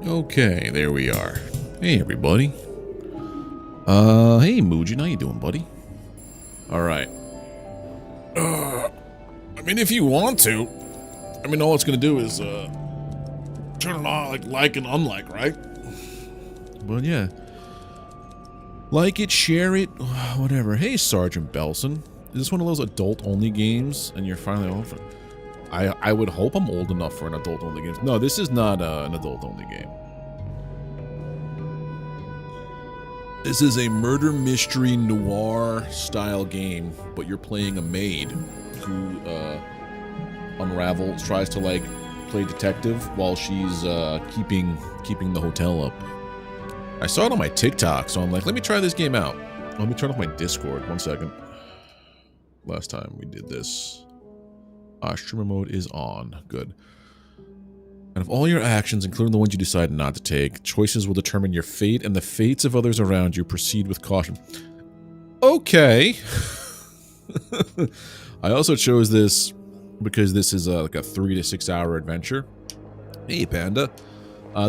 Okay, there we are. Hey, everybody. Hey, Muujin, how you doing, buddy? All right. I mean, if you want to. I mean, all it's gonna do is, turn it on, like and unlike, right? But yeah. Like it, share it, whatever. Hey, Sergeant Belson. Is this one of those adult-only games, and you're finally off? I would hope I'm old enough for an adult-only game. No, this is not an adult-only game. This is a murder mystery noir style game, but you're playing a maid who unravels, tries to like play detective while she's keeping the hotel up. I saw it on my TikTok, so I'm like, let me try this game out. Let me turn off my Discord. 1 second. Last time we did this. Streamer mode is on. Good. And of all your actions, including the ones you decide not to take, choices will determine your fate and the fates of others around you. Proceed with caution. Okay. I also chose this because this is like a 3 to 6 hour adventure. Hey, Panda.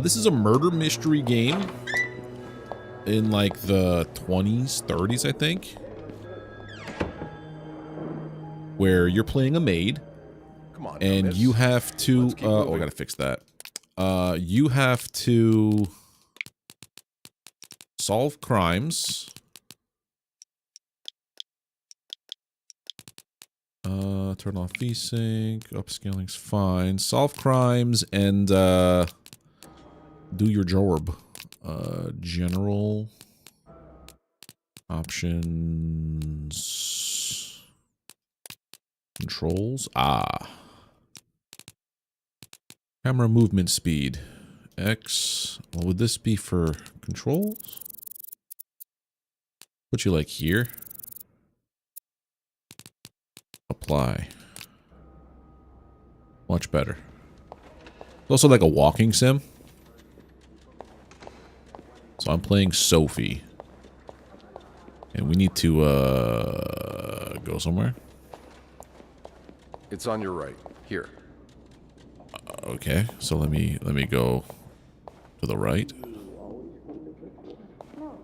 This is a murder mystery game in like the 20s, 30s, I think, where you're playing a maid. And you have to, oh, I gotta fix that. You have to solve crimes. Turn off VSync, upscaling's fine. Solve crimes and, do your job. General options, controls, camera movement speed, X. What would this be for controls? Put you like here. Apply. Much better. It's also like a walking sim. So I'm playing Sophie. And we need to go somewhere. It's on your right. Here. Okay, so let me go to the right. No,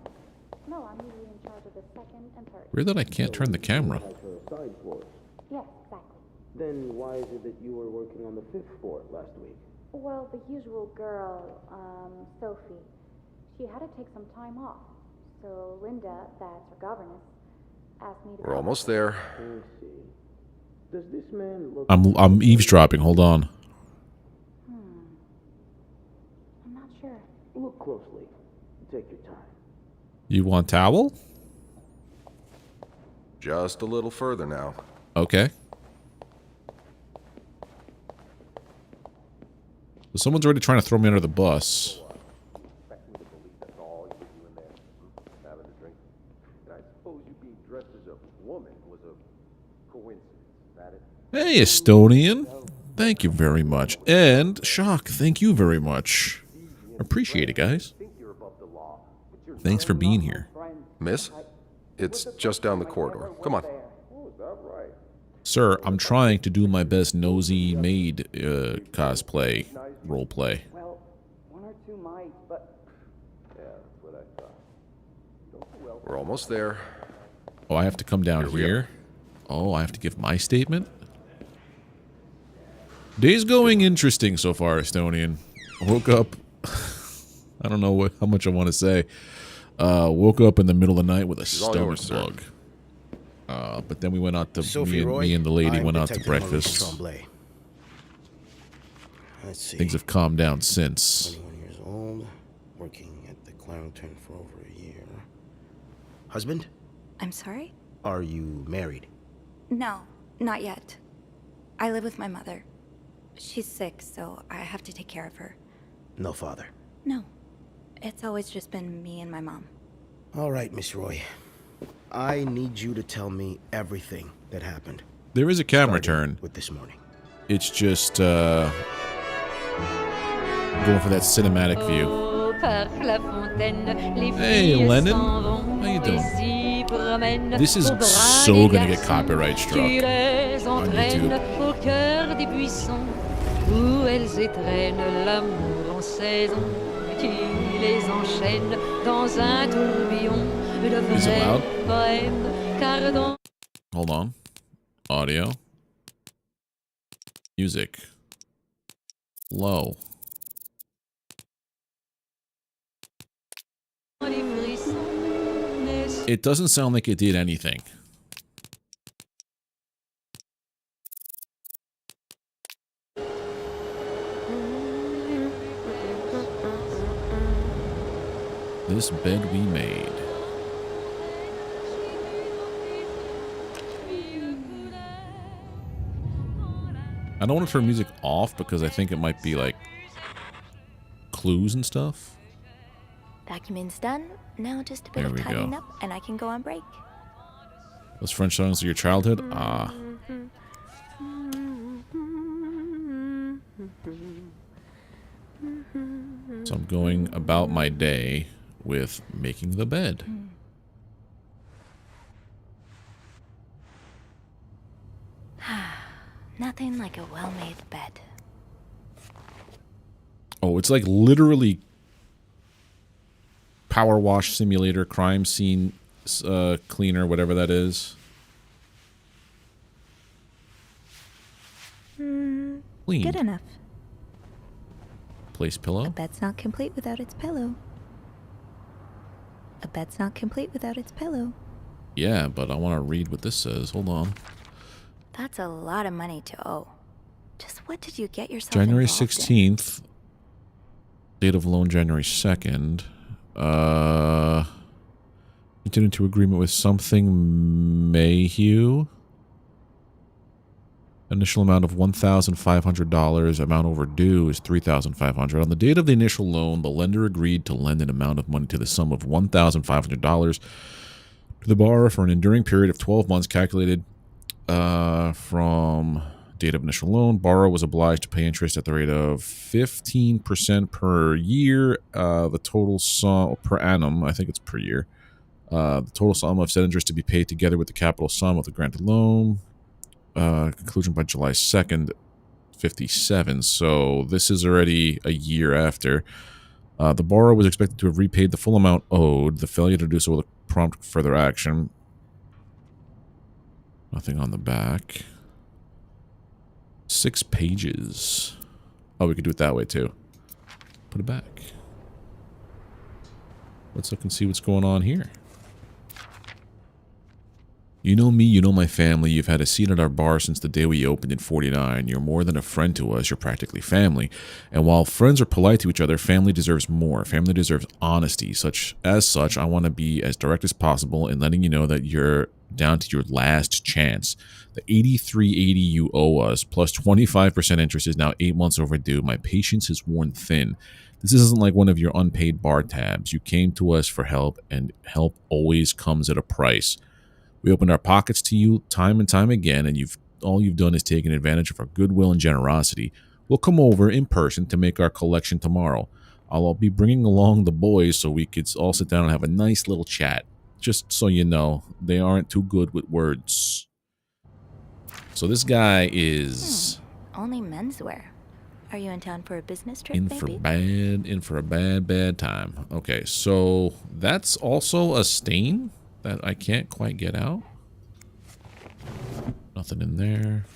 I'm usually in charge of the second and third. Weird that I can't turn the camera. Yes, exactly. Then why is it that you were working on the 5th floor last week? Well, the usual girl, Sophie, she had to take some time off. So Linda, that's her governess, asked me to... We're almost there. I see. Does this man look... I'm eavesdropping, hold on. I'm not sure. Look closely. Take your time. You want towel? Just a little further now. Okay. So someone's already trying to throw me under the bus. Hey, Estonian. Thank you very much. And Shock, thank you very much. Appreciate it, guys. Thanks for being here. Miss? It's just down the corridor. Come on. Sir, I'm trying to do my best nosy maid cosplay, roleplay. Well, 1 or 2 might, but... Yeah, that's what I thought. We're almost there. Oh, I have to come down here? Oh, I have to give my statement? Day's going interesting so far, Estonian. I woke up... I don't know how much I want to say. Woke up in the middle of the night with a stomach bug. But then we went out to... Sophie, me and the lady went out to breakfast. Let's see. Things have calmed down since. 21 years old, working at the Clarington for over a year. Husband? I'm sorry? Are you married? No, not yet. I live with my mother. She's sick, so I have to take care of her. No father? No. It's always just been me and my mom. All right, Miss Roy. I need you to tell me everything that happened. There is a camera turn. With this morning. It's just, going for that cinematic view. Hey, Lennon. How you doing? This is so gonna get copyright struck on YouTube. où elles étreignent l'amour en saison, qui les enchaîne dans un tourbillon de Is it loud? vrais poèmes, car dans... Hold on. Audio. Music. Low. les frissons naissent. It doesn't sound like it did anything. This bed we made. I don't want to turn music off because I think it might be like clues and stuff. Document's done. Now just a bit There of we tidying go. up and I can go on break. Those French songs of your childhood? Ah. So I'm going about my day with making the bed. Nothing like a well-made bed. Oh, it's like literally power wash simulator, crime scene cleaner, whatever that is. Clean. Good enough. Place pillow. A bed's not complete without its pillow. A bed's not complete without its pillow. Yeah, but I want to read what this says. Hold on. That's a lot of money to owe. Just what did you get yourself January involved in? 16th. Date of loan January 2nd. Entered into agreement with something Mayhew. Initial amount of $1,500. Amount overdue is $3,500. On the date of the initial loan, the lender agreed to lend an amount of money to the sum of $1,500 to the borrower for an enduring period of 12 months calculated from date of initial loan. Borrower was obliged to pay interest at the rate of 15% per year. The total sum per annum, I think it's per year. The total sum of said interest to be paid together with the capital sum of the granted loan. Conclusion by July 2nd, 57. So this is already a year after. The borrower was expected to have repaid the full amount owed. The failure to do so will prompt further action. Nothing on the back. 6 pages. Oh, we could do it that way too. Put it back. Let's look and see what's going on here. You know me, you know my family. You've had a seat at our bar since the day we opened in 49. You're more than a friend to us. You're practically family. And while friends are polite to each other, family deserves more. Family deserves honesty. As such, I want to be as direct as possible in letting you know that you're down to your last chance. The $83.80 you owe us, plus 25% interest, is now 8 months overdue. My patience is worn thin. This isn't like one of your unpaid bar tabs. You came to us for help, and help always comes at a price. We opened our pockets to you time and time again, and all you've done is taken advantage of our goodwill and generosity. We'll come over in person to make our collection tomorrow. I'll be bringing along the boys so we could all sit down and have a nice little chat. Just so you know, they aren't too good with words. So this guy is Only menswear. Are you in town for a business trip, in for a bad time. Okay, so that's also a stain that I can't quite get out. Nothing in there.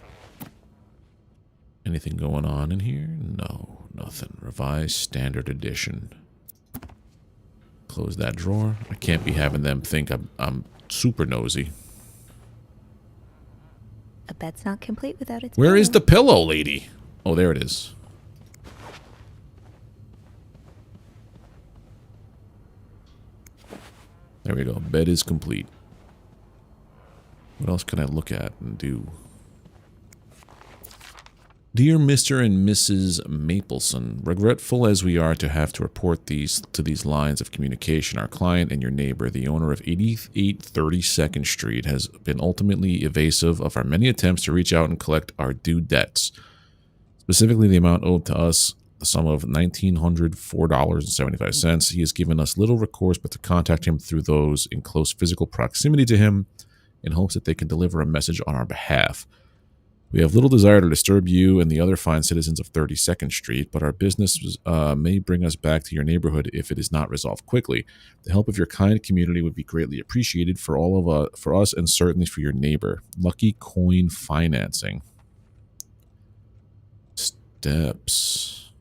Anything going on in here? No, nothing. Revised Standard Edition. Close that drawer. I can't be having them think I'm super nosy. A bed's not complete without its Where pillow. is the pillow, lady? Oh, there it is. There we go. Bed is complete. What else can I look at and do? Dear Mr. and Mrs. Mapleson, regretful as we are to have to report these lines of communication, our client and your neighbor, the owner of 8832nd Street, has been ultimately evasive of our many attempts to reach out and collect our due debts. Specifically, the amount owed to us, the sum of $1,904.75. He has given us little recourse but to contact him through those in close physical proximity to him in hopes that they can deliver a message on our behalf. We have little desire to disturb you and the other fine citizens of 32nd Street, but our business may bring us back to your neighborhood if it is not resolved quickly. The help of your kind community would be greatly appreciated for for us, and certainly for your neighbor. Lucky Coin Financing. Steps.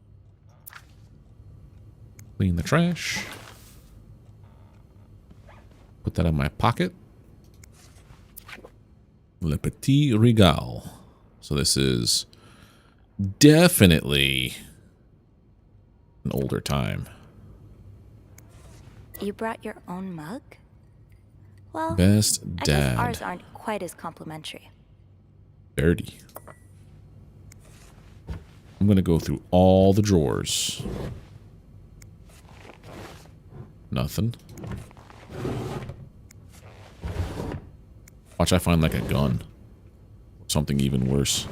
Clean the trash. Put that in my pocket. Le Petit Régal. So this is definitely an older time. You brought your own mug? Well, Best I dad. guess ours aren't quite as complimentary. Dirty. I'm going to go through all the drawers. Nothing. Watch I find like a gun. Something even worse.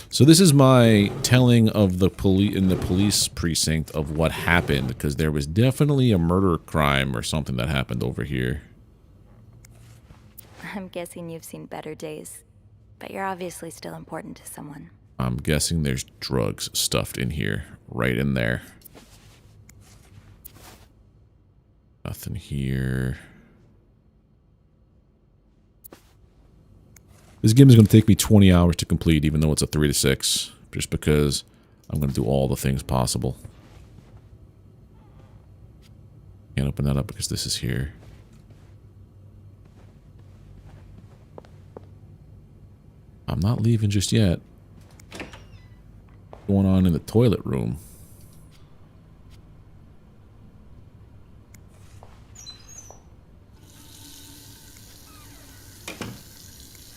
So this is my telling of the police precinct of what happened, because there was definitely a murder crime or something that happened over here. I'm guessing you've seen better days, but you're obviously still important to someone. I'm guessing there's drugs stuffed in here, right in there. Nothing here. This game is going to take me 20 hours to complete, even though it's a 3 to 6, just because I'm going to do all the things possible. Can't open that up because this is here. I'm not leaving just yet. What's going on in the toilet room?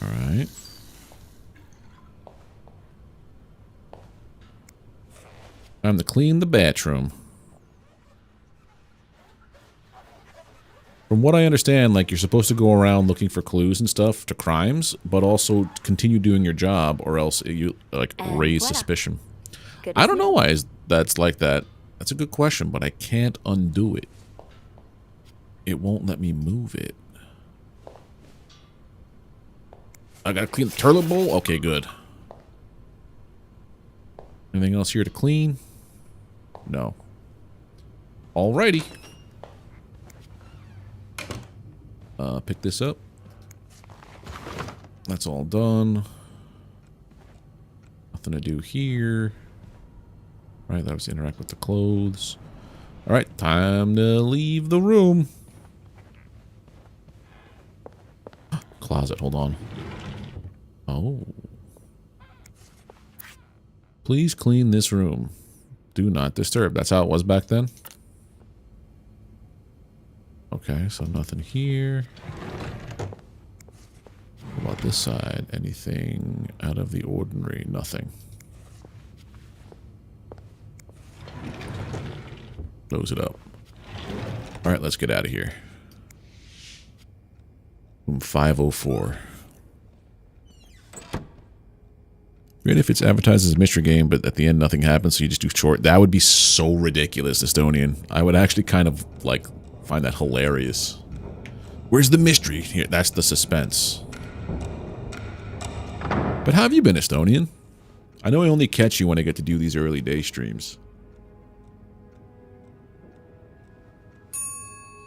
Alright. Time to clean the bathroom. From what I understand, like, you're supposed to go around looking for clues and stuff to crimes, but also continue doing your job, or else you, like, raise suspicion. I don't know why that's like that. That's a good question, but I can't undo it. It won't let me move it. I gotta clean the toilet bowl? Okay, good. Anything else here to clean? No. Alrighty. Pick this up. That's all done. Nothing to do here. Right, that was to interact with the clothes. Alright, time to leave the room. Closet, hold on. Oh. Please clean this room. Do not disturb. That's how it was back then? Okay, so nothing here. What about this side? Anything out of the ordinary? Nothing. Close it up. Alright, let's get out of here. Room 504. Great if it's advertised as a mystery game, but at the end nothing happens, so you just do short. That would be so ridiculous, Estonian. I would actually kind of, like, find that hilarious. Where's the mystery? Here, that's the suspense. But how have you been, Estonian? I know I only catch you when I get to do these early day streams.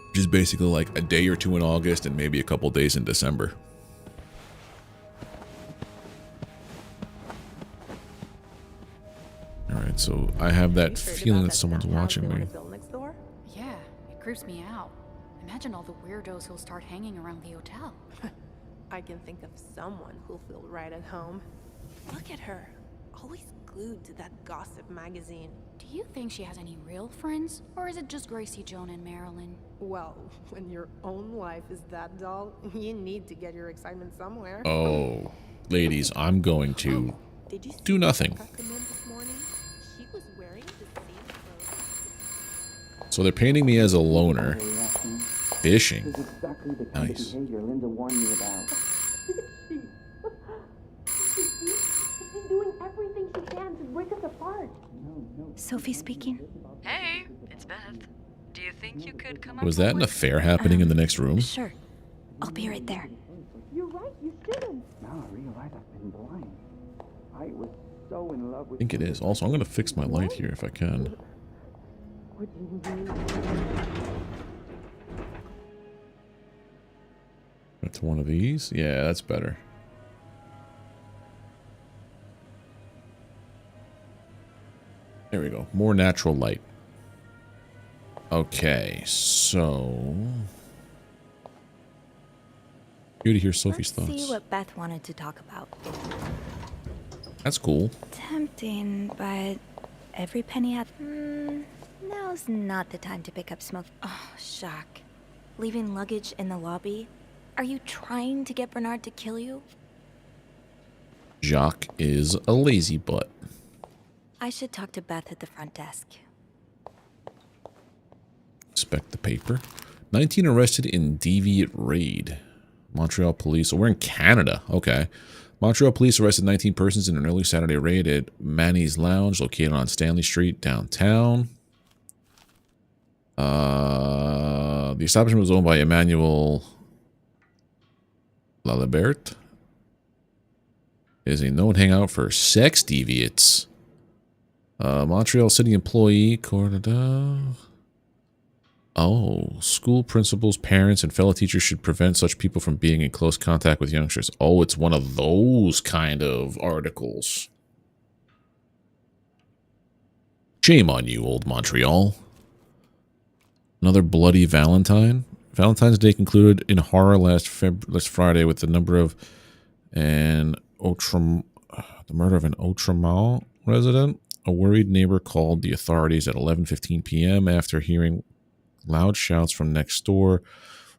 Which is basically like a day or two in August and maybe a couple days in December. Alright, so I have that feeling that someone's watching me. Yeah, it creeps me out. Imagine all the weirdos who'll start hanging around the hotel. I can think of someone who'll feel right at home. Look at her, always glued to that gossip magazine. Do you think she has any real friends? Or is it just Gracie, Joan, and Marilyn? Well, when your own life is that dull, you need to get your excitement somewhere. Oh, ladies, I'm going to do nothing. She was wearing the same clothes. So they're painting me as a loner. Fishing. This is exactly the kind Nice. of behavior Linda warned me about. She's doing everything she can to break us apart. Sophie speaking. Hey, it's Beth. Do you think you could come up? Was that an affair happening in the next room? Sure. I'll be right there. right, you shouldn't. Now I realize I've been blind. I was so in love with I think it is. Also, I'm gonna fix my light here if I can. What did you do? Go to one of these. Yeah, that's better. There we go. More natural light. Okay, so here to hear Sophie's Let's thoughts. see what Beth wanted to talk about. That's cool. Tempting, but every penny at... now's not the time to pick up smoke. Oh, shock. Leaving luggage in the lobby? Are you trying to get Bernard to kill you? Jacques is a lazy butt. I should talk to Beth at the front desk. Inspect the paper. 19 arrested in deviant raid. Montreal police. So we're in Canada. Okay. Montreal police arrested 19 persons in an early Saturday raid at Manny's Lounge, located on Stanley Street, downtown. The establishment was owned by Emmanuel Lalibert. It is a known hangout for sex deviants. Montreal City employee. Oh, school principals, parents, and fellow teachers should prevent such people from being in close contact with youngsters. Oh, it's one of those kind of articles. Shame on you, old Montreal. Another bloody Valentine. Valentine's Day concluded in horror last Friday with the murder of an Outremont resident. A worried neighbor called the authorities at 11:15 p.m. after hearing loud shouts from next door.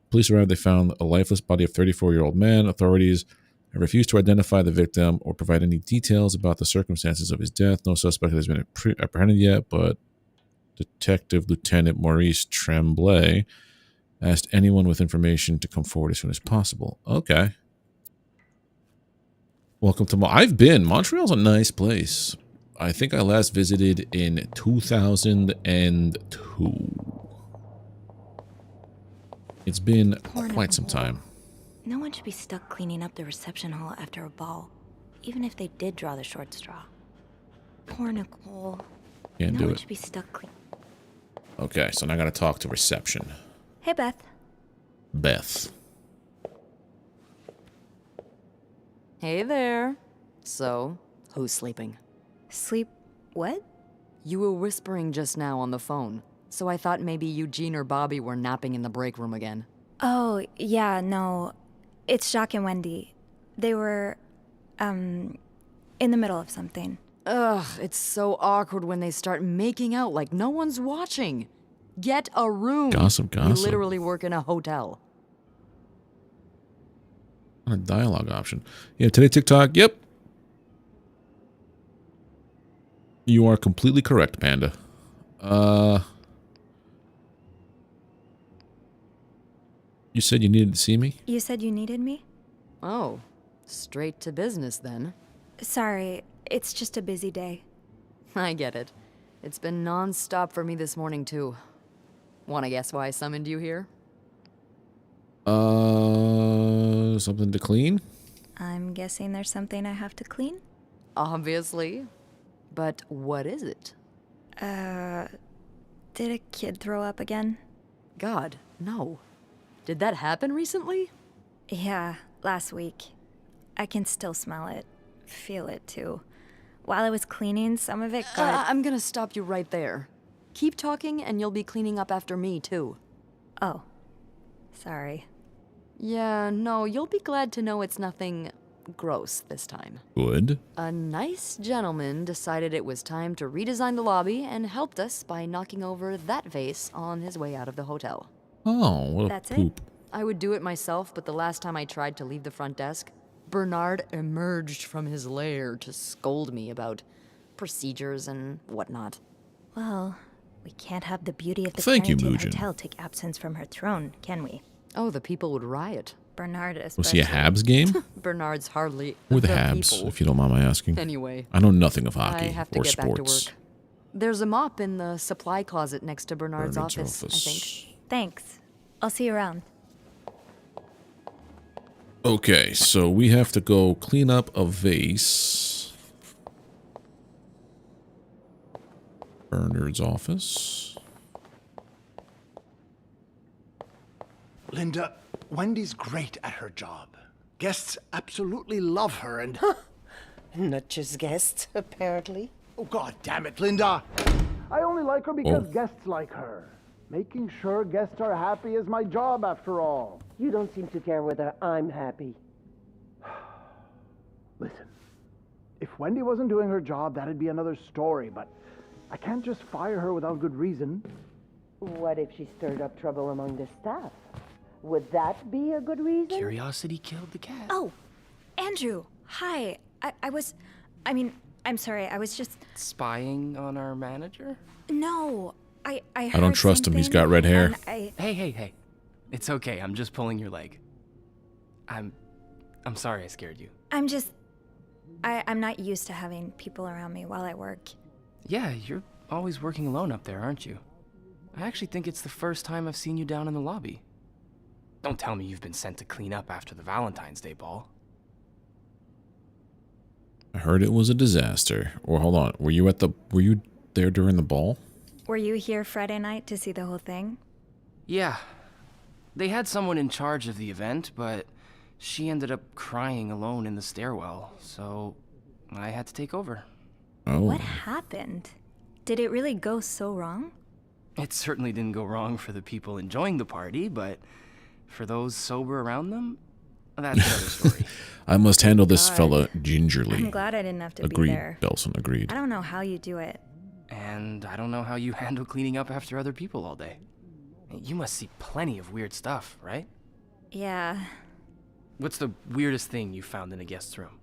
Police arrived. They found a lifeless body of a 34-year-old man. Authorities have refused to identify the victim or provide any details about the circumstances of his death. No suspect has been apprehended yet, but Detective Lieutenant Maurice Tremblay asked anyone with information to come forward as soon as possible. Okay. Welcome to I've been. Montreal's a nice place. I think I last visited in 2002. It's been quite some time. No one should be stuck cleaning up the reception hall after a ball, even if they did draw the short straw. Poor Nicole. Can't do No one it. should be stuck clean. Okay, so now I gotta talk to reception. Hey, Beth. Beth. Hey there. So, who's sleeping? Sleep... what? You were whispering just now on the phone, so I thought maybe Eugene or Bobby were napping in the break room again. Oh, yeah, no. It's Jacques and Wendy. They were, in the middle of something. Ugh, it's so awkward when they start making out like no one's watching. Get a room. Gossip. You literally work in a hotel. Not a dialogue option. Yeah, today TikTok. Yep. You are completely correct, Panda. You said you needed to see me? You said you needed me? Oh, straight to business then. Sorry, it's just a busy day. I get it. It's been non-stop for me this morning too. Wanna guess why I summoned you here? Something to clean? I'm guessing there's something I have to clean? Obviously. But what is it? Did a kid throw up again? God, no. Did that happen recently? Yeah, last week. I can still smell it. Feel it, too. While I was cleaning, some of it got... I'm gonna stop you right there. Keep talking and you'll be cleaning up after me, too. Oh. Sorry. Yeah, no, you'll be glad to know it's nothing gross this time. Good. A nice gentleman decided it was time to redesign the lobby and helped us by knocking over that vase on his way out of the hotel. Oh, what a That's it? poop. I would do it myself, but the last time I tried to leave the front desk, Bernard emerged from his lair to scold me about procedures and whatnot. Well, we can't have the beauty of the Thank you, Clarington Mugen. Hotel take absence from her throne, can we? Oh, the people would riot. Bernard Was especially. he a Habs game? Bernard's hardly Or the Habs, people. if you don't mind my asking. Anyway, I know nothing of I hockey have to or get back to sports. work. There's a mop in the supply closet next to Bernard's, Bernard's office, I think. Thanks. I'll see you around. Okay, so we have to go clean up a vase. Bernard's office. Linda, Wendy's great at her job. Guests absolutely love her and... Not just guests, apparently. Oh, God damn it, Linda! I only like her because guests like her. Making sure guests are happy is my job, after all. You don't seem to care whether I'm happy. Listen, if Wendy wasn't doing her job, that'd be another story, but I can't just fire her without good reason. What if she stirred up trouble among the staff? Would that be a good reason? Curiosity killed the cat. Oh, Andrew, hi. I'm sorry, I was just... Spying on our manager? No, I don't trust him, he's got red hair. Hey. It's okay, I'm just pulling your leg. I'm sorry I scared you. I'm not used to having people around me while I work. Yeah, you're always working alone up there, aren't you? I actually think it's the first time I've seen you down in the lobby. Don't tell me you've been sent to clean up after the Valentine's Day ball. I heard it was a disaster. Or hold on, were you there during the ball? Were you here Friday night to see the whole thing? Yeah. They had someone in charge of the event, but she ended up crying alone in the stairwell, so I had to take over. Oh. What happened? Did it really go so wrong? It certainly didn't go wrong for the people enjoying the party, but for those sober around them, that's another story. I must handle this fella gingerly. I'm glad I didn't have to Agreed, be there. Belson, agreed. I don't know how you do it. And I don't know how you handle cleaning up after other people all day. You must see plenty of weird stuff, right? Yeah. What's the weirdest thing you found in a guest's room?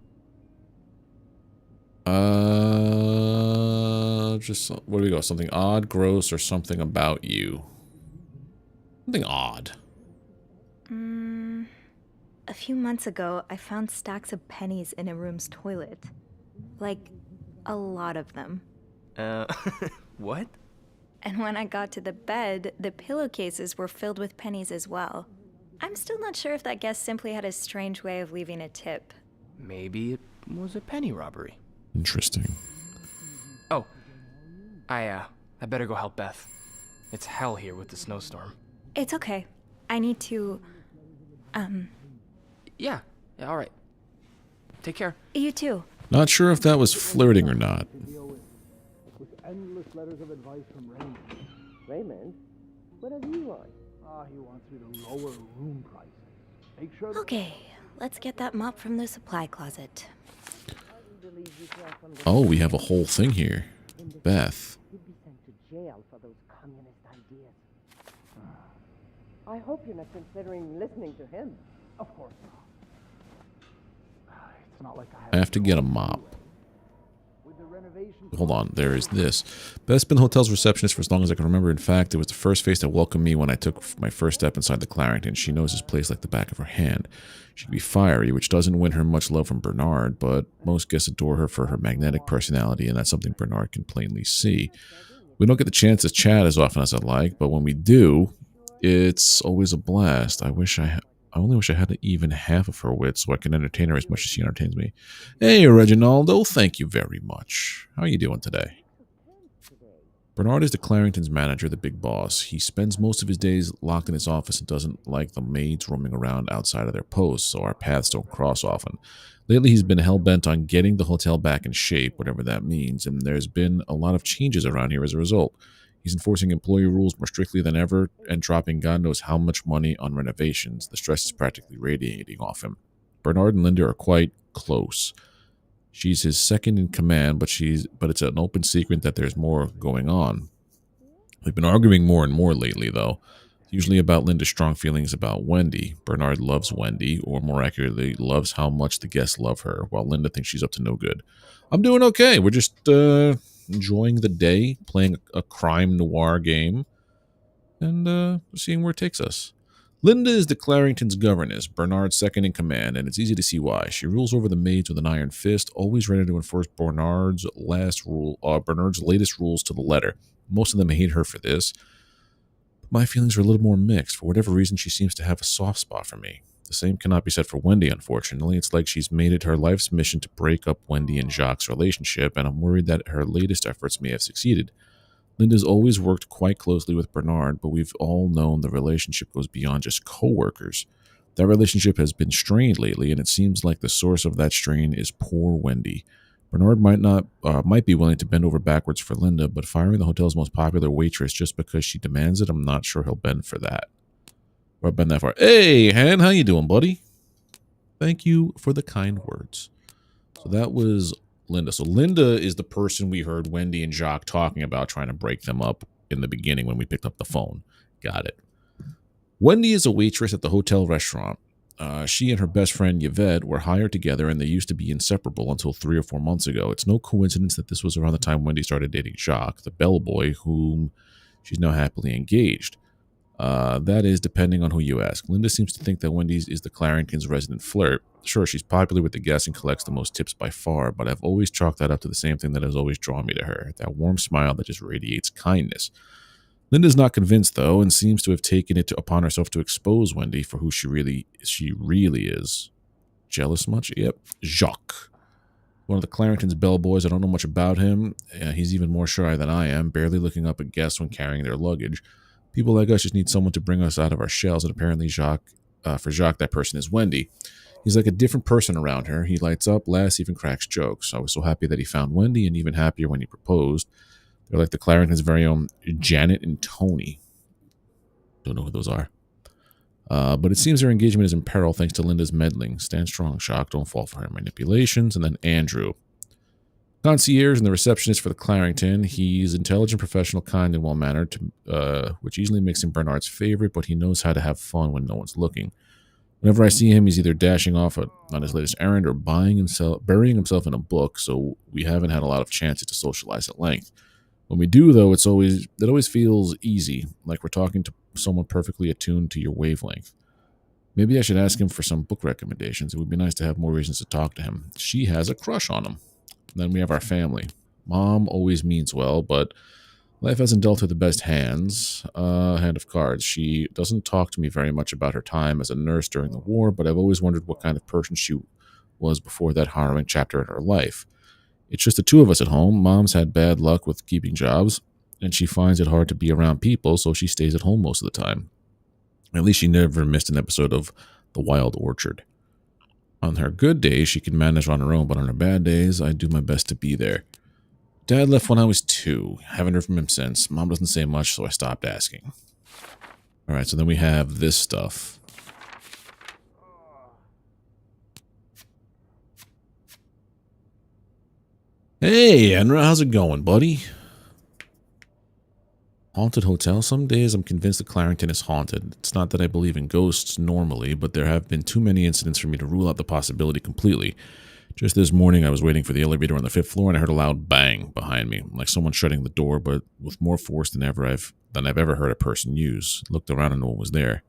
Just, where do we go? Something odd, gross, or something about you? Something odd. A few months ago, I found stacks of pennies in a room's toilet. Like, a lot of them. What? And when I got to the bed, the pillowcases were filled with pennies as well. I'm still not sure if that guest simply had a strange way of leaving a tip. Maybe it was a penny robbery. Interesting. Oh, I better go help Beth. It's hell here with the snowstorm. It's okay. I need to, Yeah, all right. Take care. You too. Not sure if that was flirting or not. With endless letters of advice from Raymond. Raymond? What does he want? He wants me to lower room prices. Make sure that... Okay, let's get that mop from the supply closet. Oh, we have a whole thing here. Beth. You'd be sent to jail for those communist ideas. I hope you're not considering listening to him. Of course not. It's not like I have to get a mop. With the renovation... Hold on, there is this. Beth's been the hotel's receptionist for as long as I can remember. In fact, it was the first face that welcomed me when I took my first step inside the Clarington. She knows this place like the back of her hand. She can be fiery, which doesn't win her much love from Bernard, but most guests adore her for her magnetic personality, and that's something Bernard can plainly see. We don't get the chance to chat as often as I'd like, but when we do, it's always a blast. I only wish I had even half of her wit so I can entertain her as much as she entertains me. Hey, Reginaldo, thank you very much. How are you doing today? Bernard is the Clarington's manager, the big boss. He spends most of his days locked in his office and doesn't like the maids roaming around outside of their posts, so our paths don't cross often. Lately, he's been hell-bent on getting the hotel back in shape, whatever that means, and there's been a lot of changes around here as a result. He's enforcing employee rules more strictly than ever and dropping God knows how much money on renovations. The stress is practically radiating off him. Bernard and Linda are quite close. She's his second in command, but it's an open secret that there's more going on. They've been arguing more and more lately, though. Usually about Linda's strong feelings about Wendy. Bernard loves Wendy, or more accurately, loves how much the guests love her, while Linda thinks she's up to no good. I'm doing okay. We're just enjoying the day, playing a crime noir game, and seeing where it takes us. Linda is the Clarington's governess, Bernard's second in command, and it's easy to see why. She rules over the maids with an iron fist, always ready to enforce Bernard's latest rules to the letter. Most of them hate her for this. My feelings are a little more mixed. For whatever reason, she seems to have a soft spot for me. The same cannot be said for Wendy, unfortunately. It's like she's made it her life's mission to break up Wendy and Jacques' relationship, and I'm worried that her latest efforts may have succeeded. Linda's always worked quite closely with Bernard, but we've all known the relationship goes beyond just co-workers. That relationship has been strained lately, and it seems like the source of that strain is poor Wendy. Bernard might be willing to bend over backwards for Linda, but firing the hotel's most popular waitress just because she demands it, I'm not sure he'll bend for that. Or bend that far. Hey, Han, how you doing, buddy? Thank you for the kind words. So that was Linda. So Linda is the person we heard Wendy and Jacques talking about trying to break them up in the beginning when we picked up the phone. Got it. Wendy is a waitress at the hotel restaurant. She and her best friend Yvette were hired together, and they used to be inseparable until 3 or 4 months ago. It's no coincidence that this was around the time Wendy started dating Jacques, the bellboy, whom she's now happily engaged. That is, depending on who you ask. Linda seems to think that Wendy's is the Clarington's resident flirt. Sure, she's popular with the guests and collects the most tips by far, but I've always chalked that up to the same thing that has always drawn me to her, that warm smile that just radiates kindness. Linda's not convinced, though, and seems to have taken it upon herself to expose Wendy for who she really is. Jealous much? Yep. Jacques. One of the Clarington's bellboys. I don't know much about him. He's even more shy than I am, barely looking up at guests when carrying their luggage. People like us just need someone to bring us out of our shells, and apparently for Jacques, that person is Wendy. He's like a different person around her. He lights up, laughs, even cracks jokes. I was so happy that he found Wendy, and even happier when he proposed. They're like the Clarington's very own Janet and Tony. Don't know who those are. But it seems their engagement is in peril thanks to Linda's meddling. Stand strong, Jacques. Don't fall for her manipulations. And then Andrew. Concierge and the receptionist for the Clarington. He's intelligent, professional, kind, and well-mannered, which easily makes him Bernard's favorite, but he knows how to have fun when no one's looking. Whenever I see him, he's either dashing off on his latest errand or burying himself in a book, so we haven't had a lot of chances to socialize at length. When we do, though, it always feels easy, like we're talking to someone perfectly attuned to your wavelength. Maybe I should ask him for some book recommendations. It would be nice to have more reasons to talk to him. She has a crush on him. And then we have our family. Mom always means well, but life hasn't dealt her the best hand of cards. She doesn't talk to me very much about her time as a nurse during the war, but I've always wondered what kind of person she was before that harrowing chapter in her life. It's just the two of us at home. Mom's had bad luck with keeping jobs, and she finds it hard to be around people, so she stays at home most of the time. At least she never missed an episode of The Wild Orchard. On her good days, she can manage on her own, but on her bad days, I do my best to be there. Dad left when I was 2. Haven't heard from him since. Mom doesn't say much, so I stopped asking. Alright, so then we have this stuff. Hey, Enra, how's it going, buddy? Haunted hotel. Some days I'm convinced that Clarington is haunted. It's not that I believe in ghosts normally, but there have been too many incidents for me to rule out the possibility completely. Just this morning, I was waiting for the elevator on the 5th floor, and I heard a loud bang behind me, like someone shutting the door, but with more force than I've ever heard a person use. Looked around and no one was there.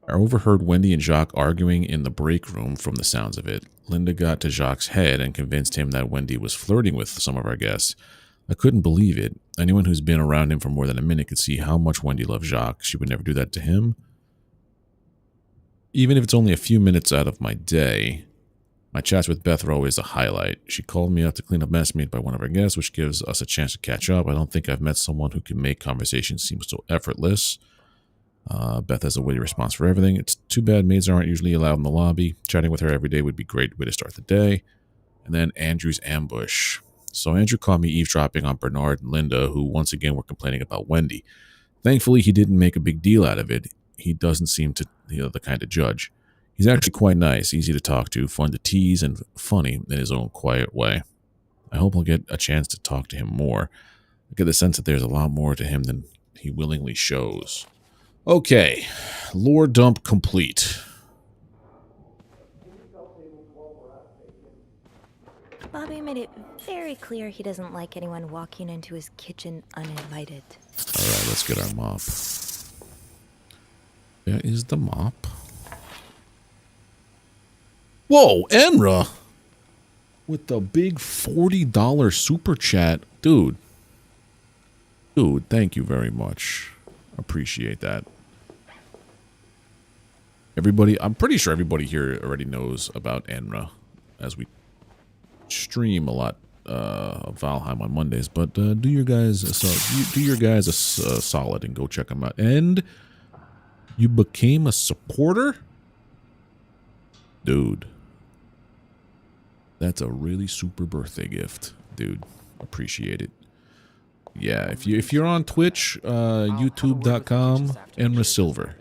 I overheard Wendy and Jacques arguing in the break room from the sounds of it. Linda got to Jacques' head and convinced him that Wendy was flirting with some of our guests. I couldn't believe it. Anyone who's been around him for more than a minute could see how much Wendy loved Jacques. She would never do that to him. Even if it's only a few minutes out of my day, my chats with Beth are always a highlight. She called me out to clean up mess made by one of our guests, which gives us a chance to catch up. I don't think I've met someone who can make conversations seem so effortless. Beth has a witty response for everything. It's too bad maids aren't usually allowed in the lobby. Chatting with her every day would be a great way to start the day. And then Andrew's ambush. So Andrew caught me eavesdropping on Bernard and Linda, who once again were complaining about Wendy. Thankfully, he didn't make a big deal out of it. He doesn't seem to, the kind of judge. He's actually quite nice, easy to talk to, fun to tease, and funny in his own quiet way. I hope I'll get a chance to talk to him more. I get the sense that there's a lot more to him than he willingly shows. Okay, lore dump complete. Bobby made it very clear he doesn't like anyone walking into his kitchen uninvited. Alright, let's get our mop. There is the mop. Whoa, Enra! With the big $40 super chat. Dude, thank you very much. Appreciate that. Everybody, I'm pretty sure everybody here already knows about Enra, as we stream a lot of Valheim on Mondays. But do your guys a solid and go check them out. And you became a supporter, dude. That's a really super birthday gift, dude. Appreciate it. Yeah, if you're on Twitch, youtube.com, Enra Silver.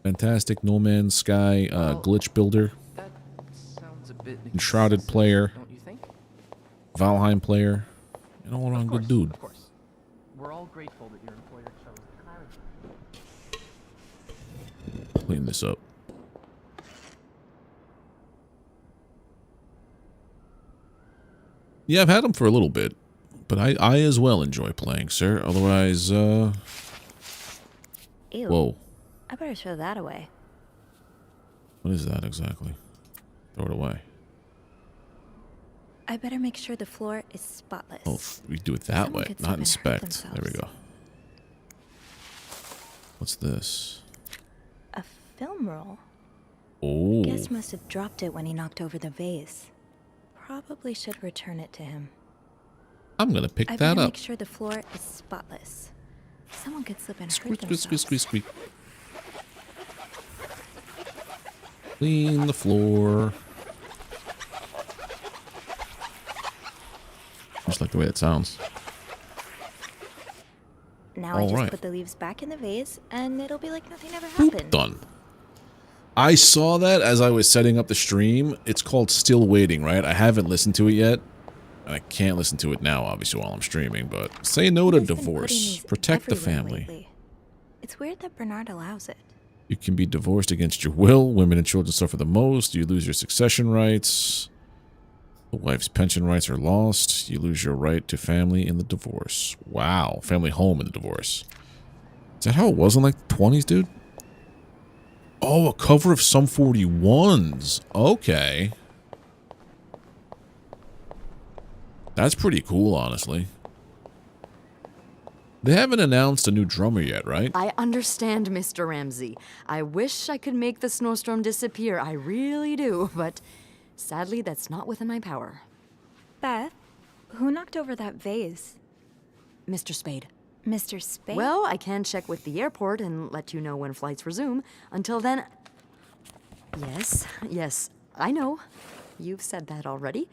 Fantastic No Man's Sky glitch builder. Enshrouded player. Valheim player. And all around good dude. Of course. We're all grateful that your employer chose Clarington. Clean this up. Yeah, I've had them for a little bit. But I as well enjoy playing, sir. Otherwise, Ew. Whoa. I better throw that away. What is that exactly? Throw it away. I better make sure the floor is spotless. Oh, we do it that Someone way, could slip not and hurt inspect. There we themselves. go. What's this? A film roll. Oh. Guest must have dropped it when he knocked over the vase. Probably should return it to him. I'm gonna pick I that better up. make sure the floor is spotless. Someone could slip and hurt Squeak, themselves. squeak, squeak, squeak, squeak. Clean the floor. Just like the way it sounds. Now I All just right. put the leaves back in the vase, and it'll be like nothing ever Boop, happened. done. I saw that as I was setting up the stream. It's called Still Waiting, right? I haven't listened to it yet. And I can't listen to it now, obviously, while I'm streaming. But say no to He's been putting divorce. these Protect the everywhere family. lately. It's weird that Bernard allows it. You can be divorced against your will. Women and children suffer the most. You lose your succession rights. The wife's pension rights are lost. You lose your right to family in the divorce. Wow. Family home in the divorce. Is that how it was in like the 20s, dude? Oh, a cover of some 41s. Okay. That's pretty cool, honestly. They haven't announced a new drummer yet, right? I understand, Mr. Ramsey. I wish I could make the snowstorm disappear. I really do, but sadly, that's not within my power. Beth, who knocked over that vase? Mr. Spade. Mr. Spade? Well, I can check with the airport and let you know when flights resume. Until then... Yes, I know. You've said that already.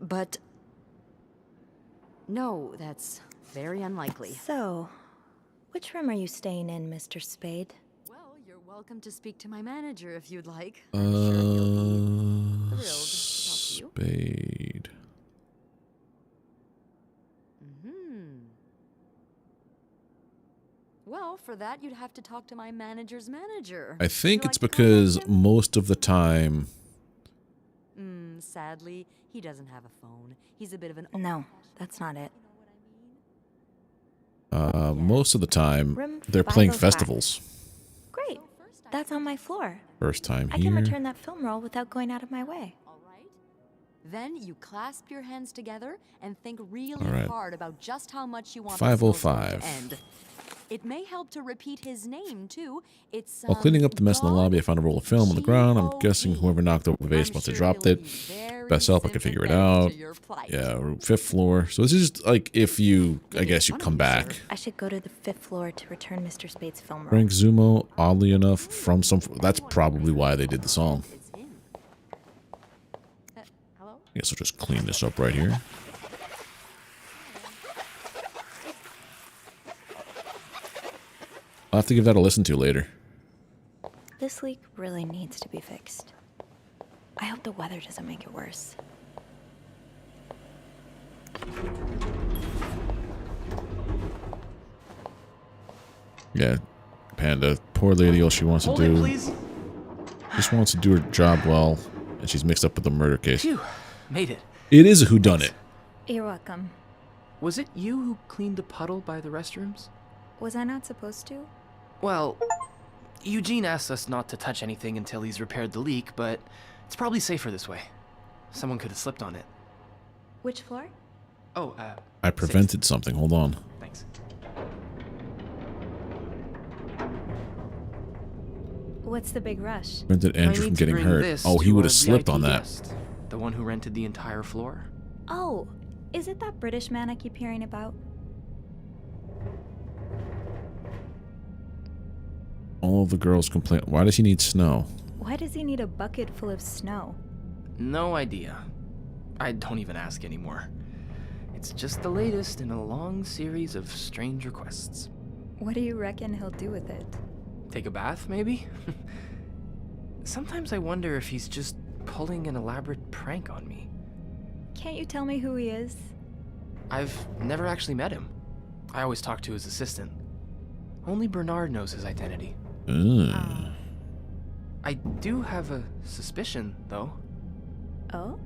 But... no, that's very unlikely. So, which room are you staying in, Mr. Spade? Well, you're welcome to speak to my manager if you'd like. I'm sure he'll be thrilled to talk to you. Spade. Well, for that, you'd have to talk to my manager's manager. I think it's because most of the time... Sadly, he doesn't have a phone. He's a bit of an... No, that's not it. Most of the time, Room they're playing 505. festivals. Great. That's on my floor. First time I can here. return that film roll without going out of my way. Then you clasp your hands together and think really All right. hard about just how much you want 505. the snowstorm to end. It may help to repeat his name, too. It's, While cleaning up the mess in the lobby, I found a roll of film on the ground. I'm guessing whoever knocked over the vase must have dropped it. Best help, I could figure it out. Yeah, 5th floor. So this is just like if you, I guess you come back. I should go to the 5th floor to return Mr. Spade's film roll. Frank Zumo, oddly enough, from some... That's probably why they did the song. I guess I'll just clean this up right here. I'll have to give that a listen to later. This leak really needs to be fixed. I hope the weather doesn't make it worse. Yeah, Panda, poor lady, all she wants to Hold it, do... please. Just wants to do her job well, and she's mixed up with the murder case. Phew, made it. It is a whodunit. You're welcome. Was it you who cleaned the puddle by the restrooms? Was I not supposed to? Well, Eugene asked us not to touch anything until he's repaired the leak, but it's probably safer this way. Someone could have slipped on it. Which floor? Oh, I prevented something. Hold on. Thanks. What's the big rush? Prevented I Andrew need from to getting bring hurt. this Oh, he to would a have slipped VIP on that. guest, the one who rented the entire floor. Oh, is it that British man I keep hearing about? All of the girls complain. Why does he need snow? Why does he need a bucket full of snow? No idea. I don't even ask anymore. It's just the latest in a long series of strange requests. What do you reckon he'll do with it? Take a bath, maybe? Sometimes I wonder if he's just pulling an elaborate prank on me. Can't you tell me who he is? I've never actually met him. I always talk to his assistant. Only Bernard knows his identity. I do have a suspicion, though. Oh?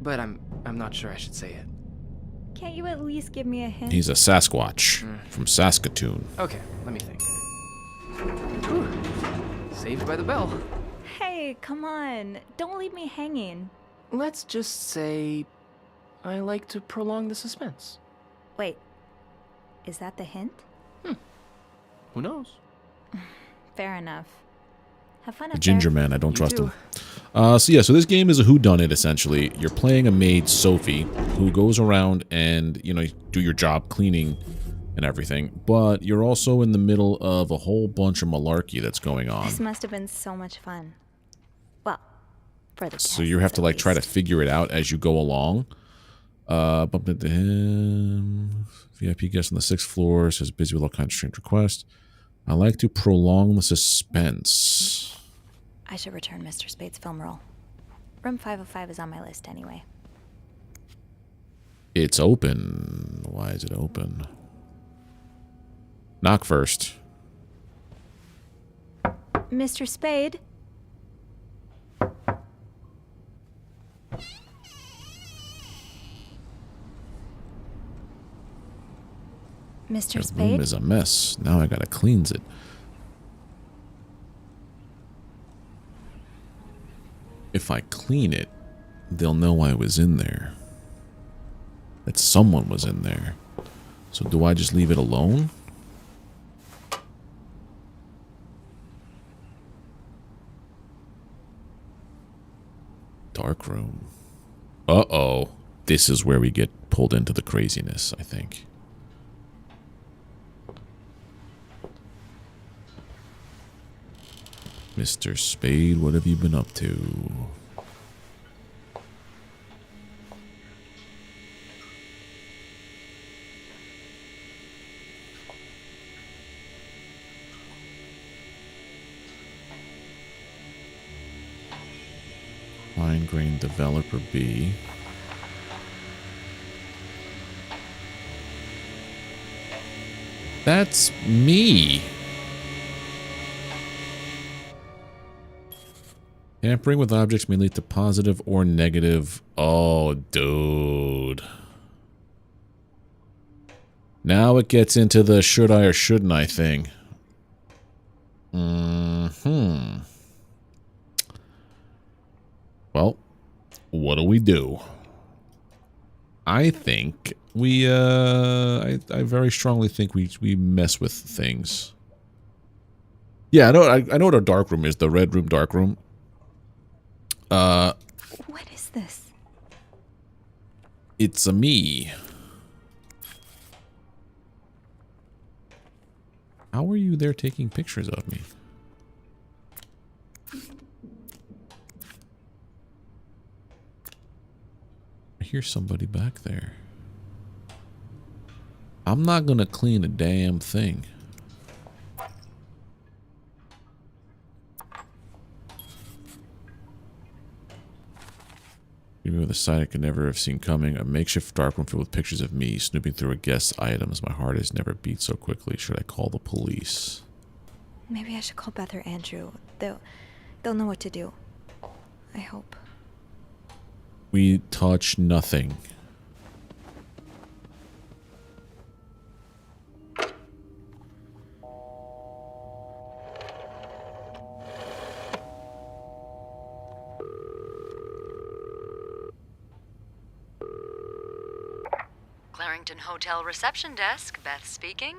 But I'm not sure I should say it. Can't you at least give me a hint? He's a Sasquatch from Saskatoon. Okay, let me think. Whew. Saved by the bell. Hey, come on. Don't leave me hanging. Let's just say I like to prolong the suspense. Wait. Is that the hint? Who knows? Fair enough. Have fun The up ginger there. man, I don't trust too. him. So this game is a whodunit, essentially. You're playing a maid, Sophie, who goes around and, you know, do your job cleaning and everything. But you're also in the middle of a whole bunch of malarkey that's going on. This must have been so much fun. Well, for the So you have to, like, try to figure it out as you go along. Bumped into him. VIP guest on the 6th floor. Says busy with all kinds of strange requests. I like to prolong the suspense. I should return Mr. Spade's film roll. Room 505 is on my list anyway. It's open. Why is it open? Knock first. Mr. Spade? Mr. The Spade? room is a mess. Now I gotta cleanse it. If I clean it, they'll know I was in there. That someone was in there. So do I just leave it alone? Dark room. Uh-oh. This is where we get pulled into the craziness, I think. Mr. Spade, what have you been up to? Fine grain developer B. That's me. Tampering with objects may lead to positive or negative. Oh, dude. Now it gets into the should I or shouldn't I thing. Well, what do? I think we, I very strongly think we mess with things. Yeah, I know what a dark room is. The red room, dark room. What is this? It's a me. How are you there taking pictures of me? I hear somebody back there. I'm not gonna clean a damn thing. Even with a sight I could never have seen coming, a makeshift darkroom filled with pictures of me snooping through a guest's items. My heart has never beat so quickly. Should I call the police? Maybe I should call Beth or Andrew. They'll know what to do. I hope. We touch nothing. Clarington Hotel reception desk, Beth speaking.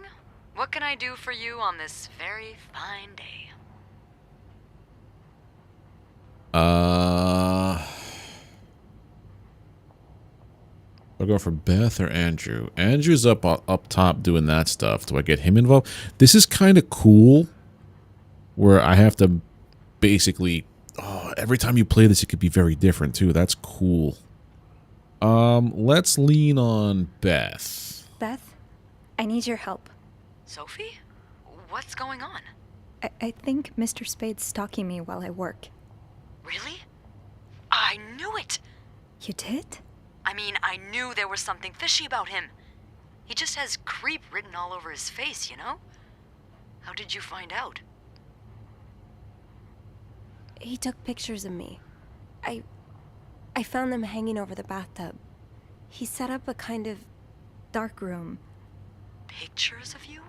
What can I do for you on this very fine day? I'll go for Beth or Andrew. Andrew's up top doing that stuff. Do I get him involved? This is kind of cool, where I have to basically. Oh, every time you play this, it could be very different too. That's cool. Let's lean on Beth. Beth, I need your help. Sophie? What's going on? I think Mr. Spade's stalking me while I work. Really? I knew it! You did? I mean, I knew there was something fishy about him. He just has creep written all over his face, you know? How did you find out? He took pictures of me. I found them hanging over the bathtub. He set up a kind of dark room. Pictures of you?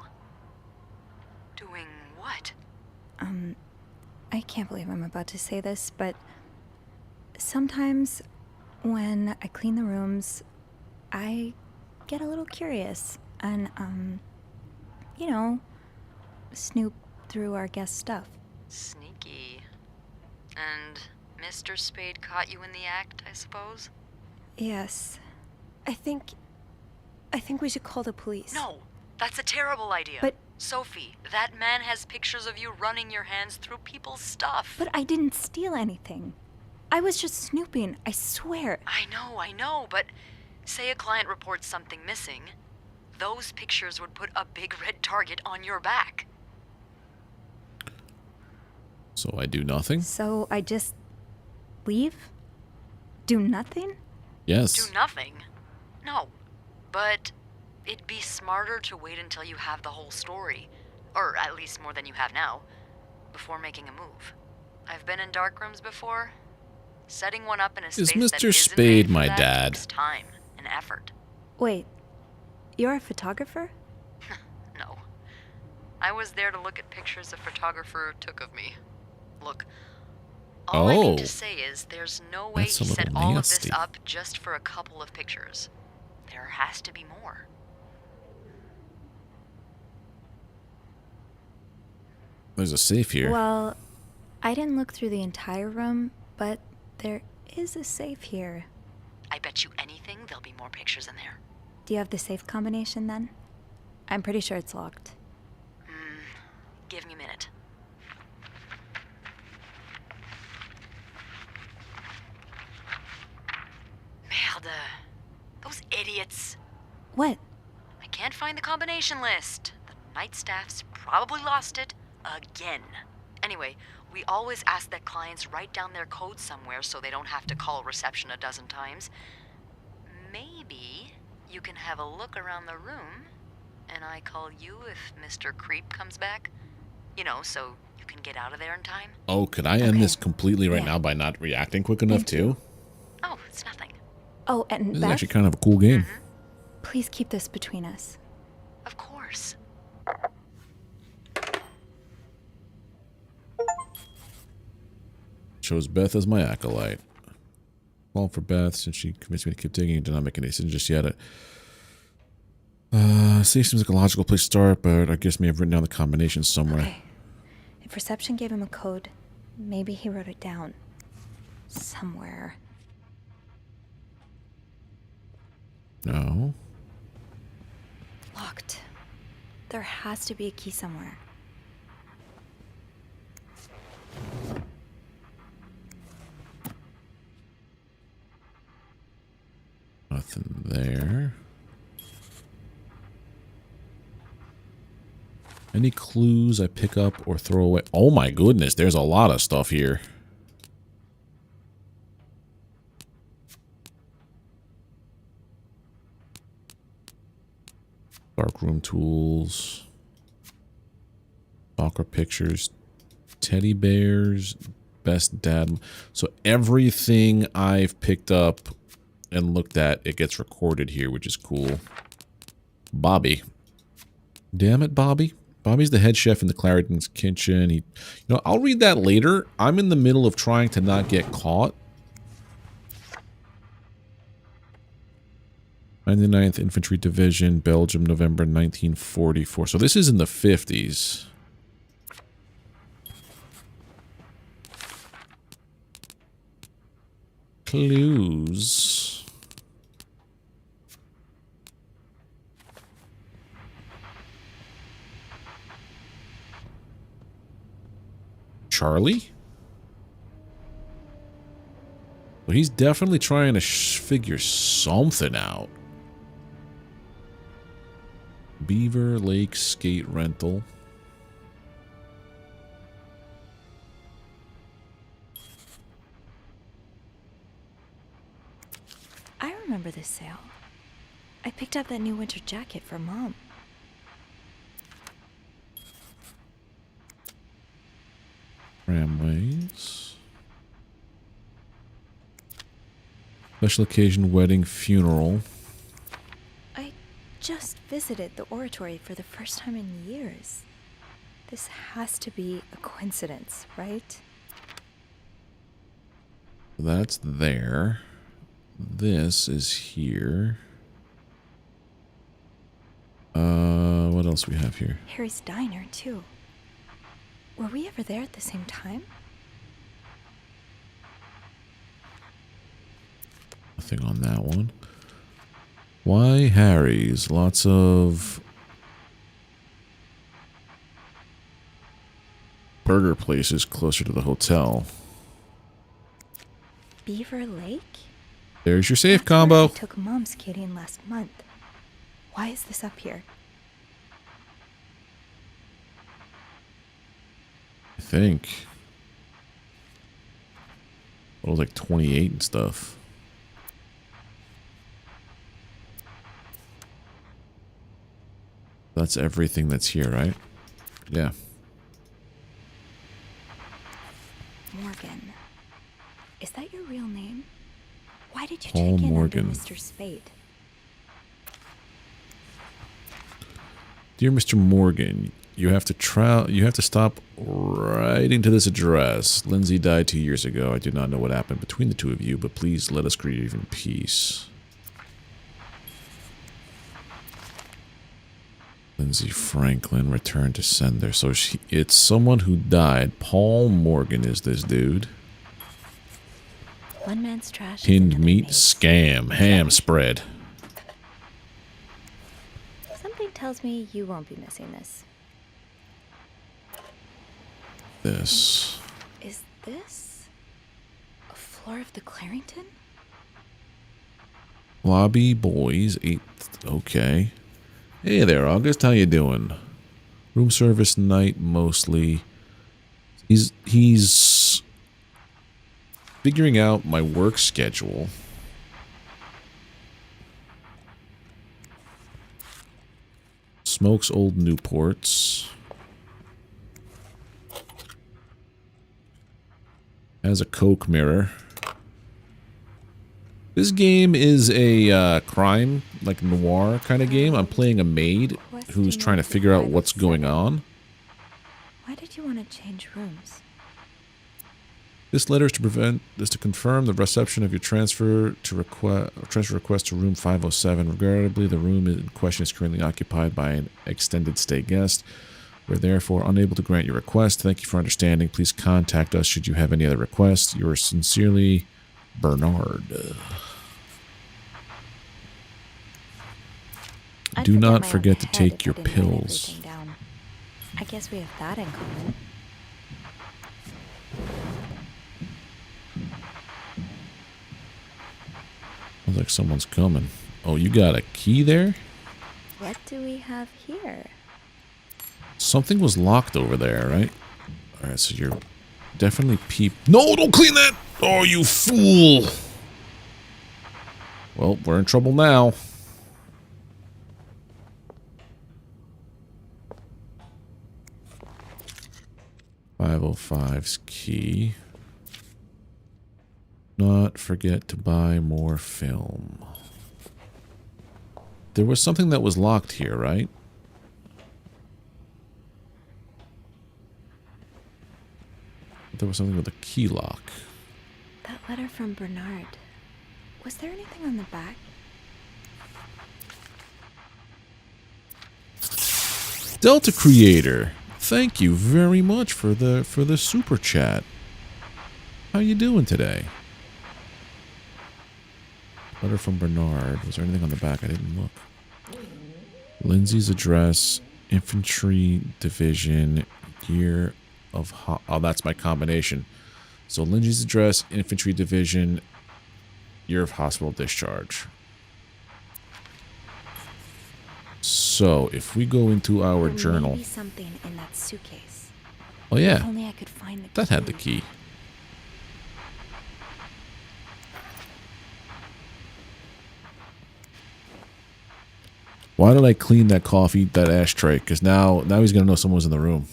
Doing what? I can't believe I'm about to say this, but sometimes when I clean the rooms, I get a little curious and, you know, snoop through our guest stuff. Sneaky. And Mr. Spade caught you in the act, I suppose? Yes. I think we should call the police. No, that's a terrible idea. But Sophie, that man has pictures of you running your hands through people's stuff. But I didn't steal anything. I was just snooping, I swear. I know, but say a client reports something missing, those pictures would put a big red target on your back. So I do nothing? So I just leave? Do nothing? Yes. Do nothing? No. But it'd be smarter to wait until you have the whole story. Or at least more than you have now. Before making a move. I've been in dark rooms before. Setting one up in a space that Mr. isn't Spade made for my that dad? takes time and effort. Wait, you're a photographer? No. I was there to look at pictures a photographer took of me. Look, all I mean to say is there's no way That's he a set little all nasty. of this up just for a couple of pictures. There has to be more. There's a safe here. Well, I didn't look through the entire room, but there is a safe here. I bet you anything there'll be more pictures in there. Do you have the safe combination then? I'm pretty sure it's locked. Give me a minute. Merde. Those idiots. What? I can't find the combination list. The night staff's probably lost it again. Anyway, we always ask that clients write down their code somewhere so they don't have to call reception a dozen times. Maybe you can have a look around the room, and I call you if Mr. Creep comes back. You know, so you can get out of there in time. Oh, could I end this completely right now by not reacting quick enough too? Oh, it's nothing. Oh, and This is Beth, actually kind of a cool game. please keep this between us. Of course. Chose Beth as my acolyte. Well, for Beth, since she convinced me to keep digging, did not make any decision just yet. Safe seems like a logical place to start, but I guess may have written down the combination somewhere. Okay. If reception gave him a code, maybe he wrote it down. Somewhere. No. Locked. There has to be a key somewhere. Nothing there. Any clues I pick up or throw away? Oh my goodness, there's a lot of stuff here. Darkroom tools. Stalker pictures. Teddy bears. Best dad. So everything I've picked up and looked at, it gets recorded here, which is cool. Bobby. Damn it, Bobby. Bobby's the head chef in the Clarington's kitchen. He, you know, I'll read that later. I'm in the middle of trying to not get caught. 99th Infantry Division, Belgium, November 1944. So this is in the 50s. clues. Charlie? Well, he's definitely trying to figure something out. Beaver Lake Skate Rental. I remember this sale. I picked up that new winter jacket for Mom. Tramways. Special occasion wedding funeral. I just visited the oratory for the first time in years. This has to be a coincidence, right? That's there. This is here. What else we have here? Harry's diner, too. Were we ever there at the same time? Nothing on that one. Why Harry's? Lots of burger places closer to the hotel. Beaver Lake? There's your safe That's where combo. I took Mom skating last month. Why is this up here? I think. It was like 28 and stuff. That's everything that's here, right? Yeah. Morgan. Is that your real name? Why did you Paul check in Morgan. under Mr. Spade? Dear Mr. Morgan, you have to stop writing to this address. Lindsay died 2 years ago. I do not know what happened between the two of you, but please let us grieve in peace. Lindsay Franklin returned to sender. So it's someone who died. Paul Morgan is this dude. One man's trash. Tinned meat scam. Ham spread. Something tells me you won't be missing this. This. Is this a floor of the Clarington? Lobby boys 8th. Okay. Hey there, August. How you doing? Room service night mostly. He's figuring out my work schedule. Smokes old Newports. Has a Coke mirror. This game is a crime, like noir kind of game. I'm playing a maid who's trying to figure out what's going on. Why did you want to change rooms? This letter is to confirm the reception of your transfer request to room 507. Regrettably, the room in question is currently occupied by an extended stay guest. We're therefore unable to grant your request. Thank you for understanding. Please contact us should you have any other requests. Yours sincerely, Bernard. Do not forget to take your pills. I guess we have that in common. Looks like someone's coming. Oh, you got a key there? What do we have here? Something was locked over there, right? Alright, so you're definitely No, don't clean that! Oh, you fool! Well, we're in trouble now. .505's key. Not forget to buy more film. There was something that was locked here, right? There was something with a key lock. That letter from Bernard. Was there anything on the back? Delta Creator, thank you very much for the super chat. How you doing today? Letter from Bernard. Was there anything on the back? I didn't look. Lindsay's address, infantry division, year of... Oh, that's my combination. So Lindsay's address, infantry division, year of hospital discharge. So if we go into our journal... Maybe something in that suitcase. Oh yeah, If only I could find the that key. had the key. Why did I clean that coffee, that ashtray? Because now he's gonna know someone was in the room.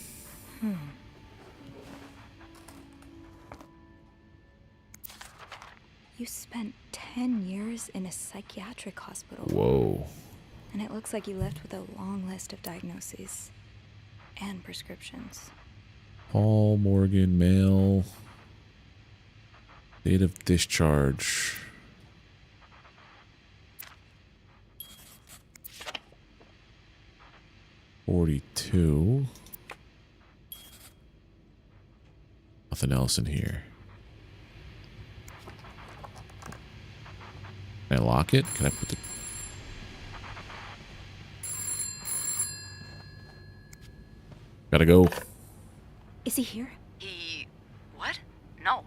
You spent 10 years in a psychiatric hospital. Whoa. And it looks like you left with a long list of diagnoses and prescriptions. Paul Morgan, male. Date of discharge. $42. Nothing else in here. Can I lock it? Can I put the... Gotta go. Is he here? He... what? No.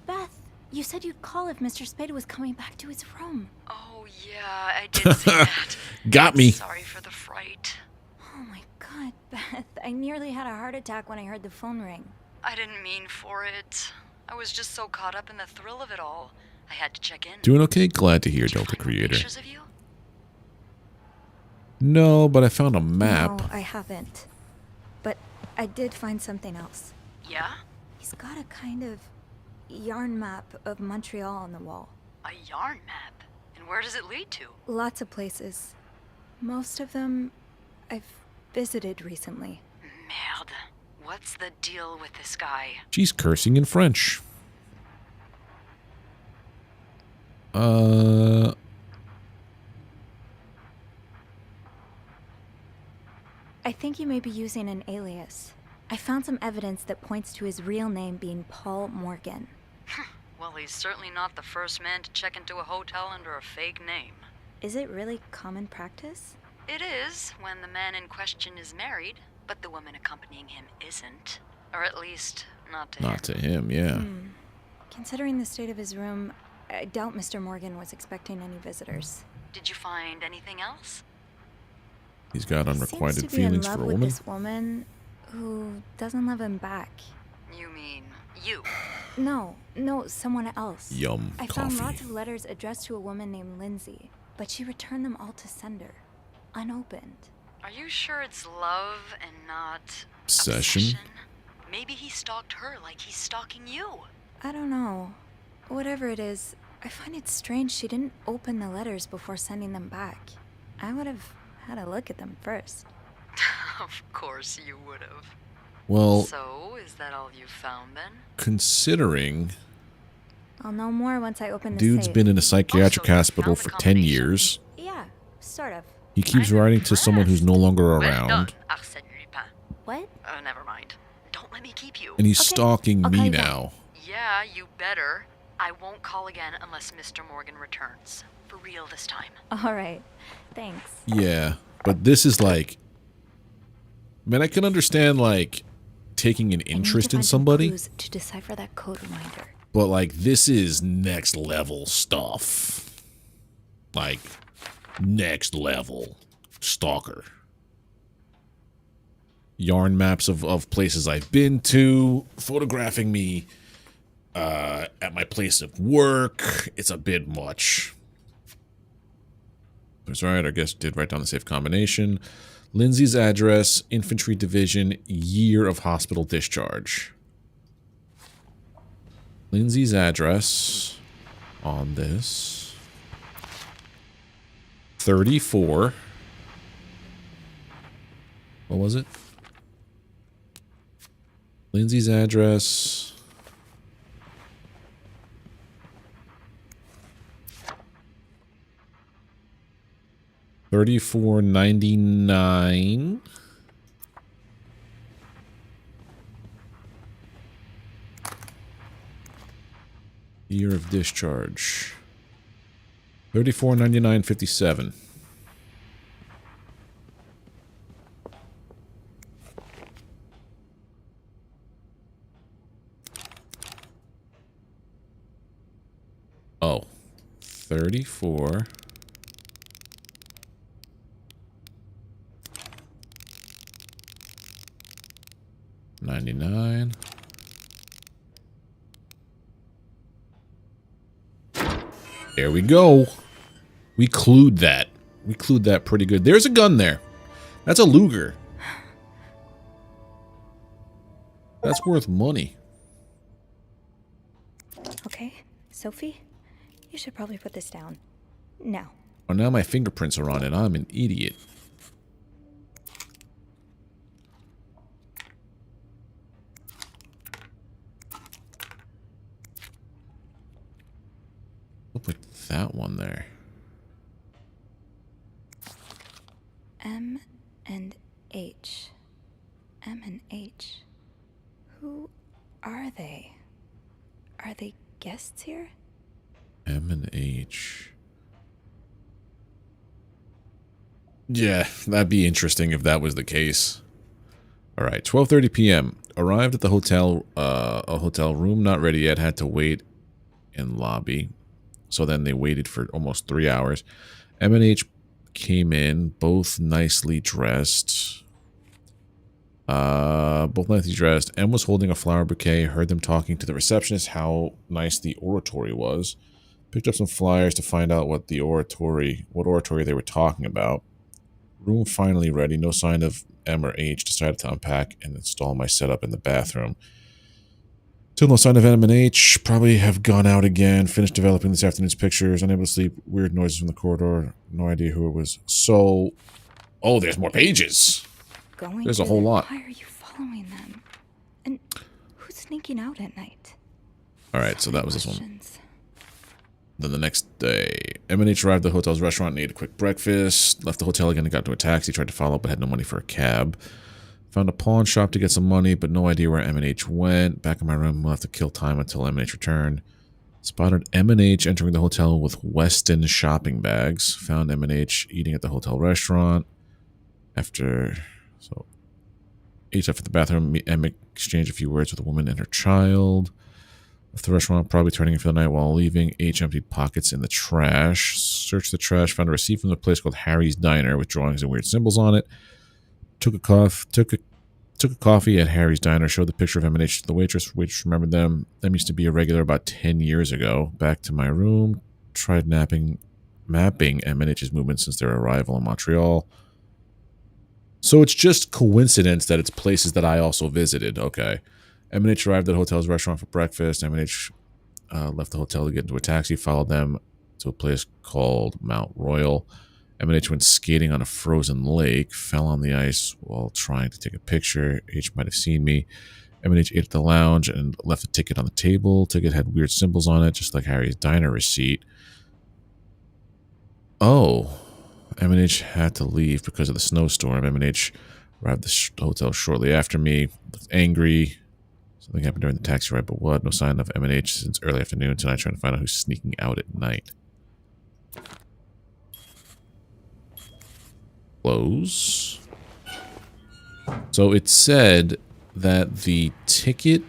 Beth, you said you'd call if Mr. Spade was coming back to his room. Oh, yeah, I did see that. Got me. Sorry for the fright. Oh my god, Beth. I nearly had a heart attack when I heard the phone ring. I didn't mean for it. I was just so caught up in the thrill of it all. I had to check in. Doing okay? Glad to hear, Delta Creator. Pictures of you? No, but I found a map. No, I haven't. But I did find something else. Yeah? He's got a kind of yarn map of Montreal on the wall. A yarn map? And where does it lead to? Lots of places. Most of them I've visited recently. Merde. What's the deal with this guy? She's cursing in French. I think he may be using an alias. I found some evidence that points to his real name being Paul Morgan. Well, he's certainly not the first man to check into a hotel under a fake name. Is it really common practice? It is, when the man in question is married, but the woman accompanying him isn't. Or at least, not to him. Not to him, yeah. Considering the state of his room, I doubt Mr. Morgan was expecting any visitors. Did you find anything else? He's got unrequited Seems to be in feelings love for a with woman. this woman who doesn't love him back. You mean you? No, someone else. Yum, I coffee. found lots of letters addressed to a woman named Lindsay, but she returned them all to sender, unopened. Are you sure it's love and not Obsession? Maybe he stalked her like he's stalking you. I don't know. Whatever it is, I find it strange she didn't open the letters before sending them back. I would have had a look at them first. Of course you would have. Well, So, is that all you found then? considering I'll know more once I open the dude's safe. been in a psychiatric hospital for 10 years. Yeah, sort of. He keeps writing to someone who's no longer Well around. done, Arsène Lupin. What? Never mind. Don't let me keep you. And he's stalking I'll me call you back. now. Yeah, you better. I won't call again unless Mr. Morgan returns. For real this time. All right. Thanks. Yeah, but this is like... Man, I can understand, like, taking an interest in somebody. To decipher that code reminder. But, like, this is next level stuff. Like, next level stalker. Yarn maps of places I've been to, photographing me at my place of work. It's a bit much. That's right, I guess did write down the safe combination. Lindsay's address, infantry division, year of hospital discharge. Lindsay's address on this. 34. What was it? Lindsay's address. $34.99. Year of discharge. $34.99.57. Oh, 34. 99. There we go. We clued that. We clued that pretty good. There's a gun there. That's a Luger. That's worth money. Okay, Sophie, you should probably put this down. Now. Oh, now my fingerprints are on it. I'm an idiot. We'll put that one there. M and H. M and H. Who are they? Are they guests here? M and H. Yeah, that'd be interesting if that was the case. All right, 12:30 p.m. Arrived at the hotel, a hotel room not ready yet. Had to wait in lobby. So then they waited for almost 3 hours. M and H came in, both nicely dressed. Both nicely dressed. M was holding a flower bouquet. Heard them talking to the receptionist how nice the oratory was. Picked up some flyers to find out what oratory they were talking about. Room finally ready. No sign of M or H. Decided to unpack and install my setup in the bathroom. Still no sign of M and H. Probably have gone out again. Finished developing this afternoon's pictures. Unable to sleep. Weird noises from the corridor. No idea who it was. So, oh, there's more pages. There's a whole lot. Why are you following them? And who's sneaking out at night? All right, so that was this one. Then the next day, M&H arrived at the hotel's restaurant and ate a quick breakfast. Left the hotel again and got into a taxi. Tried to follow up but had no money for a cab. Found a pawn shop to get some money, but no idea where M&H went. Back in my room, we'll have to kill time until M&H returned. Spotted M&H entering the hotel with Weston shopping bags. Found M&H eating at the hotel restaurant. So H left at the bathroom. M exchanged a few words with a woman and her child. Left the restaurant, probably turning in for the night. While leaving, H emptied pockets in the trash. Searched the trash, found a receipt from the place called Harry's Diner with drawings and weird symbols on it. Took a coffee at Harry's Diner. Showed the picture of M&H to the waitress. Waitress remembered them. Them used to be a regular about 10 years ago. Back to my room. Tried mapping M&H's movements since their arrival in Montreal. So it's just coincidence that it's places that I also visited. Okay. M&H arrived at the hotel's restaurant for breakfast. M&H left the hotel to get into a taxi, followed them to a place called Mount Royal. M&H went skating on a frozen lake, fell on the ice while trying to take a picture. H might have seen me. M&H ate at the lounge and left a ticket on the table. Ticket had weird symbols on it, just like Harry's Diner receipt. Oh, M&H had to leave because of the snowstorm. M&H arrived at the hotel shortly after me, looked angry. Something happened during the taxi ride, but what? No sign of M&H since early afternoon. Tonight, trying to find out who's sneaking out at night. Close. So it said that the ticket...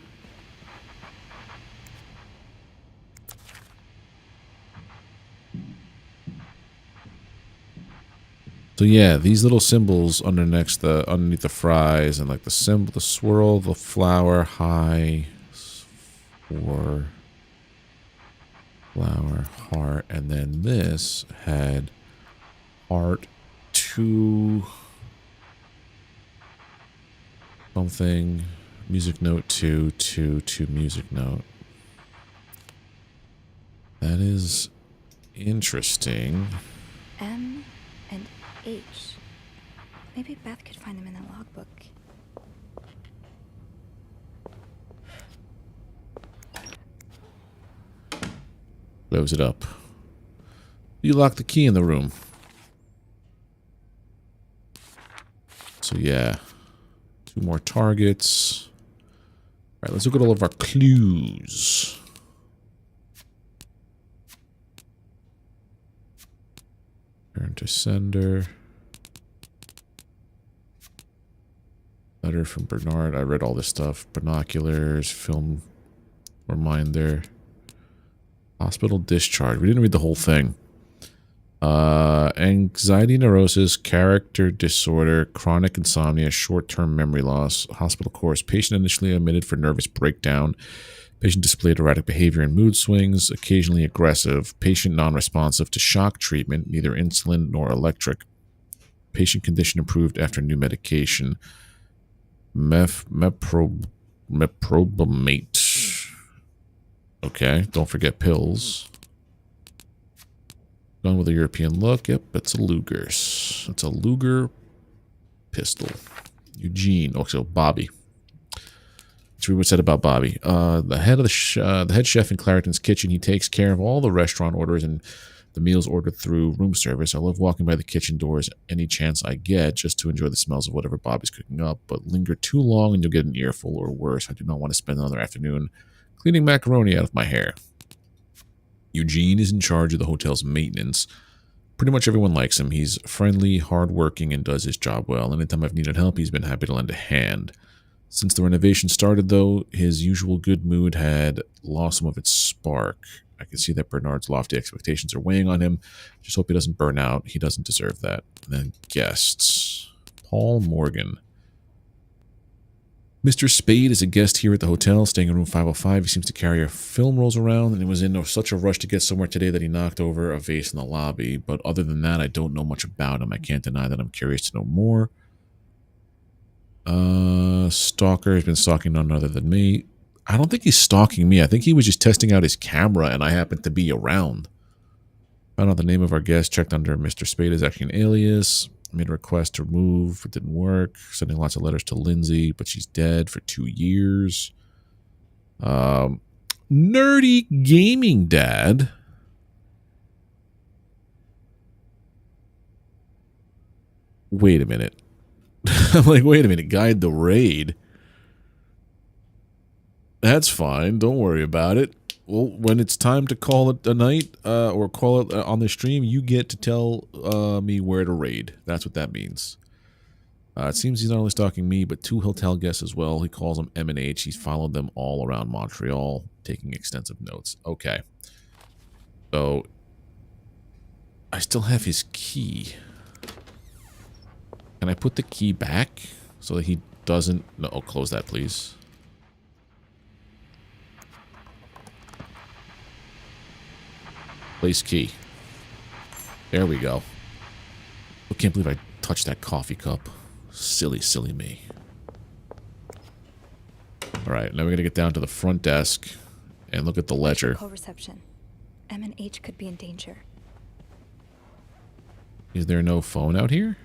So yeah, these little symbols underneath the fries and like the symbol, the swirl, the flower, high, for flower, heart, and then this had heart to something, music note to music note. That is interesting. M and H. Maybe Beth could find them in the logbook. Close it up. You locked the key in the room. So yeah. 2 more targets. Alright, let's look at all of our clues. Turn to sender. Letter from Bernard. I read all this stuff. Binoculars, film reminder. Hospital discharge. We didn't read the whole thing. Anxiety neurosis, character disorder, chronic insomnia, short-term memory loss, hospital course. Patient initially admitted for nervous breakdown. Patient displayed erratic behavior and mood swings, occasionally aggressive. Patient non-responsive to shock treatment, neither insulin nor electric. Patient condition improved after new medication. Meprobamate. Okay, don't forget pills. Gone with a European look. Yep, it's a Luger's. It's a Luger pistol. Eugene. Oh, so Bobby. Let's read what it said about Bobby. The head chef in Clarington's kitchen. He takes care of all the restaurant orders and the meals ordered through room service. I love walking by the kitchen doors any chance I get just to enjoy the smells of whatever Bobby's cooking up. But linger too long and you'll get an earful, or worse. I do not want to spend another afternoon cleaning macaroni out of my hair. Eugene is in charge of the hotel's maintenance. Pretty much everyone likes him. He's friendly, hardworking, and does his job well. Anytime I've needed help, he's been happy to lend a hand. Since the renovation started, though, his usual good mood had lost some of its spark. I can see that Bernard's lofty expectations are weighing on him. Just hope he doesn't burn out. He doesn't deserve that. And then guests. Paul Morgan. Mr. Spade is a guest here at the hotel, staying in room 505. He seems to carry film rolls around, and he was in such a rush to get somewhere today that he knocked over a vase in the lobby. But other than that, I don't know much about him. I can't deny that I'm curious to know more. Stalker has been stalking none other than me. I don't think he's stalking me. I think he was just testing out his camera, and I happened to be around. Found out the name of our guest, checked under Mr. Spade is actually an alias. Made a request to move. It didn't work. Sending lots of letters to Lindsay, but she's dead for 2 years. Nerdy gaming dad. Wait a minute. I'm like, wait a minute. Guide the raid. That's fine. Don't worry about it. Well, when it's time to call it a night or call it on the stream, you get to tell me where to raid. That's what that means. It seems he's not only stalking me, but 2 hotel guests as well. He calls them M and H. He's followed them all around Montreal, taking extensive notes. Okay. So, I still have his key. Can I put the key back so that he doesn't... No, oh, close that, please. Place key. There we go. I can't believe I touched that coffee cup. Silly, silly me. Alright, now we're going to get down to the front desk and look at the ledger. Call reception. M and H could be in danger. Is there no phone out here?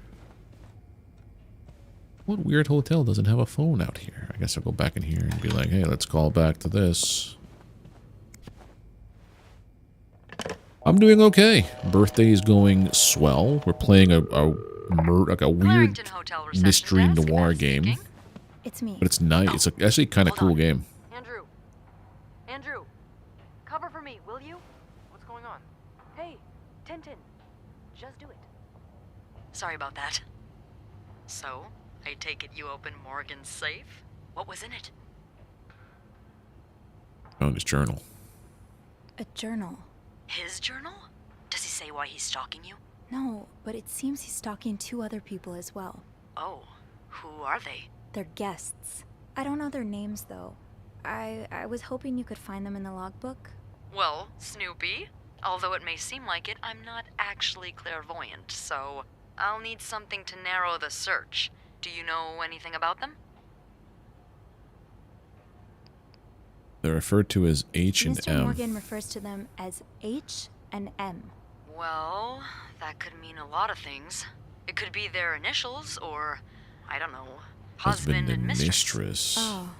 What weird hotel doesn't have a phone out here? I guess I'll go back in here and be like, hey, let's call back to this. I'm doing okay. Birthday is going swell. We're playing a weird mystery noir game. It's me. But it's nice. It's actually kind of cool game. Andrew, cover for me, will you? What's going on? Hey, Tintin, just do it. Sorry about that. So, I take it you opened Morgan's safe? What was in it? Found his journal. A journal? His journal? Does he say why he's stalking you? No, but it seems he's stalking 2 other people as well. Oh, who are they? They're guests. I don't know their names, though. I was hoping you could find them in the logbook. Well, Snoopy, although it may seem like it, I'm not actually clairvoyant, so I'll need something to narrow the search. Do you know anything about them? They're referred to as H and Mr. M. Morgan refers to them as H and M. Well, that could mean a lot of things. It could be their initials, or, I don't know, husband and mistress. Oh,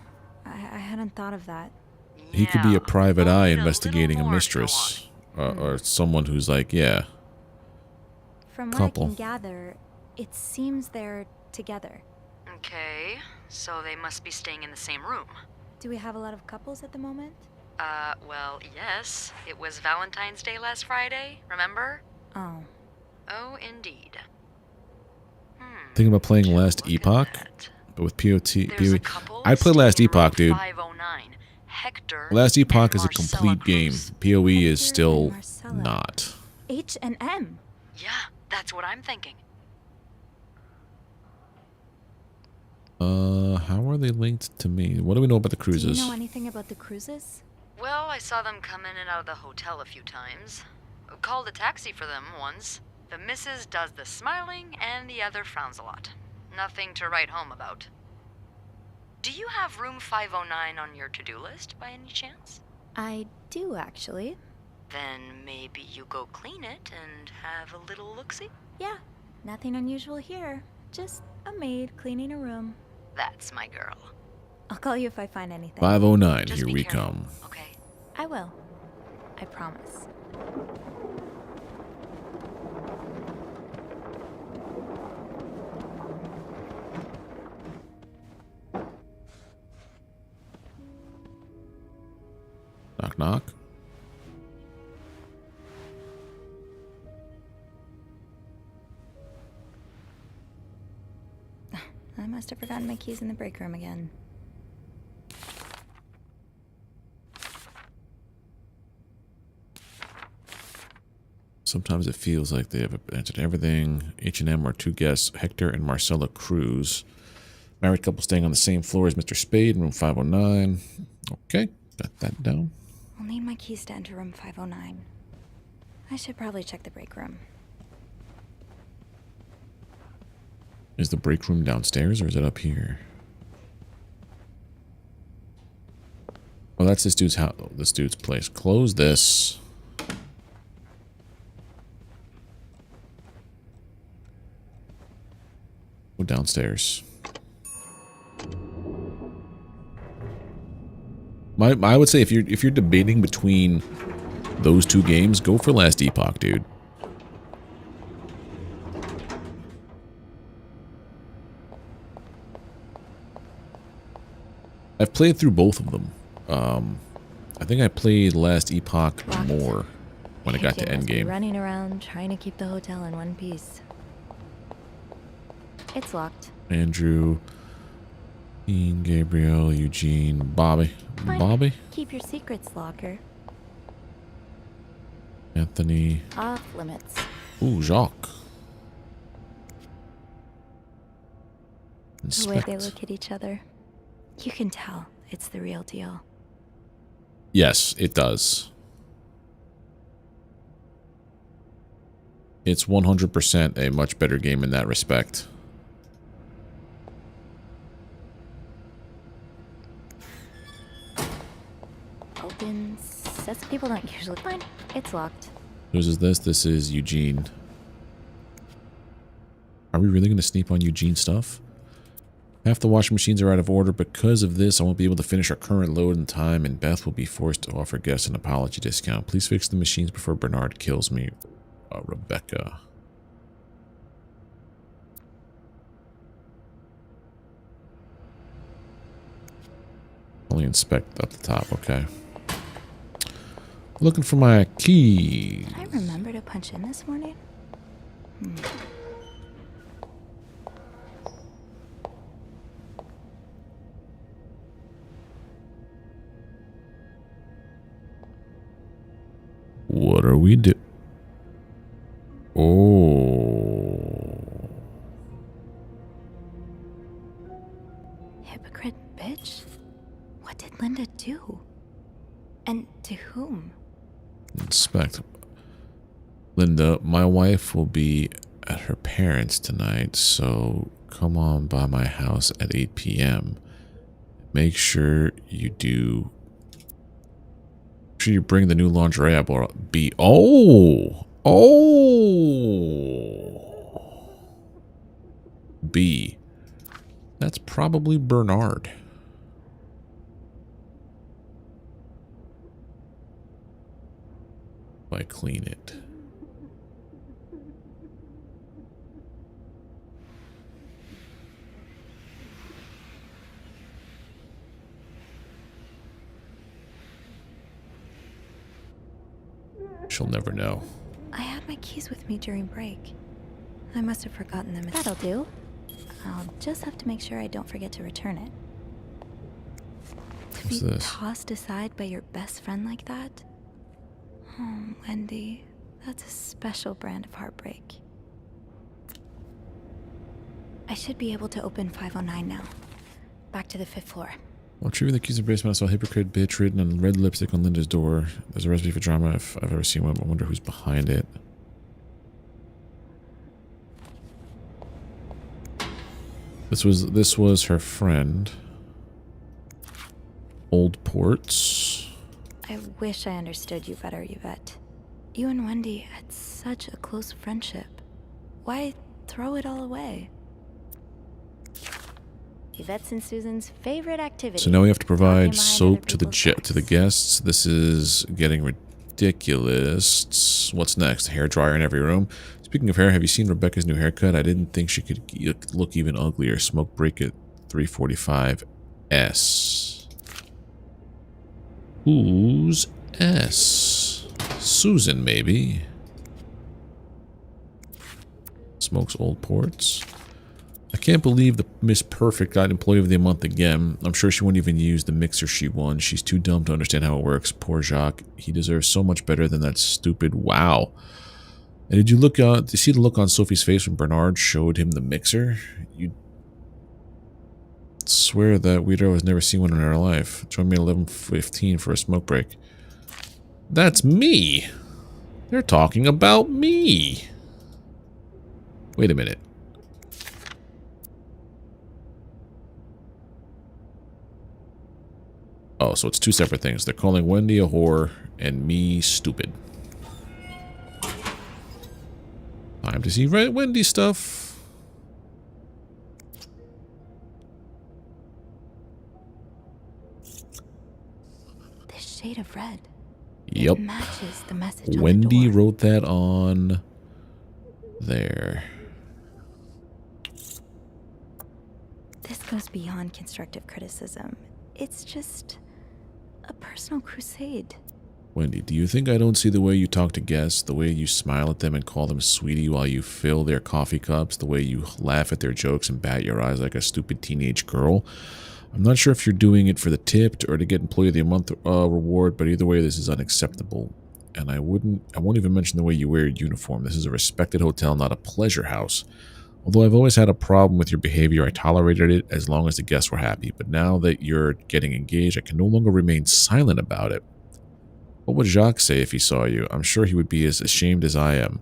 I hadn't thought of that. He could be a private eye investigating a mistress. Or someone who's like, yeah. From what couple. I can gather, it seems they're together. Okay, so they must be staying in the same room. Do we have a lot of couples at the moment? Well, yes. It was Valentine's Day last Friday, remember? Oh. Oh, indeed. Thinking about playing Last Epoch, but with POE. I'd play Last Epoch, dude. 509. Hector Last Epoch and is a Marcella complete game. Cruz. POE is still not. H&M. Yeah, that's what I'm thinking. How are they linked to me? What do we know about the cruises? Do you know anything about the cruises? Well, I saw them come in and out of the hotel a few times. Called a taxi for them once. The missus does the smiling and the other frowns a lot. Nothing to write home about. Do you have room 509 on your to-do list by any chance? I do, actually. Then maybe you go clean it and have a little look-see? Yeah, nothing unusual here. Just a maid cleaning a room. That's my girl. I'll call you if I find anything. 509, Just here be we careful, come. Okay. I will. I promise. Knock, knock. I must have forgotten my keys in the break room again. Sometimes it feels like they have answered everything. H&M are two guests, Hector and Marcella Cruz. Married couple staying on the same floor as Mr. Spade, room 509. Okay, got that down. I'll need my keys to enter room 509. I should probably check the break room. Is the break room downstairs or is it up here? Oh, that's this dude's house. This dude's place. Close this. Go downstairs. I would say if you're debating between those two games, go for Last Epoch, dude. I've played through both of them. I think I played Last Epoch more when I got to Endgame. Running around trying to keep the hotel in one piece. It's locked. Andrew, Ian, Gabriel, Eugene, Bobby. Fine. Bobby? Keep your secrets, locker. Anthony. Off limits. Ooh, Jacques. The way they Inspect. look at each other. You can tell it's the real deal. Yes, it does. It's 100% a much better game in that respect. Open. Says people don't usually. Fine. It's locked. Whose is this? This is Eugene. Are we really going to sneak on Eugene's stuff? Half the washing machines are out of order. Because of this, I won't be able to finish our current load in time, and Beth will be forced to offer guests an apology discount. Please fix the machines before Bernard kills me. Rebecca. Only inspect up the top, okay. Looking for my key. Did I remember to punch in this morning? What are we doing? Oh. Hypocrite bitch? What did Linda do? And to whom? Inspect. Linda, my wife will be at her parents' tonight, so come on by my house at 8 p.m. Make sure you do. Make sure you bring the new lingerie I bought. B. That's probably Bernard. If I clean it. She'll never know. I had had my keys with me during break. I must have forgotten them. That'll do. I'll just have to make sure I don't forget to return it. To be tossed aside by your best friend like that? Oh, Wendy, that's a special brand of heartbreak. I should be able to open 509 now. Back to the 5th floor. While retrieving the keys in the basement, I saw hypocrite bitch written on red lipstick on Linda's door. There's a recipe for drama if I've ever seen one. I wonder who's behind it. This was her friend. Old Ports. I wish I understood you better, Yvette. You and Wendy had such a close friendship. Why throw it all away? Yvette's and Susan's favorite activity. So now we have to provide soap to the guests. This is getting ridiculous. What's next? A hairdryer in every room. Speaking of hair, have you seen Rebecca's new haircut? I didn't think she could look even uglier. Smoke break at 345 S. Who's S? Susan, maybe. Smokes Old Ports. I can't believe the Miss Perfect got Employee of the Month again. I'm sure she won't even use the mixer she won. She's too dumb to understand how it works. Poor Jacques. He deserves so much better than that stupid wow. And did you see the look on Sophie's face when Bernard showed him the mixer? You'd swear that weirdo has never seen one in her life. Join me at 11:15 for a smoke break. That's me. They're talking about me. Wait a minute. Oh, so it's two separate things. They're calling Wendy a whore and me stupid. Time to see Wendy stuff. This shade of red. Yep. It matches the message Wendy on the door. wrote that on there. This goes beyond constructive criticism. It's just a personal crusade. Wendy, do you think I don't see the way you talk to guests, the way you smile at them and call them sweetie while you fill their coffee cups, the way you laugh at their jokes and bat your eyes like a stupid teenage girl? I'm not sure if you're doing it for the tip or to get Employee of the Month reward, but either way, this is unacceptable. And I won't even mention the way you wear your uniform. This is a respected hotel, not a pleasure house. Although I've always had a problem with your behavior, I tolerated it as long as the guests were happy. But now that you're getting engaged, I can no longer remain silent about it. What would Jacques say if he saw you? I'm sure he would be as ashamed as I am.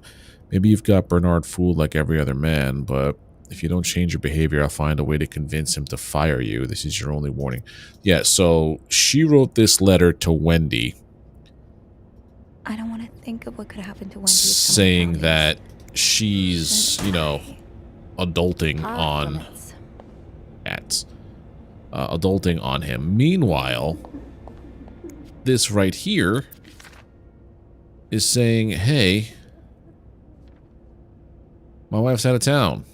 Maybe you've got Bernard fooled like every other man, but if you don't change your behavior, I'll find a way to convince him to fire you. This is your only warning. Yeah, so she wrote this letter to Wendy. I don't want to think of what could happen to Wendy. Saying that she's, you know, adulting on cats. Adulting on him. Meanwhile, this right here is saying, hey, my wife's out of town.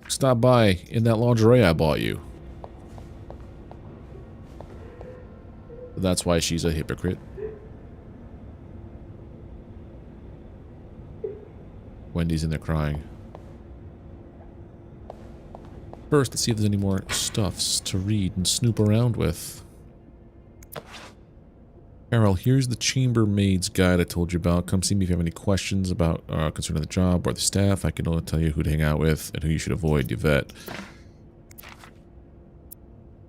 Stop by in that lingerie I bought you. That's why she's a hypocrite. Wendy's in there crying. First, let's see if there's any more stuffs to read and snoop around with. Carol, here's the chambermaid's guide I told you about. Come see me if you have any questions about concerning the job or the staff. I can only tell you who to hang out with and who you should avoid, Yvette.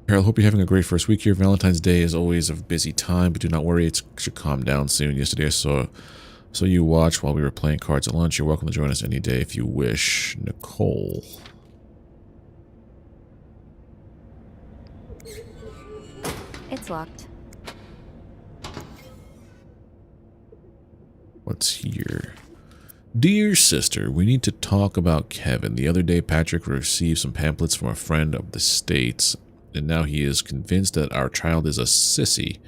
Carol, hope you're having a great first week here. Valentine's Day is always a busy time, but do not worry, it should calm down soon. Yesterday I saw you watch while we were playing cards at lunch. You're welcome to join us any day if you wish. Nicole. It's locked. What's here? Dear sister, we need to talk about Kevin. The other day, Patrick received some pamphlets from a friend of the States, and now he is convinced that our child is a sissy.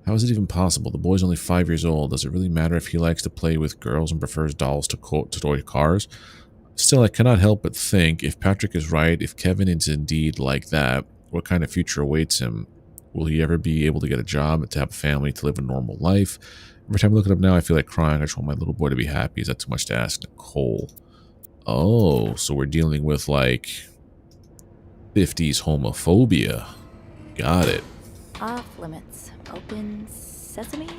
How is it even possible? The boy's only 5 years old. Does it really matter if he likes to play with girls and prefers dolls to toy cars? Still, I cannot help but think, if Patrick is right, if Kevin is indeed like that, what kind of future awaits him? Will he ever be able to get a job, to have a family, to live a normal life? Every time I look it up now, I feel like crying. I just want my little boy to be happy. Is that too much to ask, Nicole? Oh, so we're dealing with, like, 50s homophobia. Got it. Off limits. Open sesame?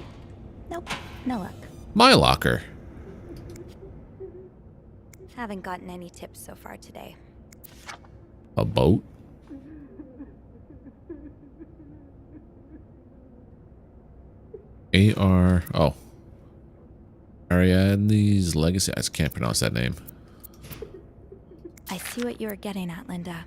Nope, no luck. My locker. Haven't gotten any tips so far today. A boat? A.R. Oh. Ariadne's Legacy. I just can't pronounce that name. I see what you were getting at, Linda.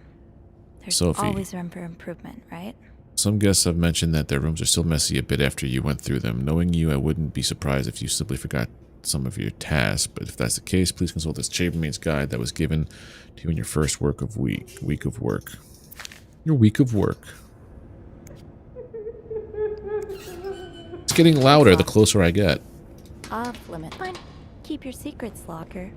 There's Sophie. always room for improvement, right? Some guests have mentioned that their rooms are still messy a bit after you went through them. Knowing you, I wouldn't be surprised if you simply forgot some of your tasks, but if that's the case, please consult this chambermaid's guide that was given to you in your first week of work. Your week of work. It's getting louder the closer I get. Off limit. Fine. Keep your secrets, locker.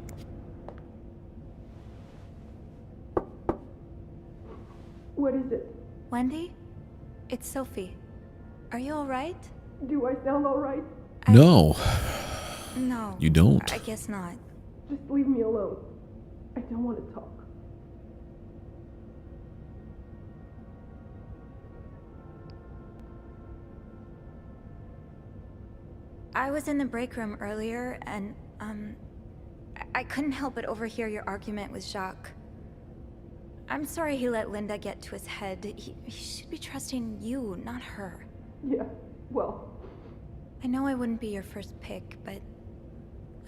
What is it? Wendy? It's Sophie. Are you alright? Do I sound alright? No. No. You don't. I guess not. Just leave me alone. I don't want to talk. I was in the break room earlier, and, I couldn't help but overhear your argument with Jacques. I'm sorry he let Linda get to his head. He should be trusting you, not her. Yeah, well... I know I wouldn't be your first pick, but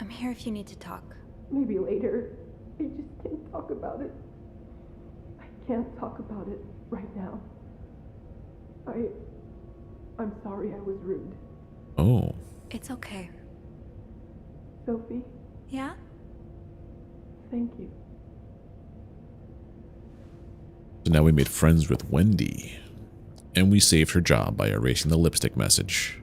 I'm here if you need to talk. Maybe later. I just can't talk about it. I can't talk about it right now. I'm sorry I was rude. Oh. It's okay. Sophie? Yeah? Thank you. So now we made friends with Wendy. And we saved her job by erasing the lipstick message.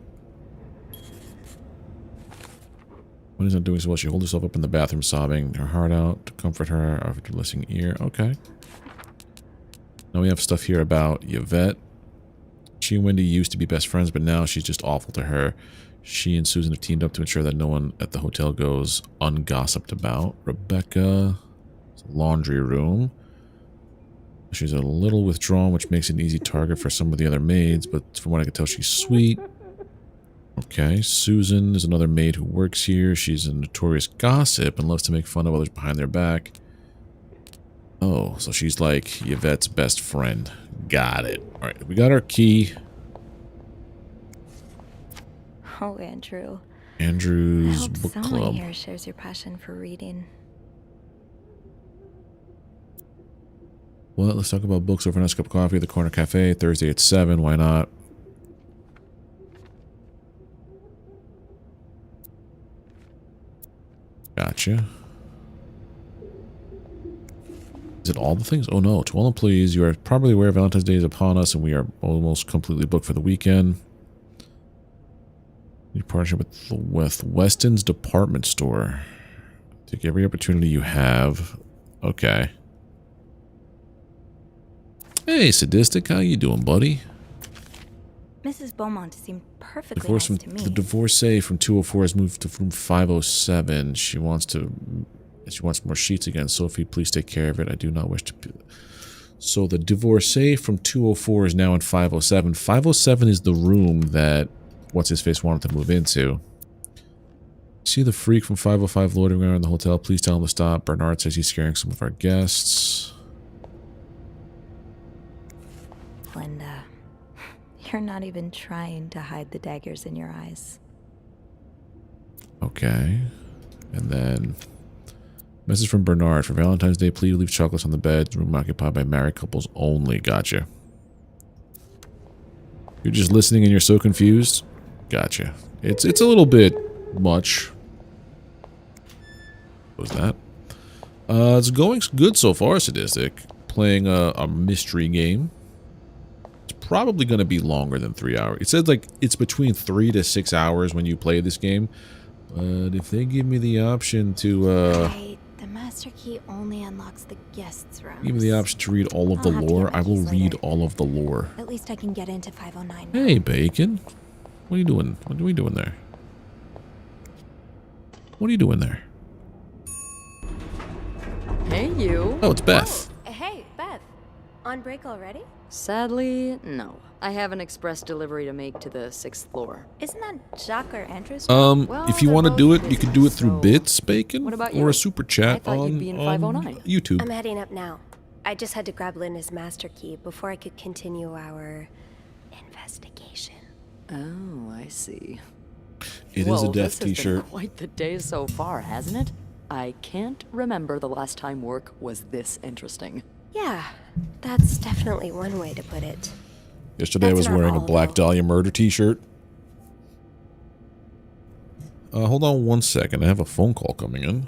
Wendy's not doing so well. She holds herself up in the bathroom, sobbing her heart out to comfort her, offered her listening ear. Okay. Now we have stuff here about Yvette. She and Wendy used to be best friends, but now she's just awful to her. She and Susan have teamed up to ensure that no one at the hotel goes ungossiped about. Rebecca, laundry room. She's a little withdrawn, which makes it an easy target for some of the other maids, but from what I can tell, she's sweet. Okay, Susan is another maid who works here. She's a notorious gossip and loves to make fun of others behind their back. Oh, so she's like Yvette's best friend. Got it. All right, we got our key. Oh, Andrew. Andrew's I hope book someone club. here shares your passion for reading. Well, let's talk about books over a nice cup of coffee at the Corner Cafe, Thursday at 7. Why not? Gotcha. Is it all the things? Oh no. To all employees, you are probably aware Valentine's Day is upon us and we are almost completely booked for the weekend. New partnership with Weston's department store. Take every opportunity you have. Okay. Hey, Sadistic. How you doing, buddy? Mrs. Beaumont seemed perfectly nice to me. The divorcee from 204 has moved to room 507. She wants more sheets again. Sophie, please take care of it. I do not wish to... So the divorcee from 204 is now in 507. 507 is the room that What's-His-Face wanted to move into. See the freak from 505 loitering around the hotel? Please tell him to stop. Bernard says he's scaring some of our guests. Linda, you're not even trying to hide the daggers in your eyes. Okay. And then... Message from Bernard. For Valentine's Day, please leave chocolates on the bed. Room occupied by married couples only. Gotcha. You're just listening and you're so confused? Gotcha. It's a little bit much. What was that? It's going good so far, Sadistic. Playing a mystery game. It's probably going to be longer than 3 hours. It says like it's between 3 to 6 hours when you play this game. But if they give me the option to Right. The master key only unlocks the guests' rooms. give me the option to read all of the I'll have to lore, get my I will keys read later. all of the lore. At least I can get into 509 now. Hey, Bacon. What are you doing? What are we doing there? What are you doing there? Hey, you. Oh, it's Beth. Hey, Beth. On break already? Sadly, no. I have an express delivery to make to the 6th floor. Isn't that Jacques or Andrew's? If you want to do it, you can do it through bits, Bacon, What about or you? a super chat I thought on, you'd be in on 509. YouTube. I'm heading up now. I just had to grab Linda's master key before I could continue our investigation. Oh, I see. It is well, a Death this has t-shirt. been quite the day so far, hasn't it? I can't remember the last time work was this interesting. Yeah, that's definitely one way to put it. Yesterday I was wearing a Black Dahlia Murder t-shirt. Hold on one second. I have a phone call coming in.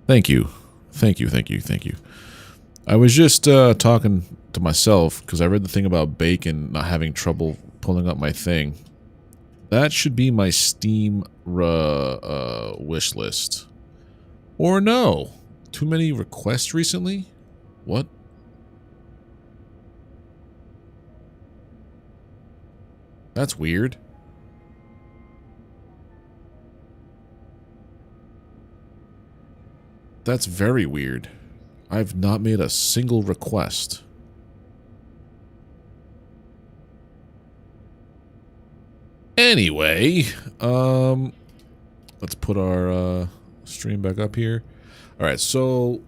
Thank you. Thank you, thank you, thank you. I was just talking to myself because I read the thing about Bacon not having trouble pulling up my thing. That should be my Steam wish list. Or no. Too many requests recently? What? That's weird. That's very weird. I've not made a single request. Anyway, let's put our stream back up here. All right, so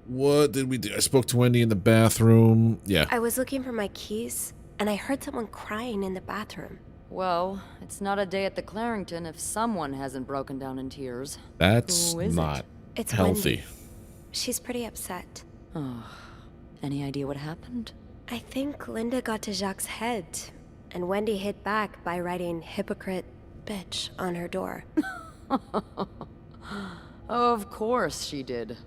what did we do? I spoke to Wendy in the bathroom. Yeah. I was looking for my keys, and I heard someone crying in the bathroom. Well, it's not a day at the Clarington if someone hasn't broken down in tears. That's Who is not It's healthy. Wendy. She's pretty upset. Oh, any idea what happened? I think Linda got to Jacques' head, and Wendy hit back by writing hypocrite bitch on her door. Of course she did.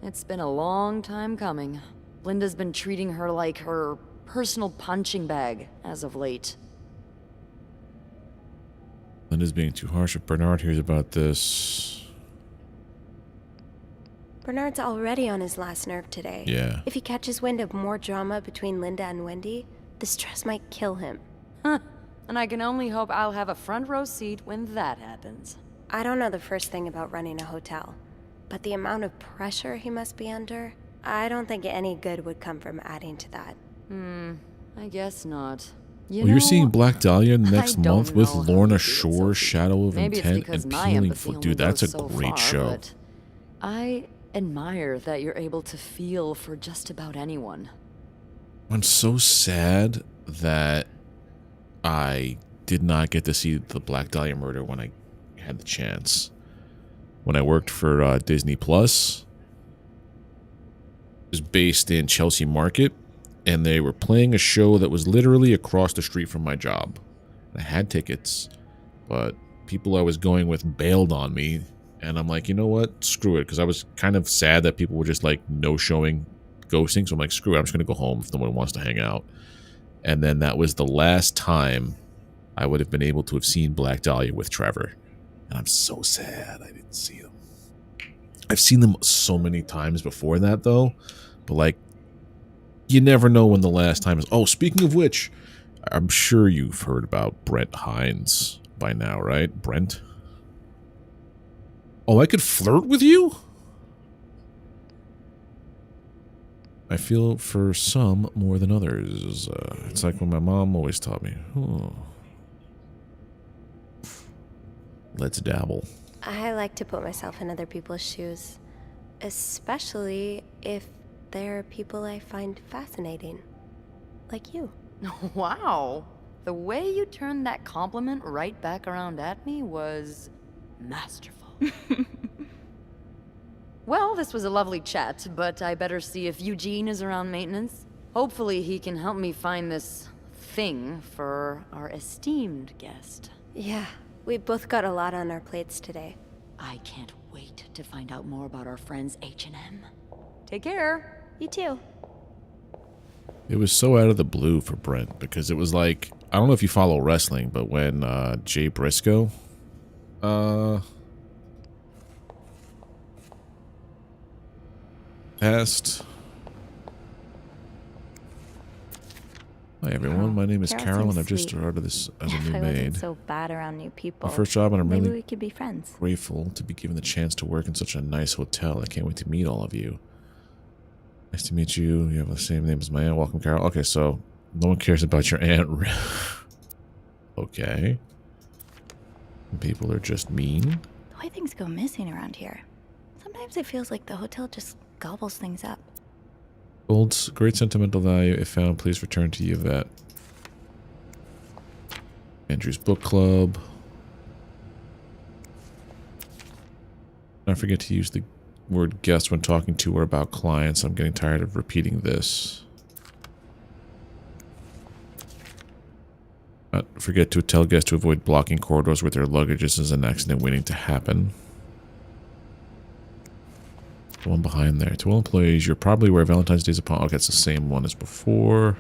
It's been a long time coming. Linda's been treating her like her personal punching bag as of late. Linda's being too harsh if Bernard hears about this. Bernard's already on his last nerve today. Yeah. If he catches wind of more drama between Linda and Wendy, The stress might kill him. Huh. And I can only hope I'll have a front row seat when that happens. I don't know the first thing about running a hotel, but the amount of pressure he must be under, I don't think any good would come from adding to that. I guess not. You're seeing Black Dahlia next month with know how Lorna you do it, Shore, Sophie. Shadow of Maybe it's Intent, because and my Peeling empathy Foot. only Dude, that's a goes so great far, show. but I admire that you're able to feel for just about anyone. I'm so sad that I did not get to see the Black Dahlia murder when I had the chance. When I worked for Disney Plus, it was based in Chelsea Market, and they were playing a show that was literally across the street from my job. I had tickets, but people I was going with bailed on me, and I'm like, you know what? Screw it, because I was kind of sad that people were just like no-showing, ghosting, so I'm like, screw it, I'm just going to go home if no one wants to hang out. And then that was the last time I would have been able to have seen Black Dahlia with Trevor. And I'm so sad I didn't see them. I've seen them so many times before that, though. But, like, you never know when the last time is. Oh, speaking of which, I'm sure you've heard about Brent Hines by now, right? Brent? Oh, I could flirt with you? I feel for some more than others. It's like what my mom always taught me. Oh. Let's dabble. I like to put myself in other people's shoes, especially if they're people I find fascinating. Like you. Wow. The way you turned that compliment right back around at me was masterful. Well, this was a lovely chat, but I better see if Eugene is around maintenance. Hopefully he can help me find this thing for our esteemed guest. Yeah, we both got a lot on our plates today. I can't wait to find out more about our friends H&M. Take care. You too. It was so out of the blue for Brent, because it was like, I don't know if you follow wrestling, but when Jay Briscoe passed. Hi everyone, my name is Carol, and I've just started this as a new I maid. wasn't so bad around new people. My first job, and I'm Maybe really we could be friends. grateful to be given the chance to work in such a nice hotel. I can't wait to meet all of you. Nice to meet you. You have the same name as my aunt. Welcome, Carol. Okay, so no one cares about your aunt. Okay. People are just mean. The way things go missing around here. Sometimes it feels like the hotel just gobbles things up. Gold's great sentimental value. If found, please return to Yvette. Andrew's book club. Don't forget to use the word guest when talking to or about clients. I'm getting tired of repeating this. Not forget to tell guests to avoid blocking corridors with their luggage. This is an accident waiting to happen. The one behind there. To all employees, you're probably aware Valentine's Day is upon. Okay, it's the same one as before.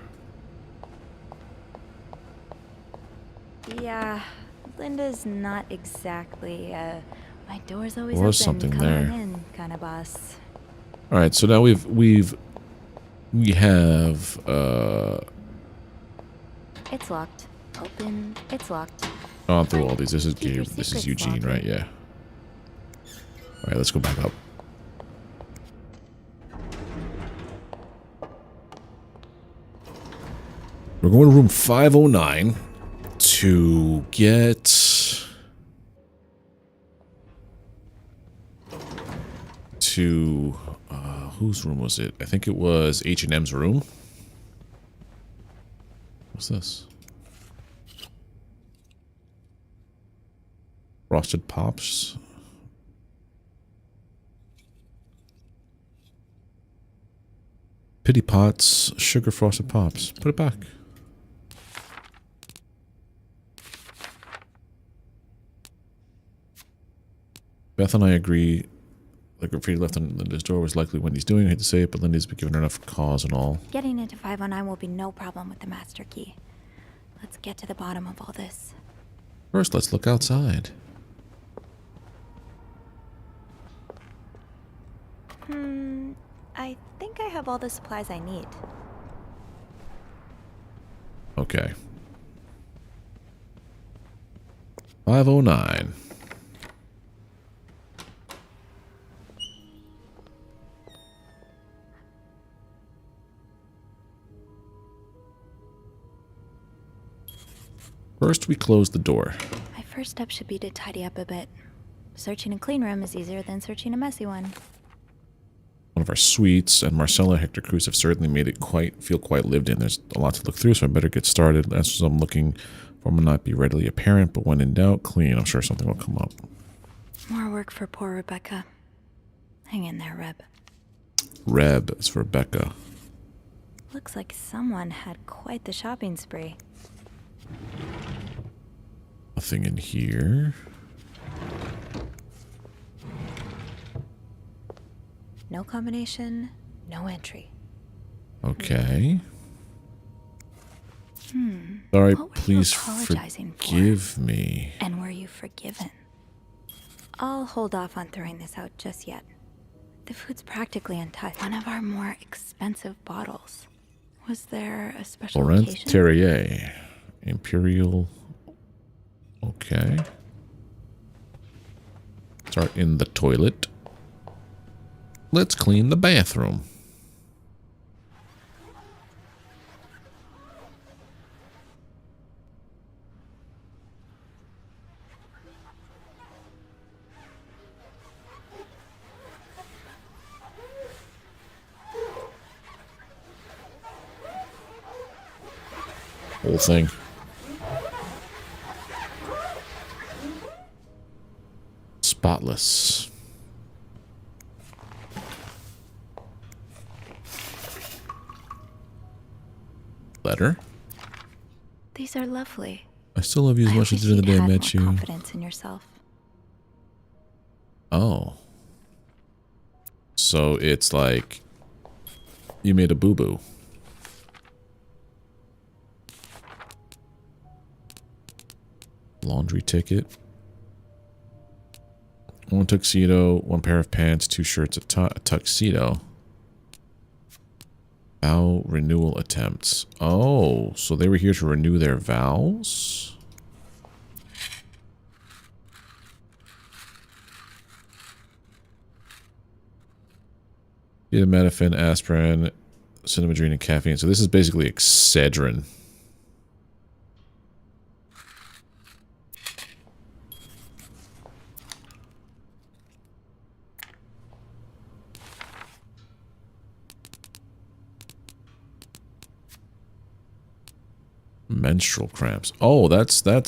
Yeah, Linda's not exactly, my door's always Was open, something come there. on in kind of boss. All right, so now we have It's locked. Open. It's locked. gone through all these. This is Keep your Gabe. This is secrets Eugene, locked. right? Yeah. All right, let's go back up. We're going to room 509 to get to whose room was it? I think it was H&M's room. What's this? Frosted Pops. Pity Pots, sugar frosted pops. Put it back. Beth and I agree the graffiti left on Linda's door was likely Wendy's doing. I hate to say it, but Linda's been given her enough cause and all. Getting into 509 will be no problem with the master key. Let's get to the bottom of all this. First, let's look outside. I think I have all the supplies I need. Okay. 509. First, we close the door. My first step should be to tidy up a bit. Searching a clean room is easier than searching a messy one. One of our suites, and Marcella and Hector Cruz have certainly made it feel quite lived in. There's a lot to look through, so I better get started. Answers I'm looking for may not be readily apparent, but when in doubt, clean. I'm sure something will come up. More work for poor Rebecca. Hang in there, Reb. Reb is for Rebecca. Looks like someone had quite the shopping spree. Nothing in here. No combination, no entry. Okay. Sorry, What were please you apologizing forgive me. And were you forgiven? I'll hold off on throwing this out just yet. The food's practically untouched. One of our more expensive bottles. Was there a special Laurent occasion? Terrier. Imperial. Okay. Start in the toilet. Let's clean the bathroom. Whole thing. Spotless. Letter. These are lovely. I still love you as much as I did the day I met you. Confidence in yourself. Oh. So it's like you made a boo-boo. Laundry ticket. One tuxedo, one pair of pants, 2 shirts, a tuxedo. Vow renewal attempts. Oh, so they were here to renew their vows? Acetaminophen, aspirin, cinnamodrine, and caffeine. So this is basically Excedrin. Menstrual cramps. Oh, that's what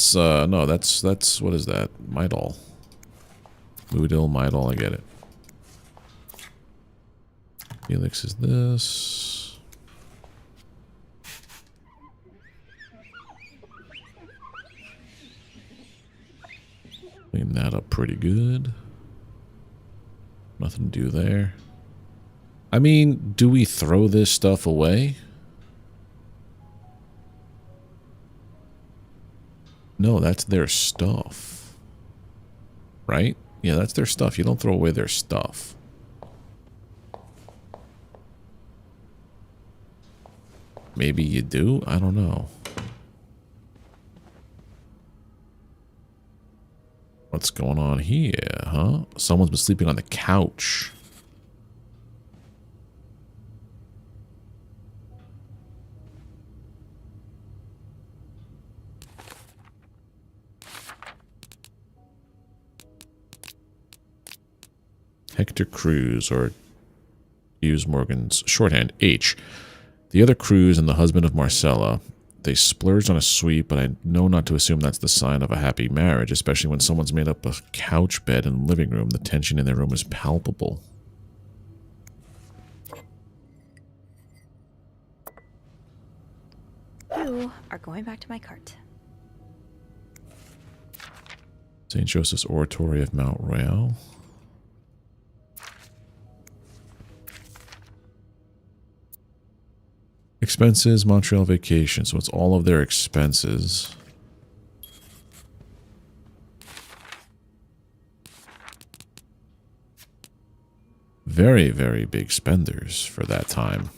is that? Midol. Moodil, Midol, I get it. Felix is this. Clean that up pretty good. Nothing to do there. I mean, do we throw this stuff away? No, that's their stuff. Right? Yeah, that's their stuff. You don't throw away their stuff. Maybe you do? I don't know. What's going on here, huh? Someone's been sleeping on the couch. Hector Cruz, or use Morgan's shorthand, H. The other Cruz and the husband of Marcella, they splurged on a suite, but I know not to assume that's the sign of a happy marriage, especially when someone's made up a couch bed in the living room. The tension in their room is palpable. You are going back to my cart. St. Joseph's Oratory of Mount Royal. Expenses, Montreal vacation. So it's all of their expenses. Very, very big spenders for that time.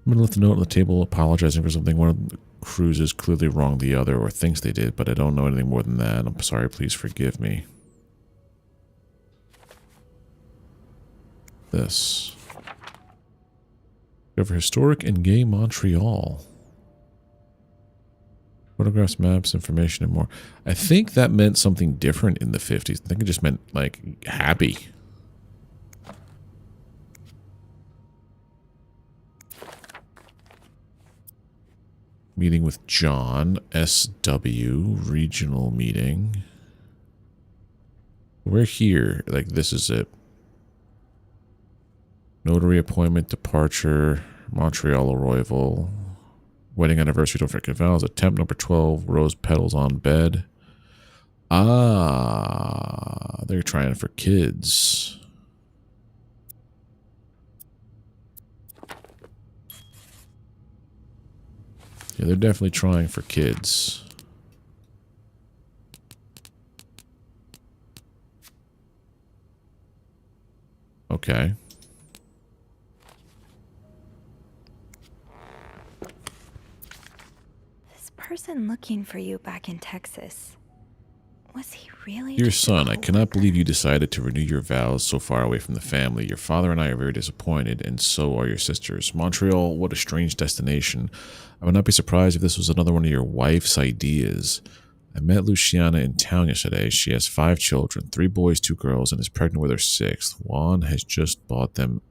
I'm going to left a note on the table apologizing for something. One of the crews is clearly wrong the other, or thinks they did, but I don't know anything more than that. I'm sorry, please forgive me. This. Over historic and gay Montreal. Photographs, maps, information, and more. I think that meant something different in the 50s. I think it just meant, like, happy. Meeting with John, SW, regional meeting. We're here. Like, this is it. Notary appointment, departure, Montreal arrival. Wedding anniversary, don't forget vows. Attempt number 12, rose petals on bed. Ah, they're trying for kids. Yeah, they're definitely trying for kids. Okay. Person looking for you back in Texas. Was he really? Dear son, I cannot believe you decided to renew your vows so far away from the family. Your father and I are very disappointed, and so are your sisters. Montreal, what a strange destination. I would not be surprised if this was another one of your wife's ideas. I met Luciana in town yesterday. She has 5 children, 3 boys, 2 girls, and is pregnant with her 6th. Juan has just bought them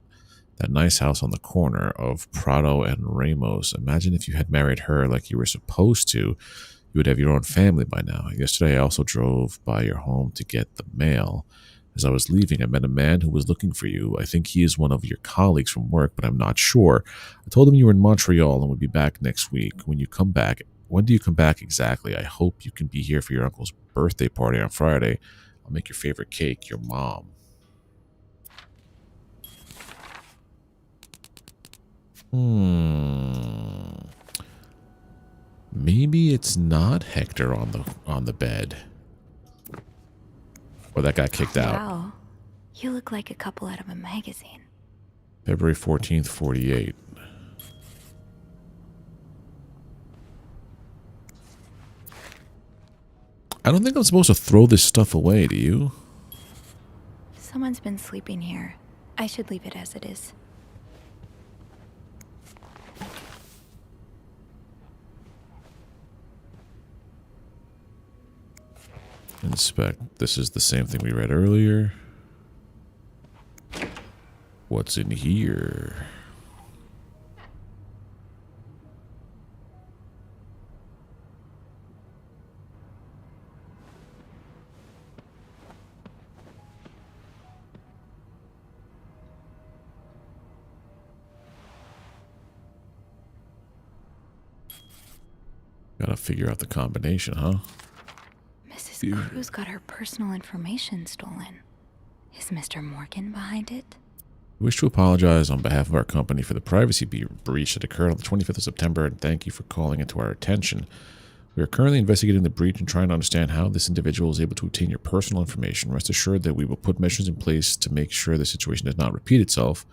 that nice house on the corner of Prado and Ramos. Imagine if you had married her like you were supposed to. You would have your own family by now. Yesterday, I also drove by your home to get the mail. As I was leaving, I met a man who was looking for you. I think he is one of your colleagues from work, but I'm not sure. I told him you were in Montreal and would be back next week. When you come back, when do you come back exactly? I hope you can be here for your uncle's birthday party on Friday. I'll make your favorite cake, your mom. Maybe it's not Hector on the bed. Or that got kicked out. Wow. You look like a couple out of a magazine. February 14th, 48. I don't think I'm supposed to throw this stuff away, do you? Someone's been sleeping here. I should leave it as it is. Inspect. This is the same thing we read earlier. What's in here? Gotta figure out the combination, huh? Mrs. Cruz got her personal information stolen. Is Mr. Morgan behind it? We wish to apologize on behalf of our company for the privacy breach that occurred on the 25th of September, and thank you for calling it to our attention. We are currently investigating the breach and trying to understand how this individual is able to obtain your personal information. Rest assured that we will put measures in place to make sure the situation does not repeat itself.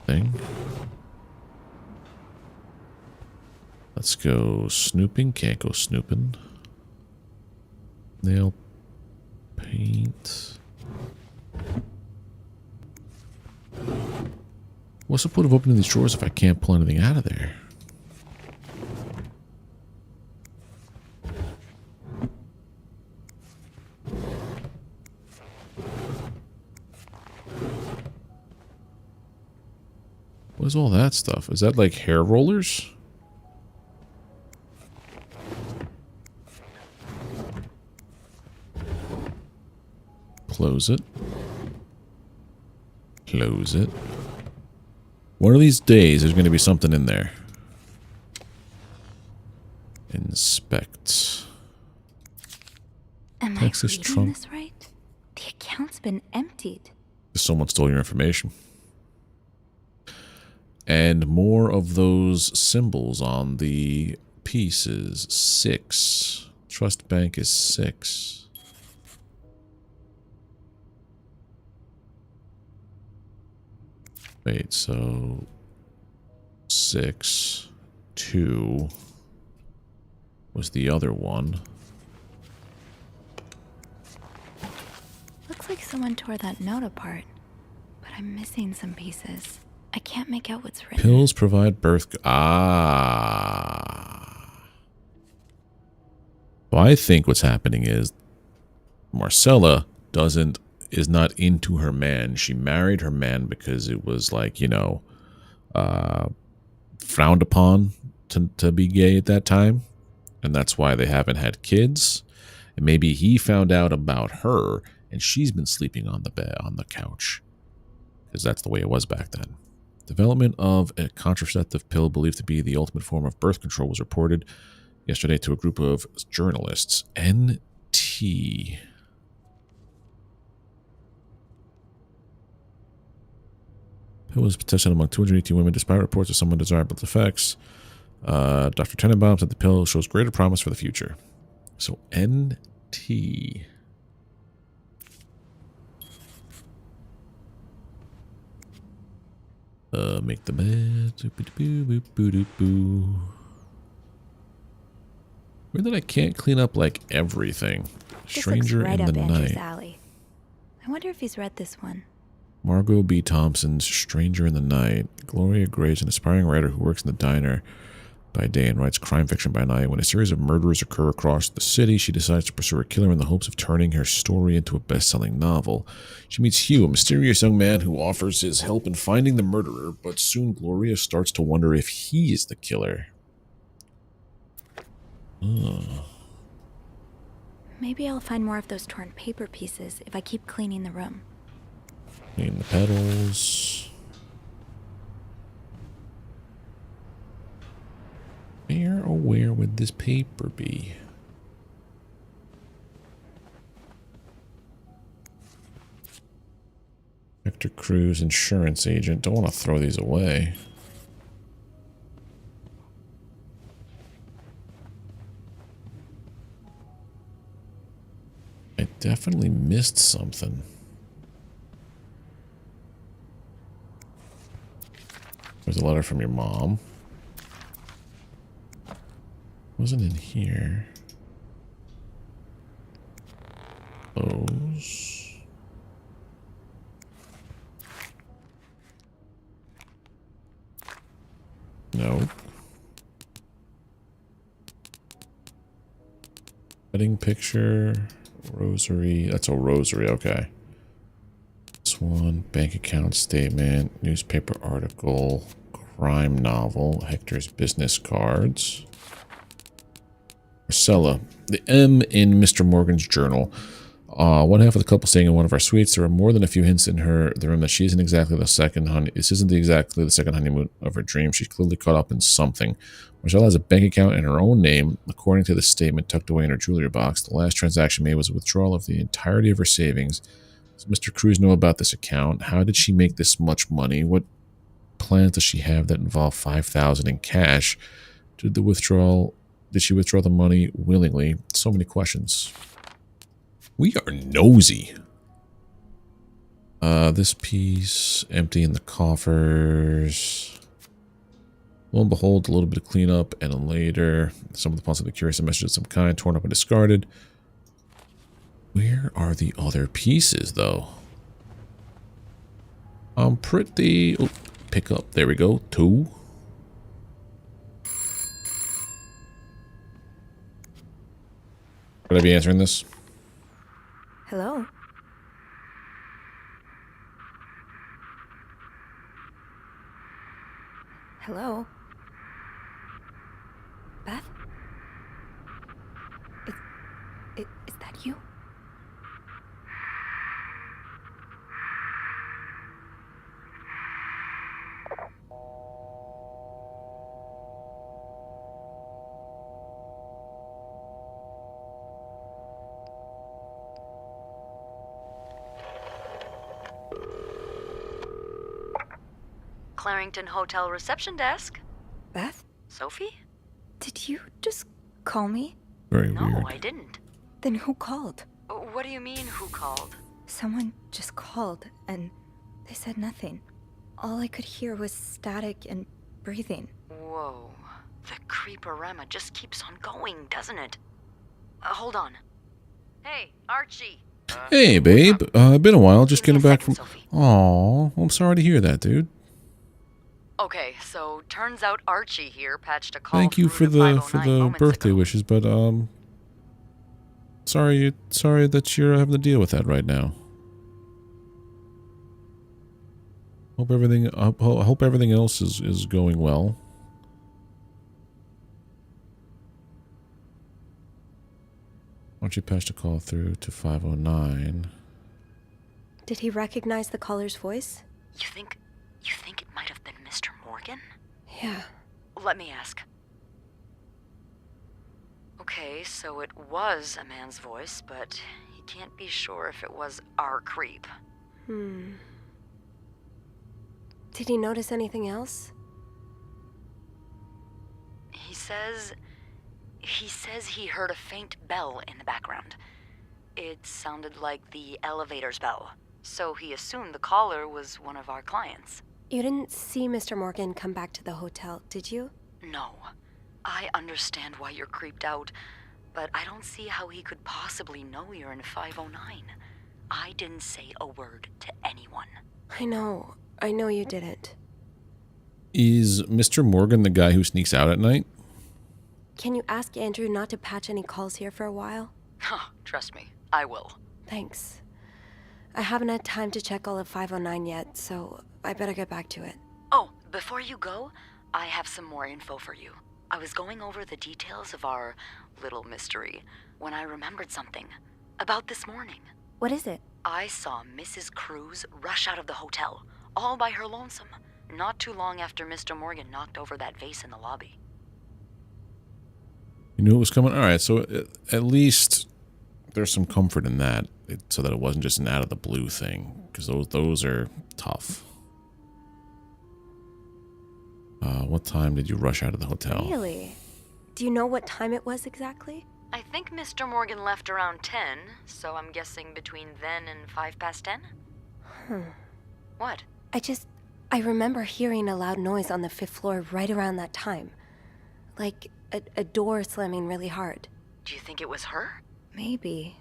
Thing. Let's go snooping. Can't go snooping. Nail paint. What's the point of opening these drawers if I can't pull anything out of there? What is all that stuff? Is that like hair rollers? Close it. Close it. One of these days, there's going to be something in there. Inspect. Am Texas I reading trunk. this right? The account's been emptied. Someone stole your information. And more of those symbols on the pieces. 6. Trust bank is 6. Wait, so 6, 2 was the other one. Looks like someone tore that note apart, but I'm missing some pieces. I can't make out what's written. Pills provide birth. So I think what's happening is Marcella is not into her man. She married her man because it was like, you know, frowned upon to be gay at that time. And that's why they haven't had kids. And maybe he found out about her and she's been sleeping on the bed, on the couch. Because that's the way it was back then. Development of a contraceptive pill believed to be the ultimate form of birth control was reported yesterday to a group of journalists. NT. Pill was tested among 218 women despite reports of some undesirable effects. Dr. Tenenbaum said the pill shows greater promise for the future. So NT. Make the bed. Weird that I can't clean up like everything. Stranger right in the up Andrew's Night. alley. I wonder if he's read this one. Margot B. Thompson's Stranger in the Night. Gloria Gray's an aspiring writer who works in the diner by day and writes crime fiction by night. When a series of murders occur across the city, she decides to pursue a killer in the hopes of turning her story into a best-selling novel. She meets Hugh, a mysterious young man who offers his help in finding the murderer, but soon Gloria starts to wonder if he is the killer. Maybe I'll find more of those torn paper pieces if I keep cleaning the room. Clean the petals. Where would this paper be? Hector Cruz, insurance agent. Don't want to throw these away. I definitely missed something. There's a letter from your mom. Wasn't in here. Those. Nope. Wedding picture. Rosary. That's a rosary, okay. This one. Bank account statement. Newspaper article. Crime novel. Hector's business cards. Marcella. The M in Mr. Morgan's journal. One half of the couple staying in one of our suites. There are more than a few hints in the room that she isn't exactly the second exactly the second honeymoon of her dream. She's clearly caught up in something. Marcella has a bank account in her own name, according to the statement tucked away in her jewelry box. The last transaction made was a withdrawal of the entirety of her savings. Does Mr. Cruz know about this account? How did she make this much money? What plans does she have that involve $5,000 in cash? Did she withdraw the money willingly? So many questions. We are nosy. This piece, empty in the coffers. Lo and behold, a little bit of cleanup, and then later, some of the possibly curious messages of some kind, torn up and discarded. Where are the other pieces, though? I'm pretty... Oh, pick up. There we go. 2. Would I be answering this? Hello? Hello? Beth? Is that you? Clarington Hotel reception desk. Beth? Sophie? Did you just call me? Very No, weird. I didn't. Then who called? What do you mean, who called? Someone just called, and they said nothing. all I could hear was static and breathing. Whoa. The creeporama just keeps on going, doesn't it? Hold on. Hey, Archie. Hey, babe. Been a while. Just getting back from... Aw, I'm sorry to hear that, dude. Okay, so turns out Archie here patched a call. Thank you for the birthday wishes, but sorry that you're having to deal with that right now. Hope everything else is going well. Why don't you patch the call through to 509? Did he recognize the caller's voice? You think it might have been Mr. Morgan? Yeah. Let me ask. Okay, so it was a man's voice, but he can't be sure if it was our creep. Did he notice anything else? He says he heard a faint bell in the background. It sounded like the elevator's bell, so he assumed the caller was one of our clients. You didn't see Mr. Morgan come back to the hotel, did you? No. I understand why you're creeped out, but I don't see how he could possibly know you're in 509. I didn't say a word to anyone. I know you didn't. Is Mr. Morgan the guy who sneaks out at night? Can you ask Andrew not to patch any calls here for a while? Trust me, I will. Thanks. I haven't had time to check all of 509 yet, so I better get back to it. Oh, before you go, I have some more info for you. I was going over the details of our little mystery when I remembered something. About this morning. What is it? I saw Mrs. Cruz rush out of the hotel, all by her lonesome, not too long after Mr. Morgan knocked over that vase in the lobby. You knew it was coming? Alright, so at least there's some comfort in that, so that it wasn't just an out-of-the-blue thing, because those are tough. What time did you rush out of the hotel? Really? Do you know what time it was exactly? I think Mr. Morgan left around 10, so I'm guessing between then and 10:05? What? I remember hearing a loud noise on the 5th floor right around that time. Like a door slamming really hard. Do you think it was her? Maybe.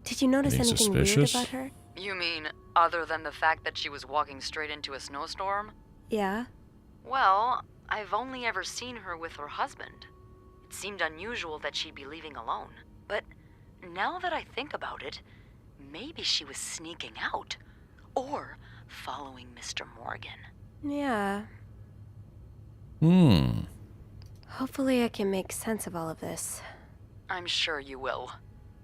Did you notice anything suspicious? weird about her? You mean, other than the fact that she was walking straight into a snowstorm? Yeah. Well, I've only ever seen her with her husband. It seemed unusual that she'd be leaving alone. But now that I think about it, maybe she was sneaking out. Or following Mr. Morgan. Yeah. Hopefully I can make sense of all of this. I'm sure you will.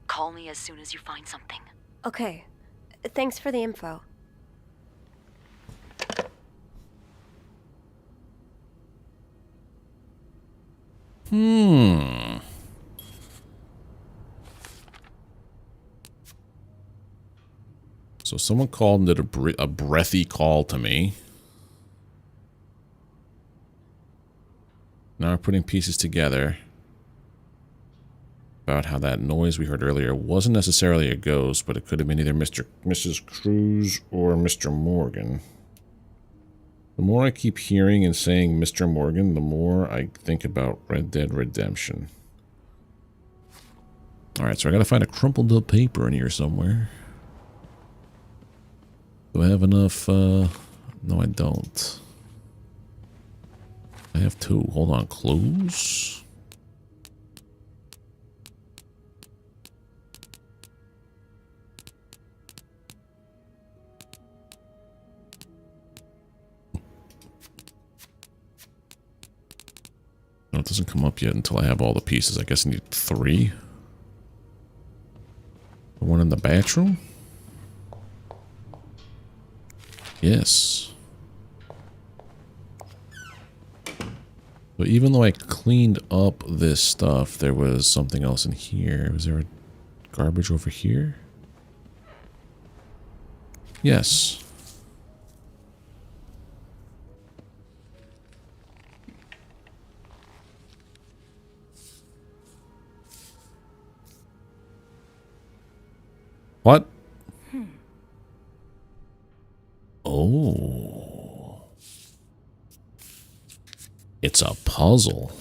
Call me as soon as you find something. Okay. Thanks for the info. So someone called and did a breathy call to me. Now we're putting pieces together about how that noise we heard earlier wasn't necessarily a ghost, but it could have been either Mrs. Cruz or Mr. Morgan. The more I keep hearing and saying Mr. Morgan, the more I think about Red Dead Redemption. Alright, so I gotta find a crumpled up paper in here somewhere. Do I have enough? No, I don't. I have two. Hold on. Clues? No, it doesn't come up yet until I have all the pieces. I guess I need 3. The one in the bathroom? Yes. But even though I cleaned up this stuff, there was something else in here. Was there a garbage over here? Yes. What? Oh. It's a puzzle.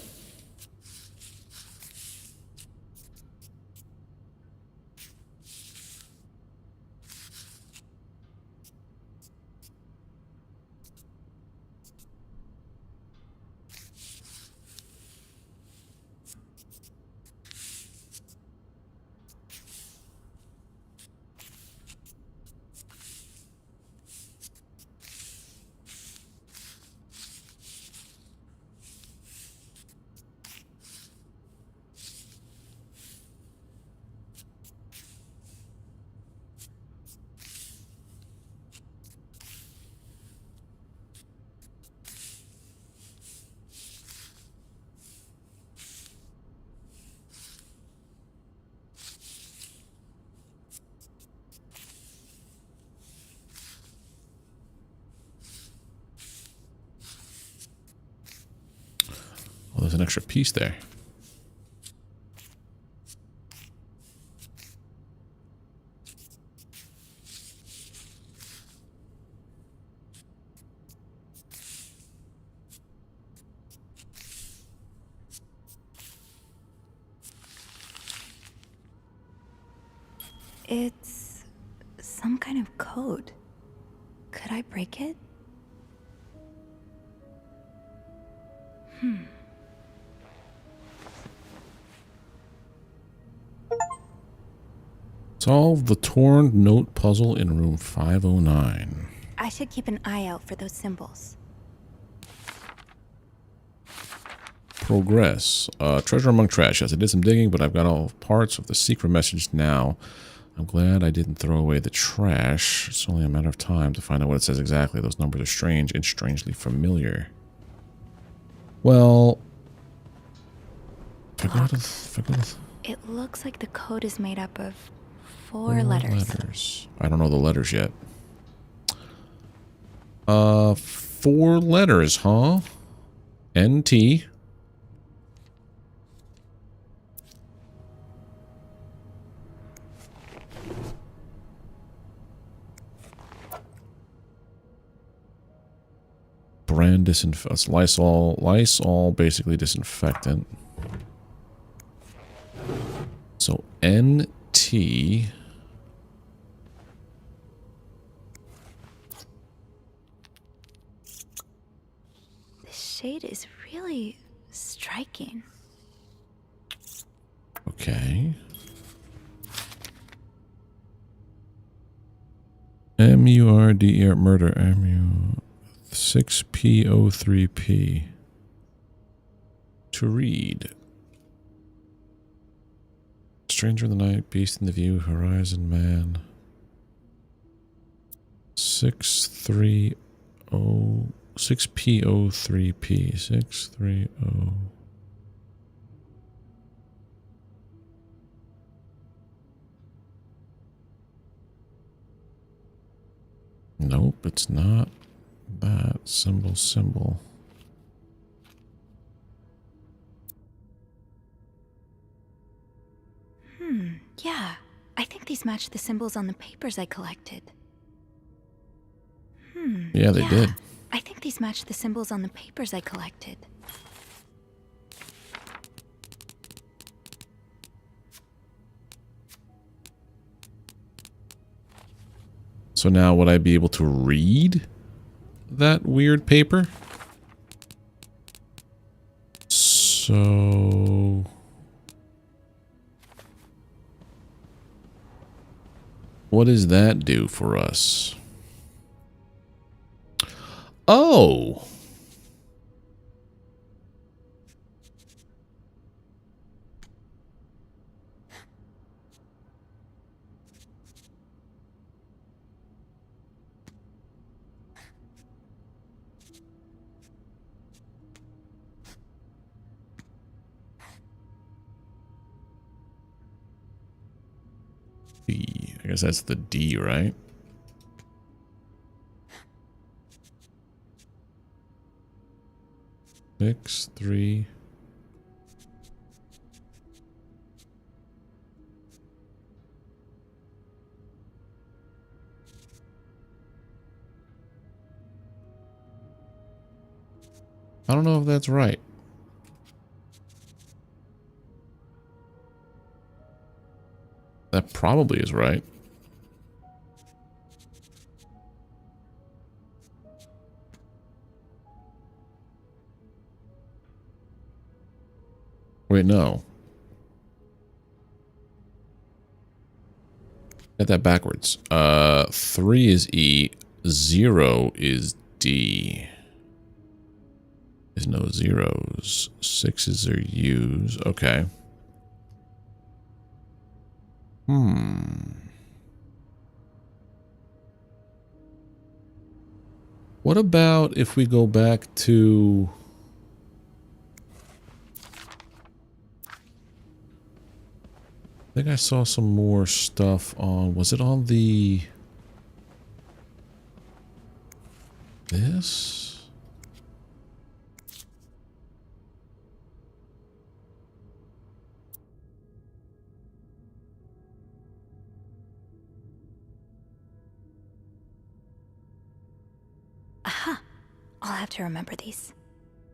Oh, there's an extra piece there. It's some kind of code. Could I break it? Solve the torn note puzzle in room 509. I should keep an eye out for those symbols. Progress. Treasure among trash. Yes, I did some digging, but I've got all parts of the secret message now. I'm glad I didn't throw away the trash. It's only a matter of time to find out what it says exactly. Those numbers are strange and strangely familiar. Well, It looks like the code is made up of four letters. I don't know the letters yet. 4 letters, huh? NT. Brand disinfectant. Lysol, basically disinfectant. So NT. The shade is really striking. Okay. MURDER, murder, MU 6P03P. To read. Stranger in the night, beast in the view, horizon man. 630 6P03P 630. Nope, it's not that symbol. Yeah. I think these match the symbols on the papers I collected. Yeah, they did. I think these match the symbols on the papers I collected. So now would I be able to read that weird paper? So what does that do for us? Oh. I guess that's the D, right? Six, 3. I don't know if that's right. That probably is right. Wait, no. Got that backwards. 3 is E, 0 is D. There's no zeros. 6's are U's. Okay. What about if we go back to... I think I saw some more stuff on... Was it on the... This? Aha! I'll have to remember these.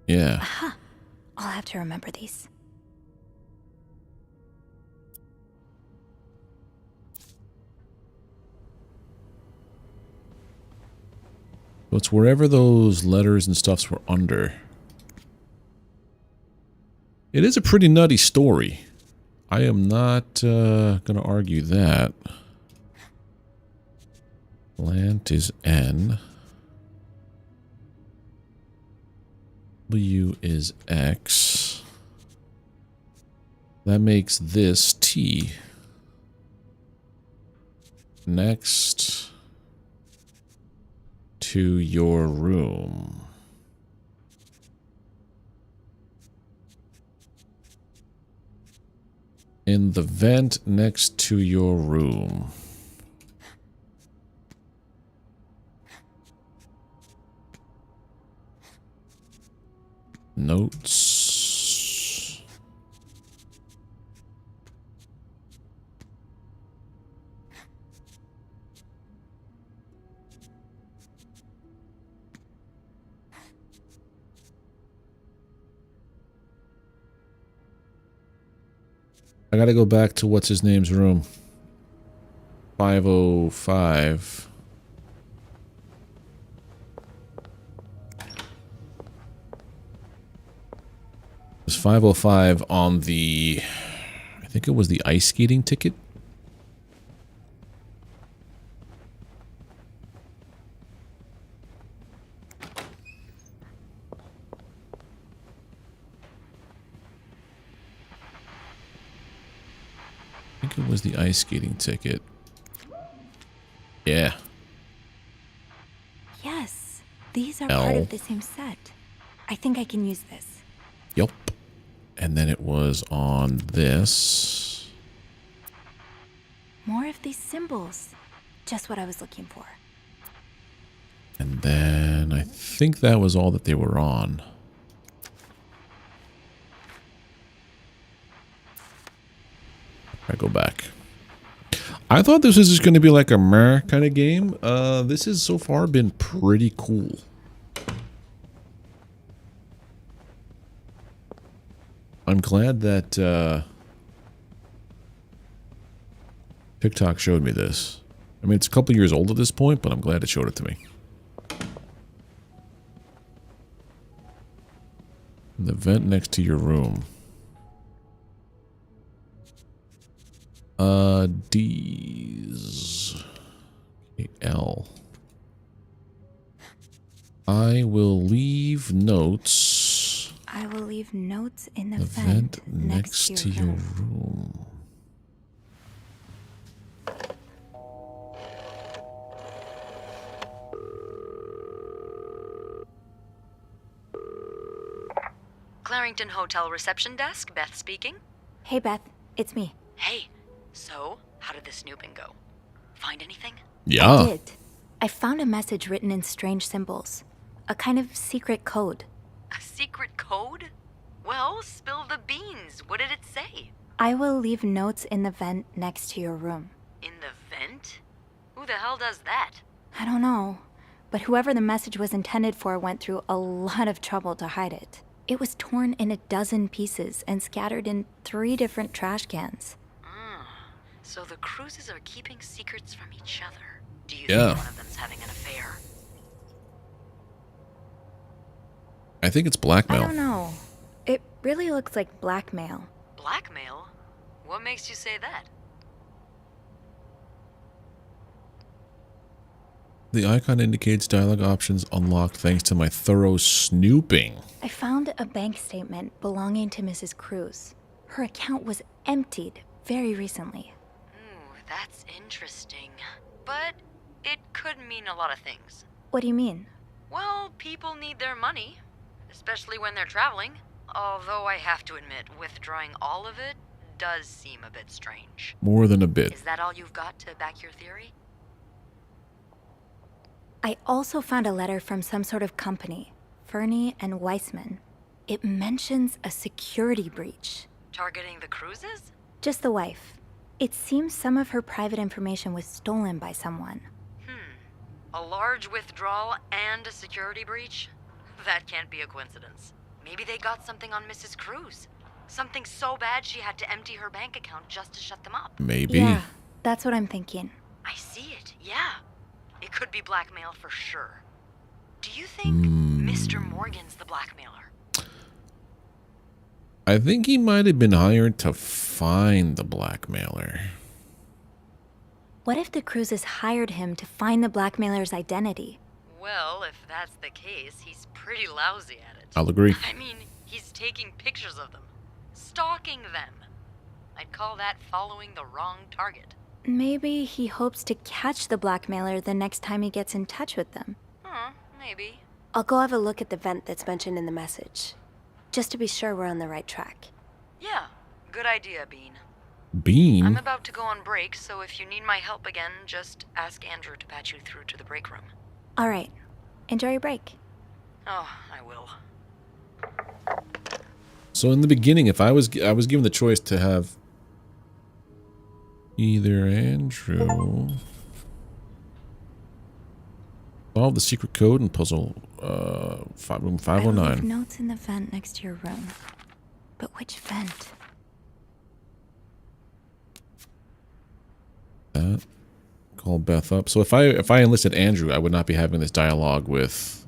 Yeah. Aha! I'll have to remember these. So it's wherever those letters and stuffs were under. It is a pretty nutty story. I am not going to argue that. Lant is N. W is X. That makes this T. Next to your room. In the vent next to your room. Notes. I gotta go back to what's his name's room. 505. It was 505 on the... I think it was the ice skating ticket. I think it was the ice skating ticket. Yeah. Yes, these are L. part of the same set. I think I can use this. Yup. And then it was on this. More of these symbols. Just what I was looking for. And then I think that was all that they were on. I go back. I thought this was just going to be like a meh kind of game. This has so far been pretty cool. I'm glad that TikTok showed me this. I mean, it's a couple years old at this point, but I'm glad it showed it to me. The vent next to your room. D's. Okay, L. I will leave notes. I will leave notes in the vent vent next to your room. Clarington Hotel reception desk, Beth speaking. Hey, Beth. It's me. Hey, so how did the snooping go? Find anything? Yeah. I did. I found a message written in strange symbols. A kind of secret code. A secret code? Well, spill the beans. What did it say? I will leave notes in the vent next to your room. In the vent? Who the hell does that? I don't know, but whoever the message was intended for went through a lot of trouble to hide it. It was torn in 12 pieces and scattered in 3 different trash cans. So the cruises are keeping secrets from each other. Do you Yeah. think one of them's having an affair? I think it's I blackmail. don't know. It really looks like blackmail. Blackmail? What makes you say that? The icon indicates dialogue options unlocked thanks to my thorough snooping. I found a bank statement belonging to Mrs. Cruz. Her account was emptied very recently. Ooh, that's interesting. But it could mean a lot of things. What do you mean? Well, people need their money, especially when they're traveling. Although I have to admit, withdrawing all of it does seem a bit strange. More than a bit. Is that all you've got to back your theory? I also found a letter from some sort of company, Fernie and Weissman. It mentions a security breach. Targeting the cruises? Just the wife. It seems some of her private information was stolen by someone. A large withdrawal and a security breach? That can't be a coincidence. Maybe they got something on Mrs. Cruz. Something so bad she had to empty her bank account just to shut them up. Maybe. Yeah, that's what I'm thinking. I see it, yeah. It could be blackmail for sure. Do you think Mr. Morgan's the blackmailer? I think he might have been hired to find the blackmailer. What if the Cruzes hired him to find the blackmailer's identity? Well, if that's the case, he's pretty lousy at it. I'll agree. I mean, he's taking pictures of them. Stalking them. I'd call that following the wrong target. Maybe he hopes to catch the blackmailer the next time he gets in touch with them. Maybe. I'll go have a look at the vent that's mentioned in the message, just to be sure we're on the right track. Yeah, good idea, Bean. Bean? I'm about to go on break, so if you need my help again, just ask Andrew to patch you through to the break room. All right. Enjoy your break. Oh, I will. So in the beginning, if I was given the choice to have either Andrew solve the secret code and puzzle room 509. I leave notes in the vent next to your room. But which vent? That. Call Beth up. So if I enlisted Andrew, I would not be having this dialogue with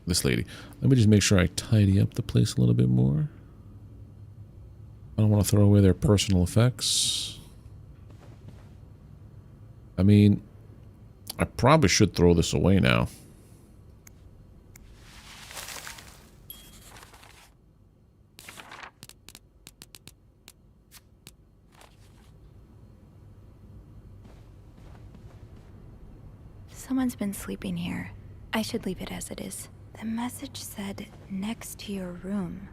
this lady. Let me just make sure I tidy up the place a little bit more. I don't want to throw away their personal effects. I mean, I probably should throw this away now. Someone's been sleeping here. I should leave it as it is. The message said next to your room.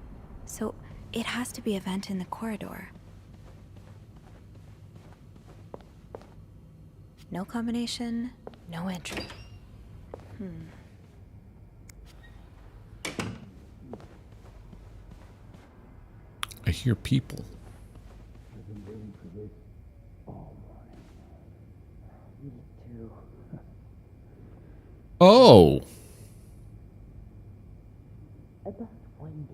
So it has to be a vent in the corridor. No combination, no entry. I hear people. Oh! About Wendy.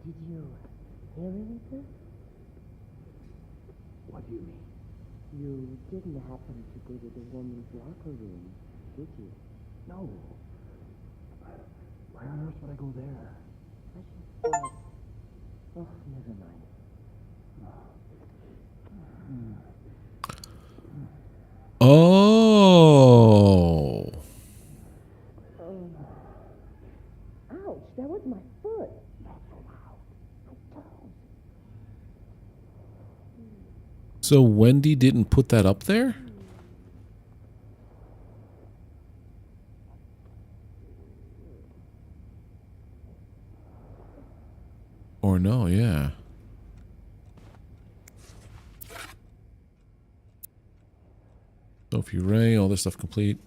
Did you hear anything? What do you mean? You didn't happen to go to the woman's locker room, did you? No. Why on earth would I go there? I just thought... Oh, never mind. Oh! Ouch, that was my foot. So Wendy didn't put that up there? Or no, yeah. Sophie Ray, all this stuff complete.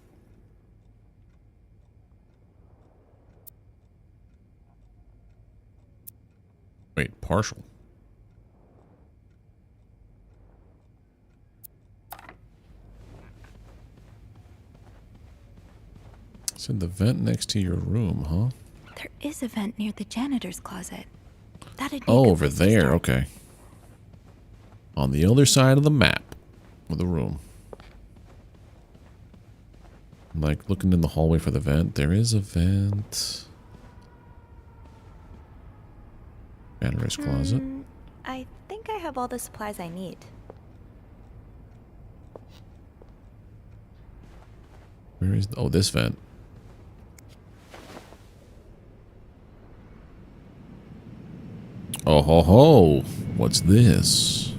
Wait, partial. Said the vent next to your room, huh? There is a vent near the janitor's closet. That'd be Oh, over there. Okay. On the other side of the map of the room. I'm like looking in the hallway for the vent. There is a vent. Janitor's closet. I think I have all the supplies I need. Where is... Oh, this vent. Oh, ho, ho. What's this?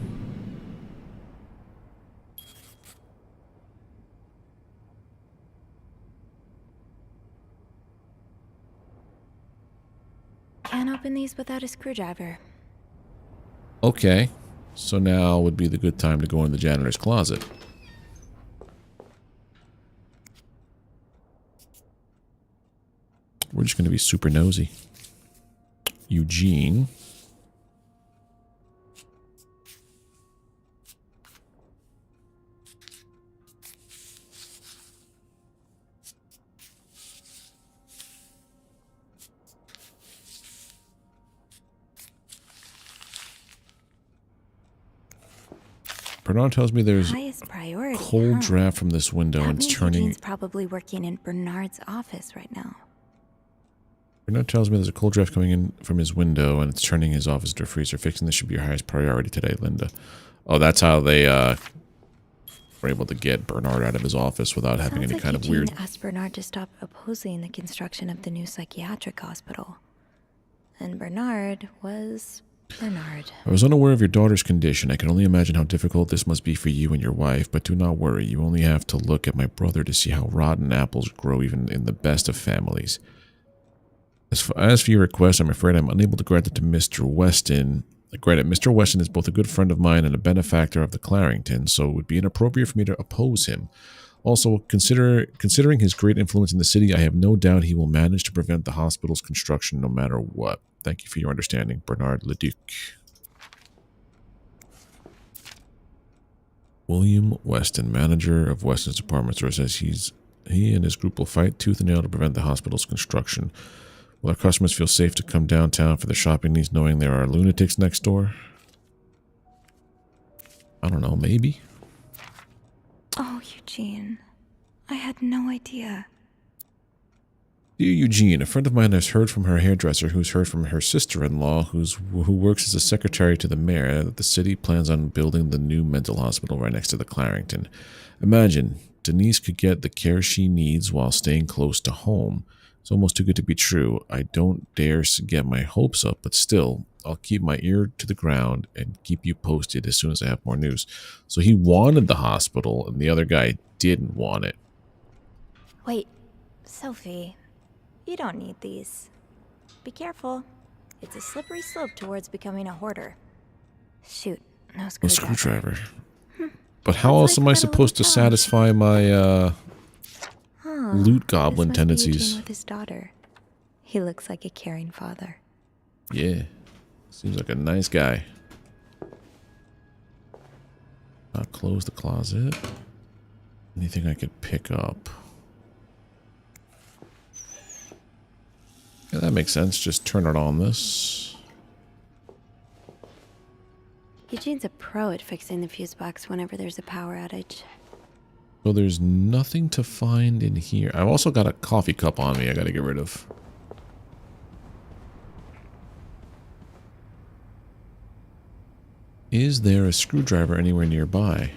Can't open these without a screwdriver. Okay. So now would be the good time to go in the janitor's closet. We're just going to be super nosy. Eugene. Bernard tells me there's highest priority, cold draft from this window and it's turning... Eugene's probably working in Bernard's office right now. Bernard tells me there's a cold draft coming in from his window and it's turning his office into a freezer. Fixing this should be your highest priority today, Linda. Oh, that's how they were able to get Bernard out of his office without having any kind of weird... Eugene asked Bernard to stop opposing the construction of the new psychiatric hospital. And Bernard was... Bernard. I was unaware of your daughter's condition. I can only imagine how difficult this must be for you and your wife, but do not worry. You only have to look at my brother to see how rotten apples grow even in the best of families. As for your request, I'm afraid I'm unable to grant it to Mr. Weston. Granted, Mr. Weston is both a good friend of mine and a benefactor of the Clarington, so it would be inappropriate for me to oppose him. Also, considering his great influence in the city, I have no doubt he will manage to prevent the hospital's construction no matter what. Thank you for your understanding, Bernard Leduc. William Weston, manager of Weston's department store, says he and his group will fight tooth and nail to prevent the hospital's construction. Will our customers feel safe to come downtown for their shopping needs knowing there are lunatics next door? I don't know, maybe. Oh, Eugene. I had no idea. Dear Eugene, a friend of mine has heard from her hairdresser, who's heard from her sister-in-law, who works as a secretary to the mayor, that the city plans on building the new mental hospital right next to the Clarington. Imagine, Denise could get the care she needs while staying close to home. It's almost too good to be true. I don't dare get my hopes up, but still, I'll keep my ear to the ground and keep you posted as soon as I have more news. So he wanted the hospital, and the other guy didn't want it. Wait, Sophie. You don't need these. Be careful. It's a slippery slope towards becoming a hoarder. Shoot, no screwdriver. No screwdriver. But how else am I supposed to satisfy my loot goblin tendencies? Eugene with his daughter. He looks like a caring father. Yeah, seems like a nice guy. I'll close the closet. Anything I could pick up? Yeah, that makes sense. Just turn it on this. Eugene's a pro at fixing the fuse box whenever there's a power outage. So there's nothing to find in here. I've also got a coffee cup on me I gotta get rid of. Is there a screwdriver anywhere nearby?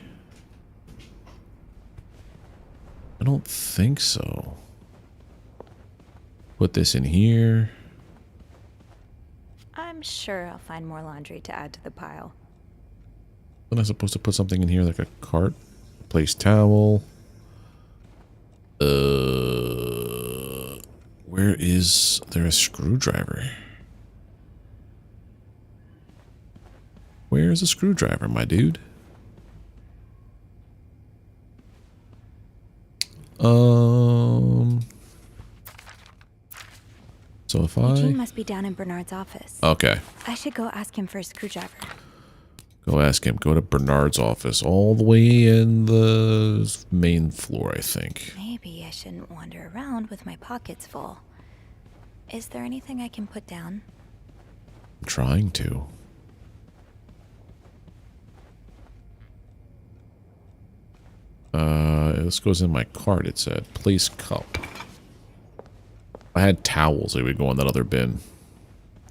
I don't think so. Put this in here. I'm sure I'll find more laundry to add to the pile. Wasn't I supposed to put something in here like a cart? Place towel. Where is there a screwdriver? Where's a screwdriver, my dude? So if Eugene must be down in Bernard's office. Okay. I should go ask him for a screwdriver. Go ask him. Go to Bernard's office. All the way in the main floor, I think. Maybe I shouldn't wander around with my pockets full. Is there anything I can put down? I'm trying to. This goes in my cart, it said. Place cup. I had towels, they would go in that other bin.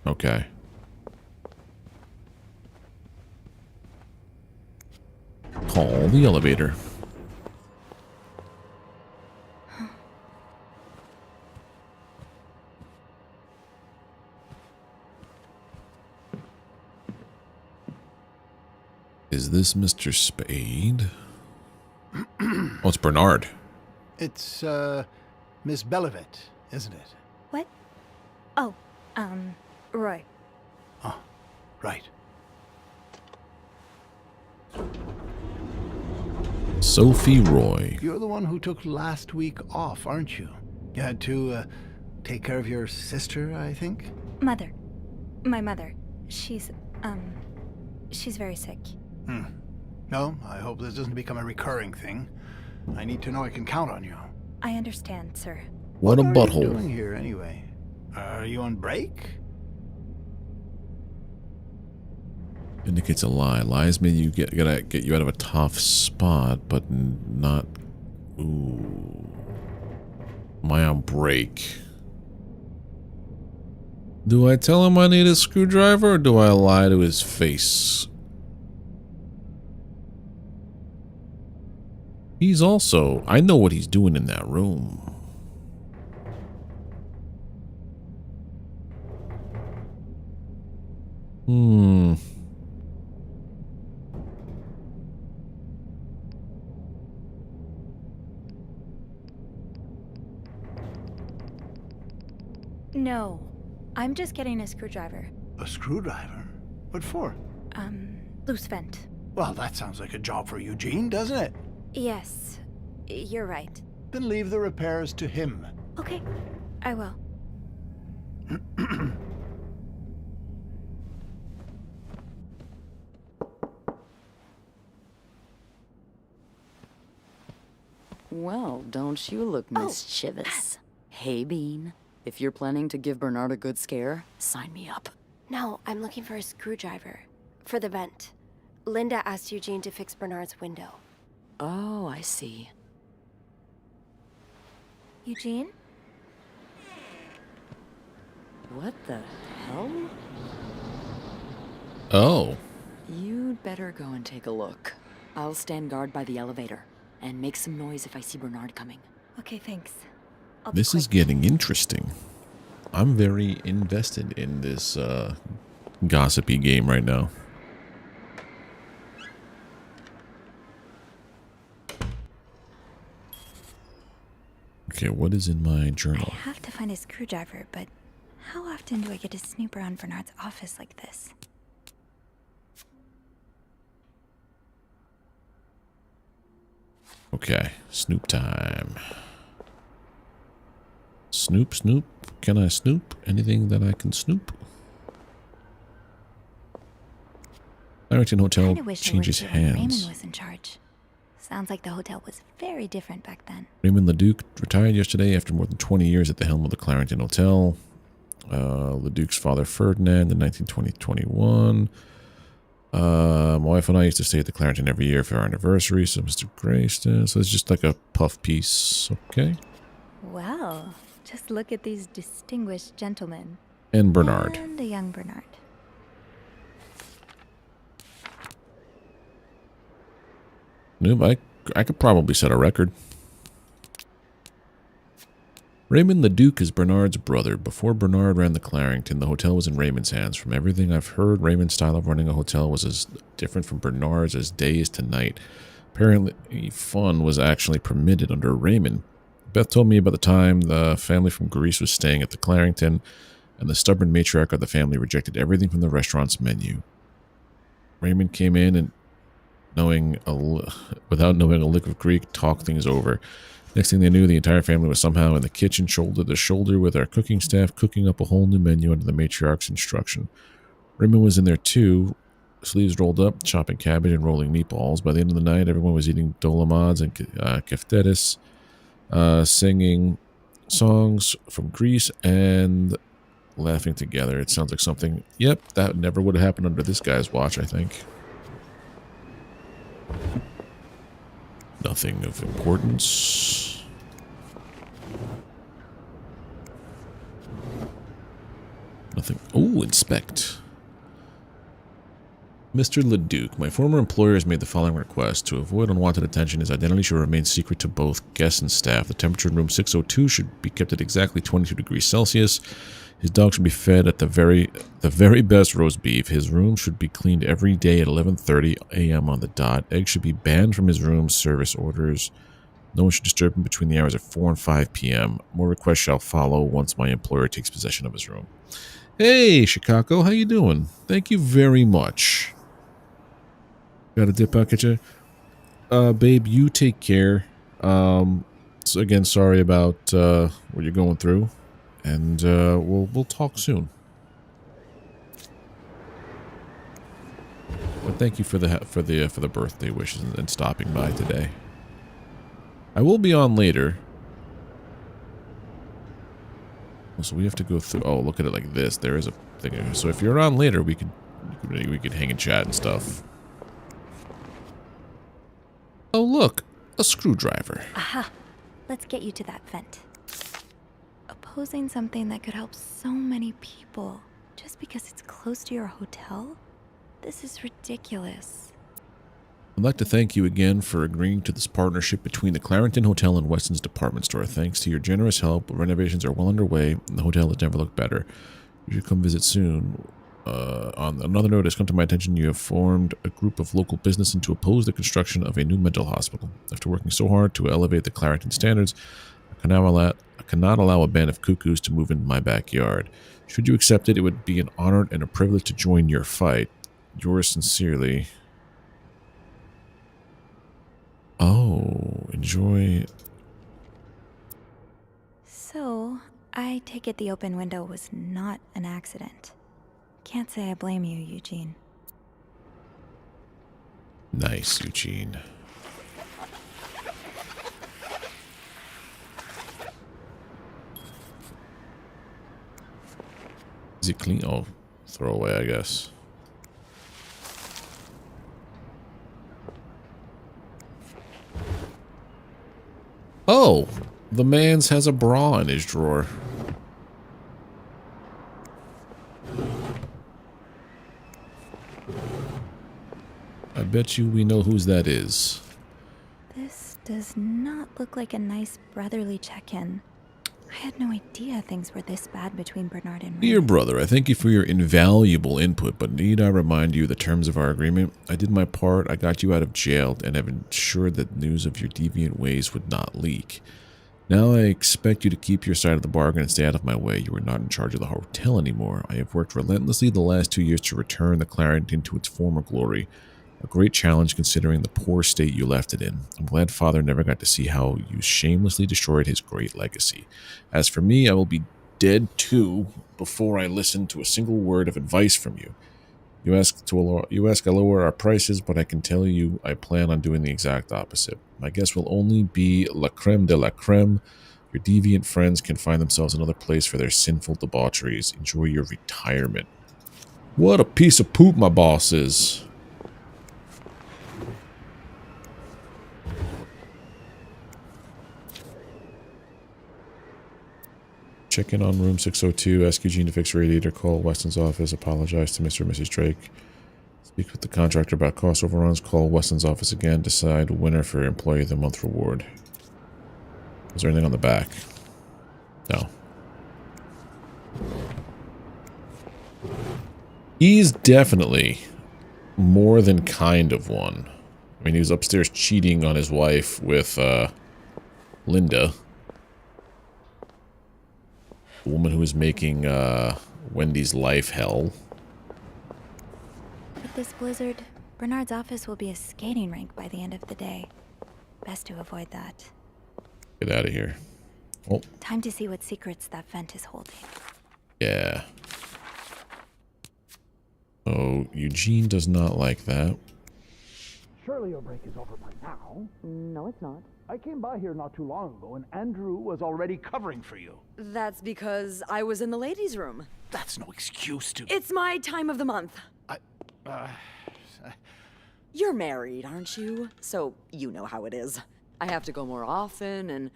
Okay. Call the elevator. Is this Mr. Spade? Oh, it's Bernard. It's, Miss Bellevet, isn't it? What? Oh, Roy. Oh, right. Sophie Roy. You're the one who took last week off, aren't you? You had to, take care of your sister, I think? Mother. My mother. She's very sick. No, I hope this doesn't become a recurring thing. I need to know I can count on you. I understand, sir. What a What are butthole. you doing here, anyway? Are you on break? Indicates a lie. Lies mean you gotta get you out of a tough spot, but not. Ooh. Am I on break? Do I tell him I need a screwdriver, or do I lie to his face? He's also... I know what he's doing in that room. No. I'm just getting a screwdriver. A screwdriver? What for? Loose vent. Well, that sounds like a job for Eugene, doesn't it? Yes. You're right. Then leave the repairs to him. Okay. I will. Well, don't you look mischievous. Hey, Bean. If you're planning to give Bernard a good scare, sign me up. No, I'm looking for a screwdriver. For the vent. Linda asked Eugene to fix Bernard's window. Oh, I see. Eugene? What the hell? Oh. You'd better go and take a look. I'll stand guard by the elevator and make some noise if I see Bernard coming. Okay, thanks. This is getting interesting. I'm very invested in this gossipy game right now. Okay, what is in my journal? I have to find a screwdriver, but how often do I get to snoop around Bernard's office like this? Okay, snoop time. Snoop, snoop. Can I snoop? Anything that I can snoop? Clarington Hotel changes hands. Raymond was in charge. Sounds like the hotel was very different back then. Raymond LeDuc retired yesterday after more than 20 years at the helm of the Clarington Hotel. LeDuc's father, Ferdinand, in 1920-21. My wife and I used to stay at the Clarington every year for our anniversary, so Mr. Grayston. So it's just like a puff piece, okay? Wow, just look at these distinguished gentlemen. And Bernard. And a young Bernard. Nope, I could probably set a record. Raymond LeDuc is Bernard's brother. Before Bernard ran the Clarington, the hotel was in Raymond's hands. From everything I've heard, Raymond's style of running a hotel was as different from Bernard's as day is to night. Apparently, fun was actually permitted under Raymond. Beth told me about the time the family from Greece was staying at the Clarington, and the stubborn matriarch of the family rejected everything from the restaurant's menu. Raymond came in and, without knowing a lick of Greek, talked things over. Next thing they knew, the entire family was somehow in the kitchen, shoulder to shoulder with our cooking staff, cooking up a whole new menu under the matriarch's instruction. Raymond was in there too, sleeves rolled up, chopping cabbage and rolling meatballs. By the end of the night, everyone was eating dolomods and kefteris, singing songs from Greece and laughing together. It sounds like something, yep, that never would have happened under this guy's watch, I think. Nothing of importance. Nothing. Oh, inspect. Mr. Leduc, my former employer has made the following request. To avoid unwanted attention, his identity should remain secret to both guests and staff. The temperature in room 602 should be kept at exactly 22 degrees Celsius. His dog should be fed at the very best roast beef. His room should be cleaned every day at 11:30 a.m. on the dot. Eggs should be banned from his room. Service orders. No one should disturb him between the hours of 4 and 5 p.m. More requests shall follow once my employer takes possession of his room. Hey, Chicago, how you doing? Thank you very much. Got a dip out, get you? Babe, you take care. So again, sorry about what you're going through, and we'll talk soon. But thank you for the birthday wishes and stopping by today. I will be on later. So we have to go through. Oh, look at it like this. There is a thing here. So if you're on later, we could hang and chat and stuff. Oh, look, a screwdriver. Aha! Let's get you to that vent. Opposing something that could help so many people just because it's close to your hotel? This is ridiculous. I'd like to thank you again for agreeing to this partnership between the Clarington Hotel and Weston's department store. Thanks to your generous help, renovations are well underway, and the hotel has never looked better. You should come visit soon. On another note, it's come to my attention you have formed a group of local businesses to oppose the construction of a new mental hospital. After working so hard to elevate the Clarington standards, I cannot allow a band of cuckoos to move into my backyard. Should you accept it, it would be an honor and a privilege to join your fight. Yours sincerely. Oh, enjoy. So, I take it the open window was not an accident. Can't say I blame you, Eugene. Nice, Eugene. Is it clean? Oh, throw away, I guess. Oh, the man's has a bra in his drawer. I bet you we know whose that is. This does not look like a nice brotherly check-in. I had no idea things were this bad between Bernard and me. Dear brother, I thank you for your invaluable input, but need I remind you the terms of our agreement? I did my part, I got you out of jail, and have ensured that news of your deviant ways would not leak. Now I expect you to keep your side of the bargain and stay out of my way. You are not in charge of the hotel anymore. I have worked relentlessly the last 2 years to return the Clarington to its former glory. A great challenge considering the poor state you left it in. I'm glad Father never got to see how you shamelessly destroyed his great legacy. As for me, I will be dead too before I listen to a single word of advice from you. You ask I lower our prices, but I can tell you I plan on doing the exact opposite. My guess will only be la creme de la creme. Your deviant friends can find themselves another place for their sinful debaucheries. Enjoy your retirement. What a piece of poop my boss is. Check in on room 602, ask Eugene to fix radiator, call Weston's office, apologize to Mr. and Mrs. Drake, speak with the contractor about cost overruns, call Weston's office again, decide winner for Employee of the Month reward. Is there anything on the back? No. He's definitely more than kind of one. I mean, he was upstairs cheating on his wife with Linda. The woman who is making Wendy's life hell. With this blizzard, Bernard's office will be a skating rink by the end of the day. Best to avoid that. Get out of here. Oh. Time to see what secrets that vent is holding. Yeah. So Eugene does not like that. Surely your break is over by now. No, it's not. I came by here not too long ago, and Andrew was already covering for you. That's because I was in the ladies' room. That's no excuse to... It's my time of the month. You're married, aren't you? So you know how it is. I have to go more often, and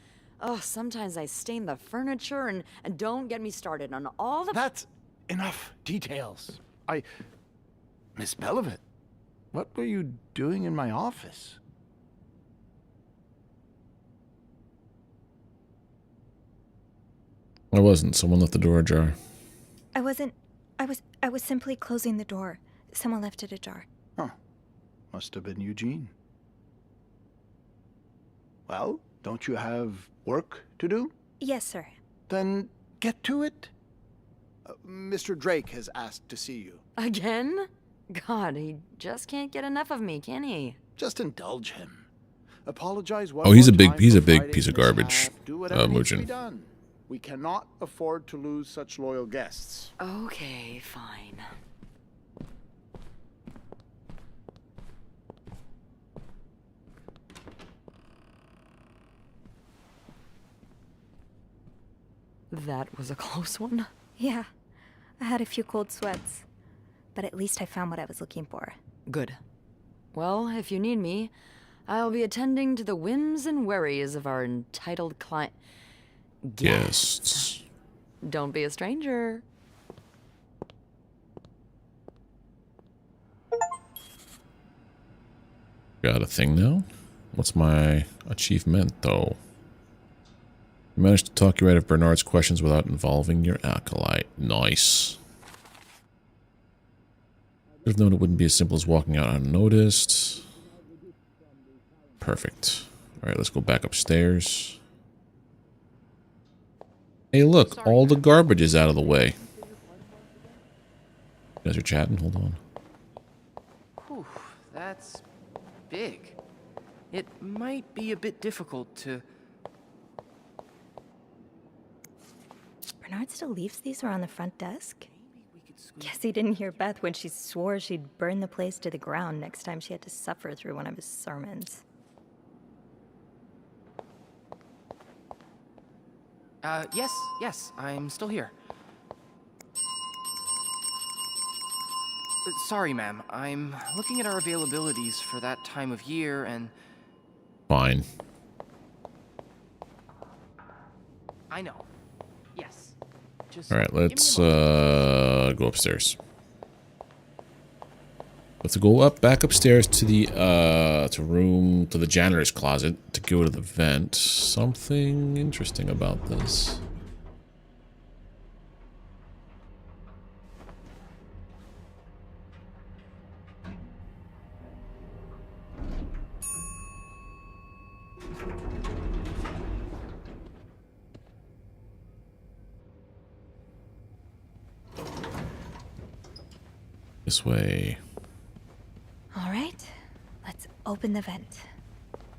sometimes I stain the furniture, and don't get me started on all the... That's enough details. Miss Belivet, what were you doing in my office? I wasn't. Someone left the door ajar. I wasn't. I was simply closing the door. Someone left it ajar. Huh. Must have been Eugene. Well, don't you have work to do? Yes, sir. Then get to it. Mr. Drake has asked to see you. Again? God, he just can't get enough of me, can he? Just indulge him. Apologize one Oh, he's more a big time he's for a big Friday's piece of garbage. mishap. Do whatever needs to be Mugen. done. We cannot afford to lose such loyal guests. Okay, fine. That was a close one. Yeah, I had a few cold sweats, but at least I found what I was looking for. Good. Well, if you need me, I'll be attending to the whims and worries of our entitled client. Guests. Don't be a stranger. Got a thing now? What's my achievement, though? You managed to talk you out of Bernard's questions without involving your acolyte. Nice. Should have known it wouldn't be as simple as walking out unnoticed. Perfect. Alright, let's go back upstairs. Hey, look, all the garbage is out of the way. You guys are chatting? Hold on. Whew, that's big. It might be a bit difficult to... Bernard still leaves these around the front desk? Guess he didn't hear Beth when she swore she'd burn the place to the ground next time she had to suffer through one of his sermons. Yes, I'm still here. Sorry, ma'am. I'm looking at our availabilities for that time of year, and... Fine. I know. Yes. Just Alright, let's go upstairs. Let's go back upstairs to the to the janitor's closet to go to the vent. Something interesting about this. This way. All right, let's open the vent.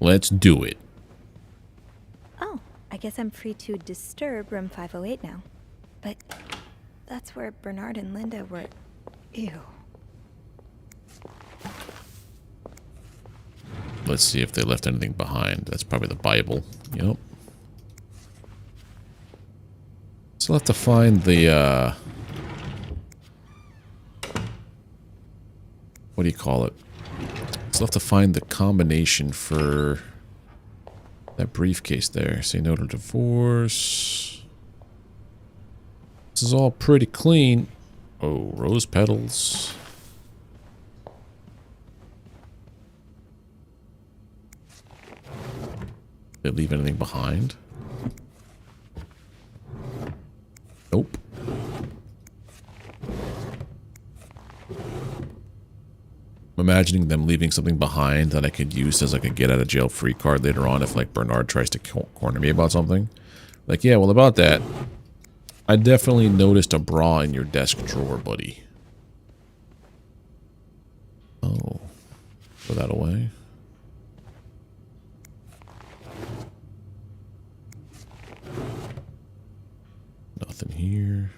Let's do it. Oh, I guess I'm free to disturb room 508 now. But that's where Bernard and Linda were. Ew. Let's see if they left anything behind. That's probably the Bible. Yep. Still have to find the, what do you call it? Still have to find the combination for that briefcase there. Say no to divorce. This is all pretty clean. Oh, rose petals. Did they leave anything behind? Nope. I'm imagining them leaving something behind that I could use as like a get out of jail free card later on if like Bernard tries to corner me about something. Like, yeah, well about that, I definitely noticed a bra in your desk drawer, buddy. Oh. Throw that away. Nothing here.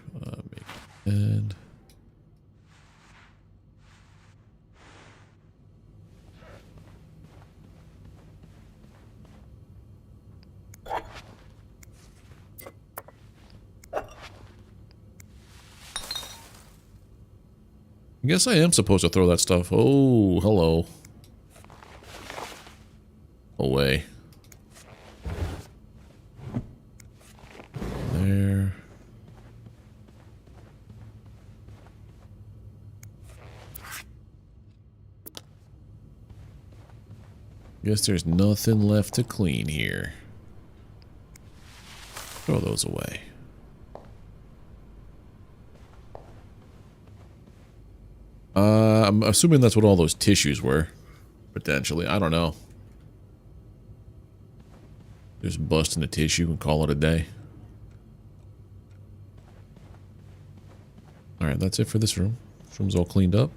Make bed. I guess I am supposed to throw that stuff. Oh, hello. Away. There. Guess there's nothing left to clean here. Throw those away. I'm assuming that's what all those tissues were. Potentially. I don't know. Just bust in a tissue and call it a day. Alright, that's it for this room. This room's all cleaned up.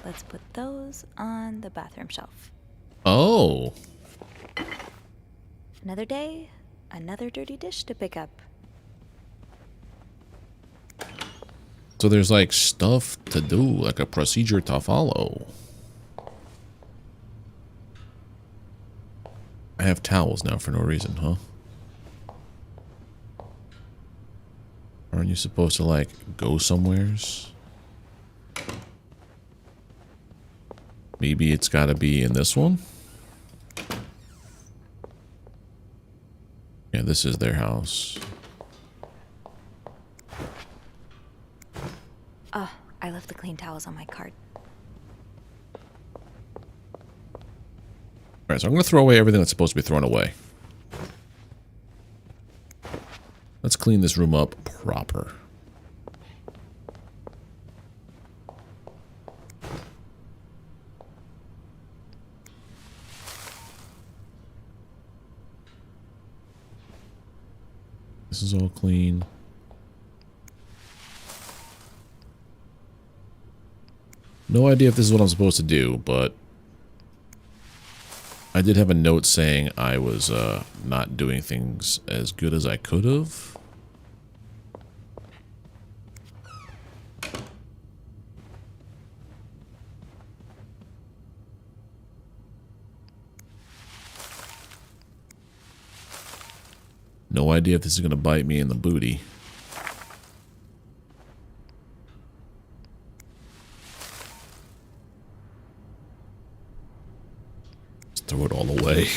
Let's put those on the bathroom shelf. Oh. Another day, another dirty dish to pick up. So there's like stuff to do, like a procedure to follow. I have towels now for no reason, huh? Aren't you supposed to like go somewheres? Maybe it's gotta be in this one? Yeah, this is their house. Oh, I left the clean towels on my cart. Alright, so I'm gonna throw away everything that's supposed to be thrown away. Let's clean this room up proper. This is all clean. No idea if this is what I'm supposed to do, but I did have a note saying I was not doing things as good as I could have. No idea if this is going to bite me in the booty. Just throw it all away.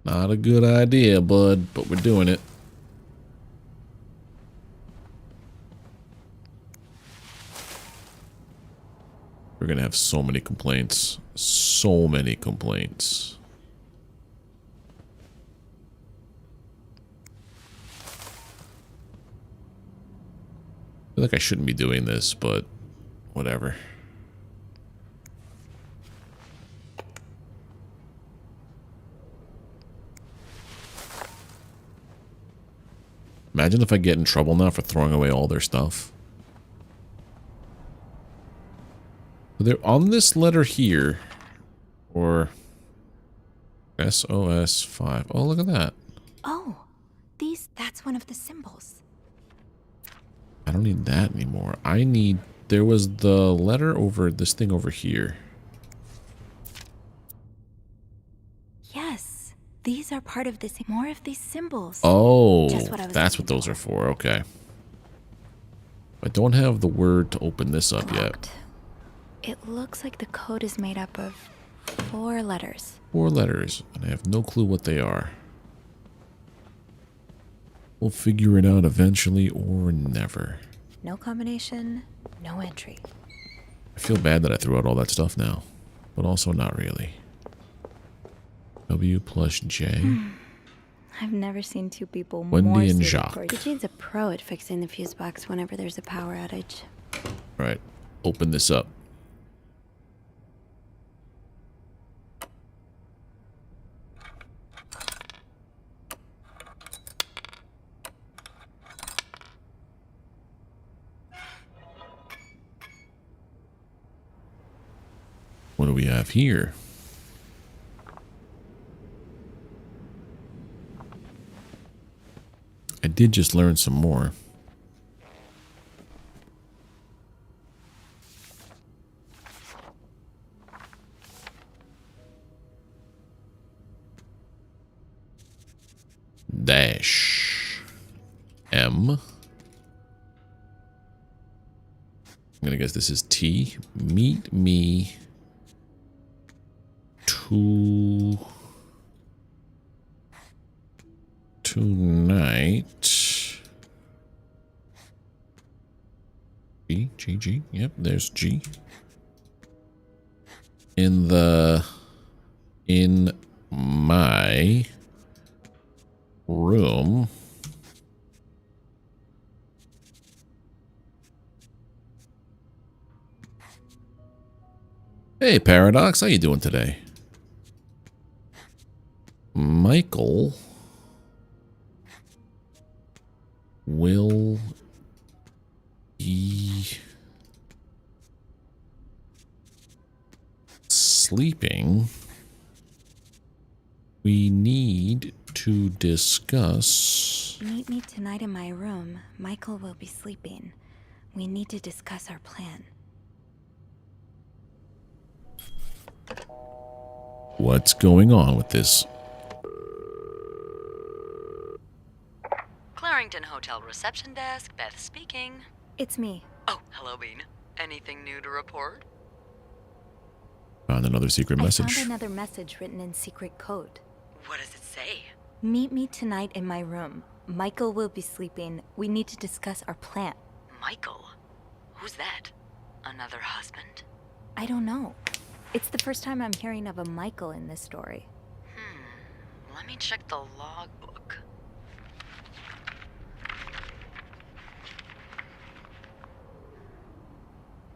Not a good idea, bud, but we're doing it. We're going to have so many complaints. So many complaints. I feel like I shouldn't be doing this, but whatever. Imagine if I get in trouble now for throwing away all their stuff. They're on this letter here, or SOS 5. Oh, look at that. Oh, that's one of the symbols. I don't need that anymore. I need... There was the letter over this thing over here. Yes, these are part of this. More of these symbols. Oh, What that's what those are for. Okay. I don't have the word to open this up yet. It looks like the code is made up of 4 letters. 4 letters, and I have no clue what they are. We'll figure it out eventually or never. No combination, no entry. I feel bad that I threw out all that stuff now, but also not really. W plus J. I've never seen 2 people Wendy more and suited Jacques. for- Eugene's a pro at fixing the fuse box whenever there's a power outage. Alright, open this up. What do we have here? I did just learn some more. I'm gonna guess this is T. Meet me tonight. G. Yep, there's G. In my room. Hey, Paradox, how you doing today? Michael will be sleeping. We need to discuss. Meet me tonight in my room. Michael will be sleeping. We need to discuss our plan. What's going on with this? Clarington Hotel reception desk, Beth speaking. It's me. Oh, hello, Bean. Anything new to report? Found another secret message. I found another message written in secret code. What does it say? Meet me tonight in my room. Michael will be sleeping. We need to discuss our plan. Michael? Who's that? Another husband? I don't know. It's the first time I'm hearing of a Michael in this story. Let me check the logbook.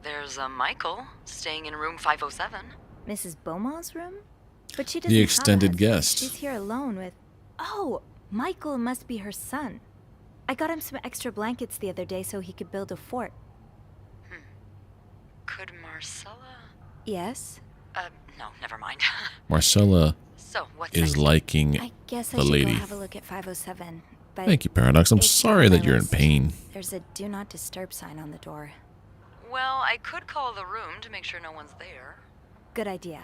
There's a Michael staying in room 507. Mrs. Beaumont's room? But she doesn't The have a extended husband. guest. She's here alone with... Oh, Michael must be her son. I got him some extra blankets the other day so he could build a fort. Could Marcella? Yes? No, never mind. Marcella So, what's is next? liking I guess I the should lady. go have a look at 507. But Thank you, Paradox. I'm it's sorry on that my you're in list. pain. There's a do not disturb sign on the door. Well, I could call the room to make sure no one's there. Good idea.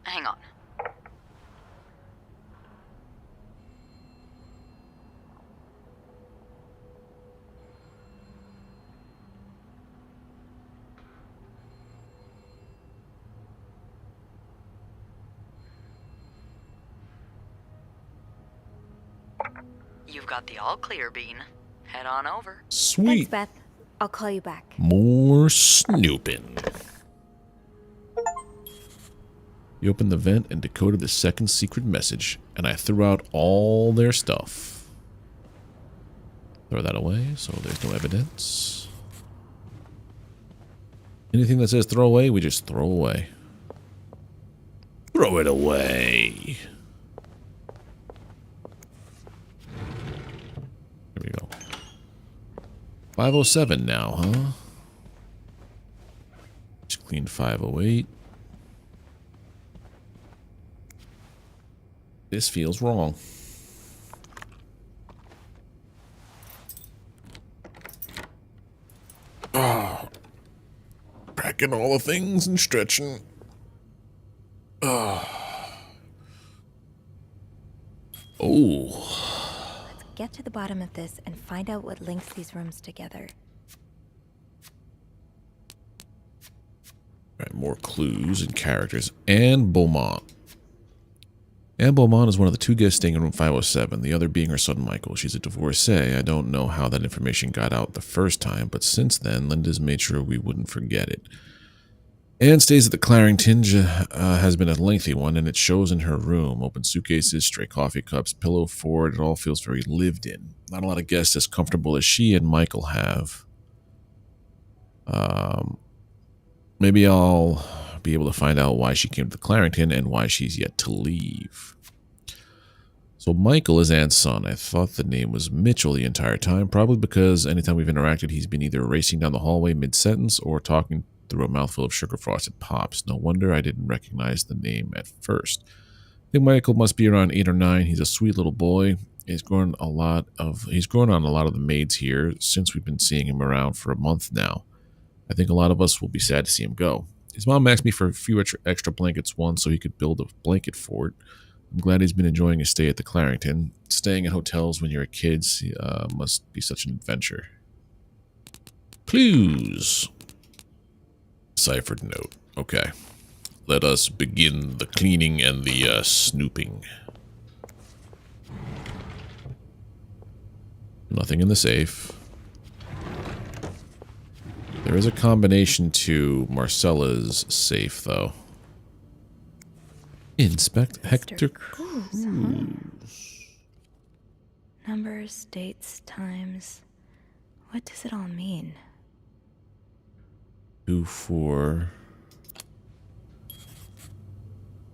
Hang on. You've got the all clear, Bean. Head on over. Sweet. Thanks, Beth. I'll call you back. More snooping. You opened the vent and decoded the second secret message, and I threw out all their stuff. Throw that away, so there's no evidence. Anything that says throw away, we just throw away. Throw it away. Here we go. 507 now, huh? Just cleaned 508. This feels wrong. Oh, packing all the things and stretching. Oh. Let's get to the bottom of this and find out what links these rooms together. Right, more clues and characters. Anne Beaumont. Anne Beaumont is one of the two guests staying in room 507, the other being her son Michael. She's a divorcee. I don't know how that information got out the first time, but since then, Linda's made sure we wouldn't forget it. Anne stays at the Clarington, has been a lengthy one, and it shows in her room. Open suitcases, stray coffee cups, pillow fort, it all feels very lived in. Not a lot of guests as comfortable as she and Michael have. Maybe I'll be able to find out why she came to the Clarington and why she's yet to leave. So Michael is Anne's son. I thought the name was Mitchell the entire time, probably because anytime we've interacted, he's been either racing down the hallway mid-sentence or talking through a mouthful of sugar frosted pops. No wonder I didn't recognize the name at first. I think Michael must be around 8 or 9. He's a sweet little boy. He's grown on a lot of the maids here since we've been seeing him around for a month now. I think a lot of us will be sad to see him go. His mom asked me for a few extra blankets once so he could build a blanket fort. I'm glad he's been enjoying his stay at the Clarington. Staying at hotels when you're a kid must be such an adventure. Clues. Ciphered note. Okay. Let us begin the cleaning and the snooping. Nothing in the safe. There is a combination to Marcella's safe, though. Inspect Hector Cruz. Numbers, dates, times. What does it all mean? 2, 4.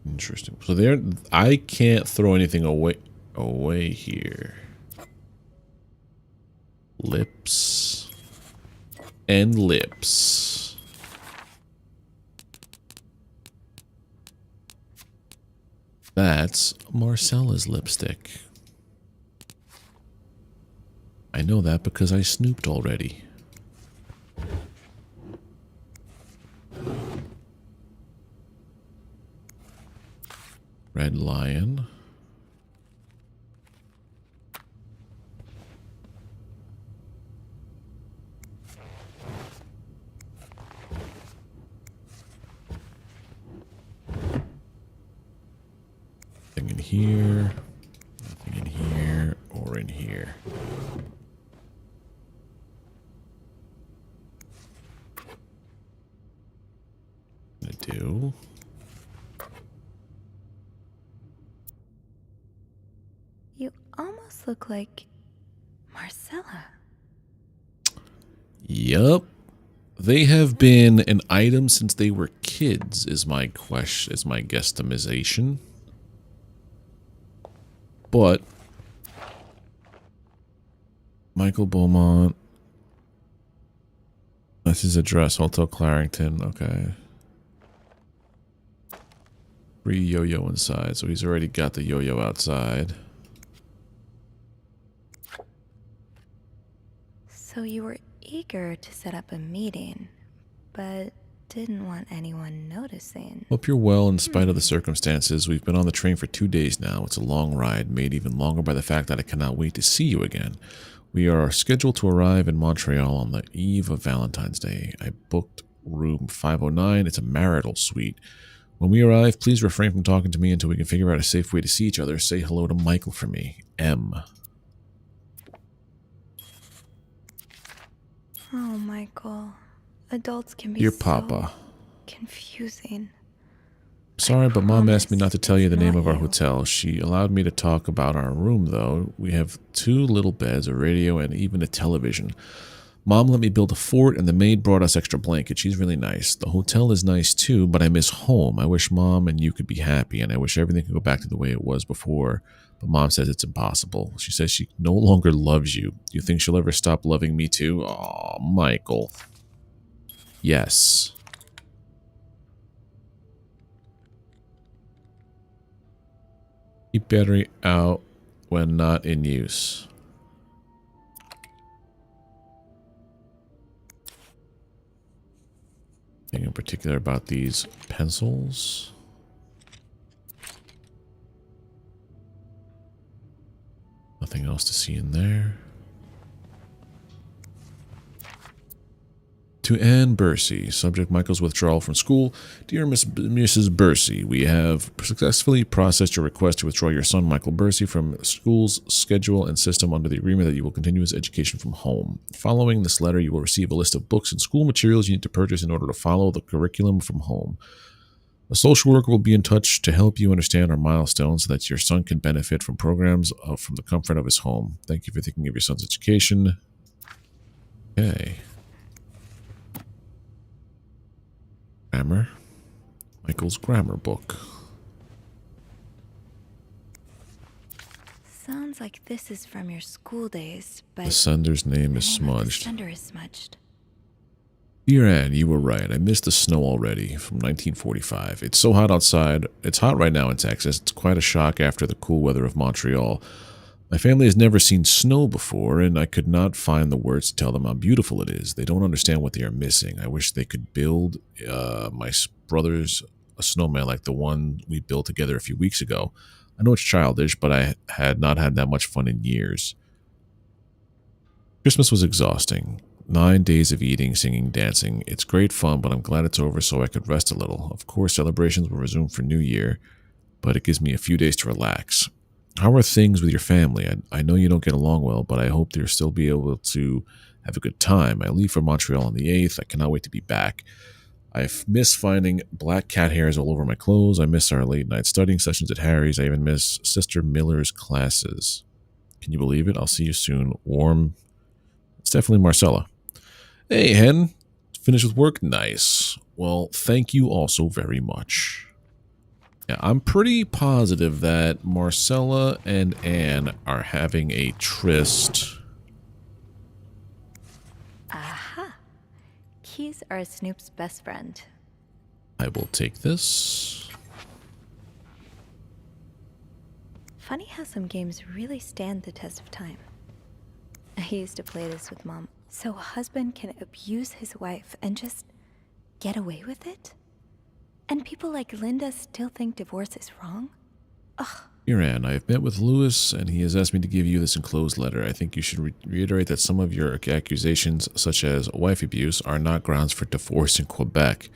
Interesting. So there, I can't throw anything away here. Lips and lips. That's Marcella's lipstick. I know that because I snooped already. Red lion. Nothing in here. Nothing in here or in here. I do. You almost look like Marcella. Yup. They have been an item since they were kids, is my guesstimation. But Michael Beaumont. That's his address, Hotel Clarington. Okay. Free yo-yo inside, so he's already got the yo-yo outside. So you were eager to set up a meeting, but didn't want anyone noticing. Hope you're well in spite of the circumstances. We've been on the train for 2 days now. It's a long ride, made even longer by the fact that I cannot wait to see you again. We are scheduled to arrive in Montreal on the eve of Valentine's Day. I booked room 509. It's a marital suite. When we arrive, please refrain from talking to me until we can figure out a safe way to see each other. Say hello to Michael for me. M. Oh, Michael. Adults can be Dear so Papa. confusing. Sorry, but Mom asked me not to tell you the name of our hotel. She allowed me to talk about our room, though. We have 2 little beds, a radio, and even a television. Mom let me build a fort, and the maid brought us extra blankets. She's really nice. The hotel is nice, too, but I miss home. I wish Mom and you could be happy, and I wish everything could go back to the way it was before. But Mom says it's impossible. She says she no longer loves you. Do you think she'll ever stop loving me, too? Aw, Michael. Yes. Keep battery out when not in use. Anything in particular about these pencils? Nothing else to see in there. To Anne Bursey, subject Michael's withdrawal from school. Dear Mrs. Bursey, we have successfully processed your request to withdraw your son, Michael Bursey, from school's schedule and system under the agreement that you will continue his education from home. Following this letter, you will receive a list of books and school materials you need to purchase in order to follow the curriculum from home. A social worker will be in touch to help you understand our milestones so that your son can benefit from programs from the comfort of his home. Thank you for thinking of your son's education. Okay. Grammar. Michael's grammar book. Sounds like this is from your school days, but The sender's name is smudged. the sender is smudged. Dear Anne, you were right. I missed the snow already from 1945. It's so hot outside. It's hot right now in Texas. It's quite a shock after the cool weather of Montreal. My family has never seen snow before, and I could not find the words to tell them how beautiful it is. They don't understand what they are missing. I wish they could build my brothers a snowman like the one we built together a few weeks ago. I know it's childish, but I had not had that much fun in years. Christmas was exhausting. 9 days of eating, singing, dancing. It's great fun, but I'm glad it's over so I could rest a little. Of course, celebrations will resume for New Year, but it gives me a few days to relax. How are things with your family? I know you don't get along well, but I hope you'll still be able to have a good time. I leave for Montreal on the 8th. I cannot wait to be back. I miss finding black cat hairs all over my clothes. I miss our late night studying sessions at Harry's. I even miss Sister Miller's classes. Can you believe it? I'll see you soon. Warm. It's definitely Marcella. Hey, Hen. Finished with work? Nice. Well, thank you also very much. Yeah, I'm pretty positive that Marcella and Anne are having a tryst. Aha. Keys are Snoop's best friend. I will take this. Funny how some games really stand the test of time. I used to play this with Mom. So a husband can abuse his wife and just get away with it? And people like Linda still think divorce is wrong? Ugh. Dear Anne, I have met with Louis, and he has asked me to give you this enclosed letter. I think you should reiterate that some of your accusations, such as wife abuse, are not grounds for divorce in Quebec.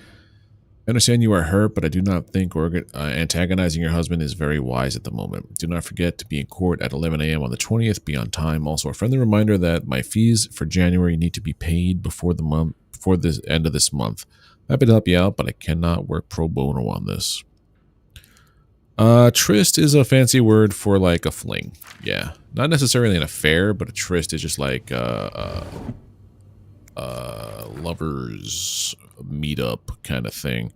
I understand you are hurt, but I do not think antagonizing your husband is very wise at the moment. Do not forget to be in court at 11 a.m. on the 20th. Be on time. Also, a friendly reminder that my fees for January need to be paid before the end of this month. Happy to help you out, but I cannot work pro bono on this. Tryst is a fancy word for like a fling. Yeah, not necessarily an affair, but a tryst is just like lovers meetup kind of thing.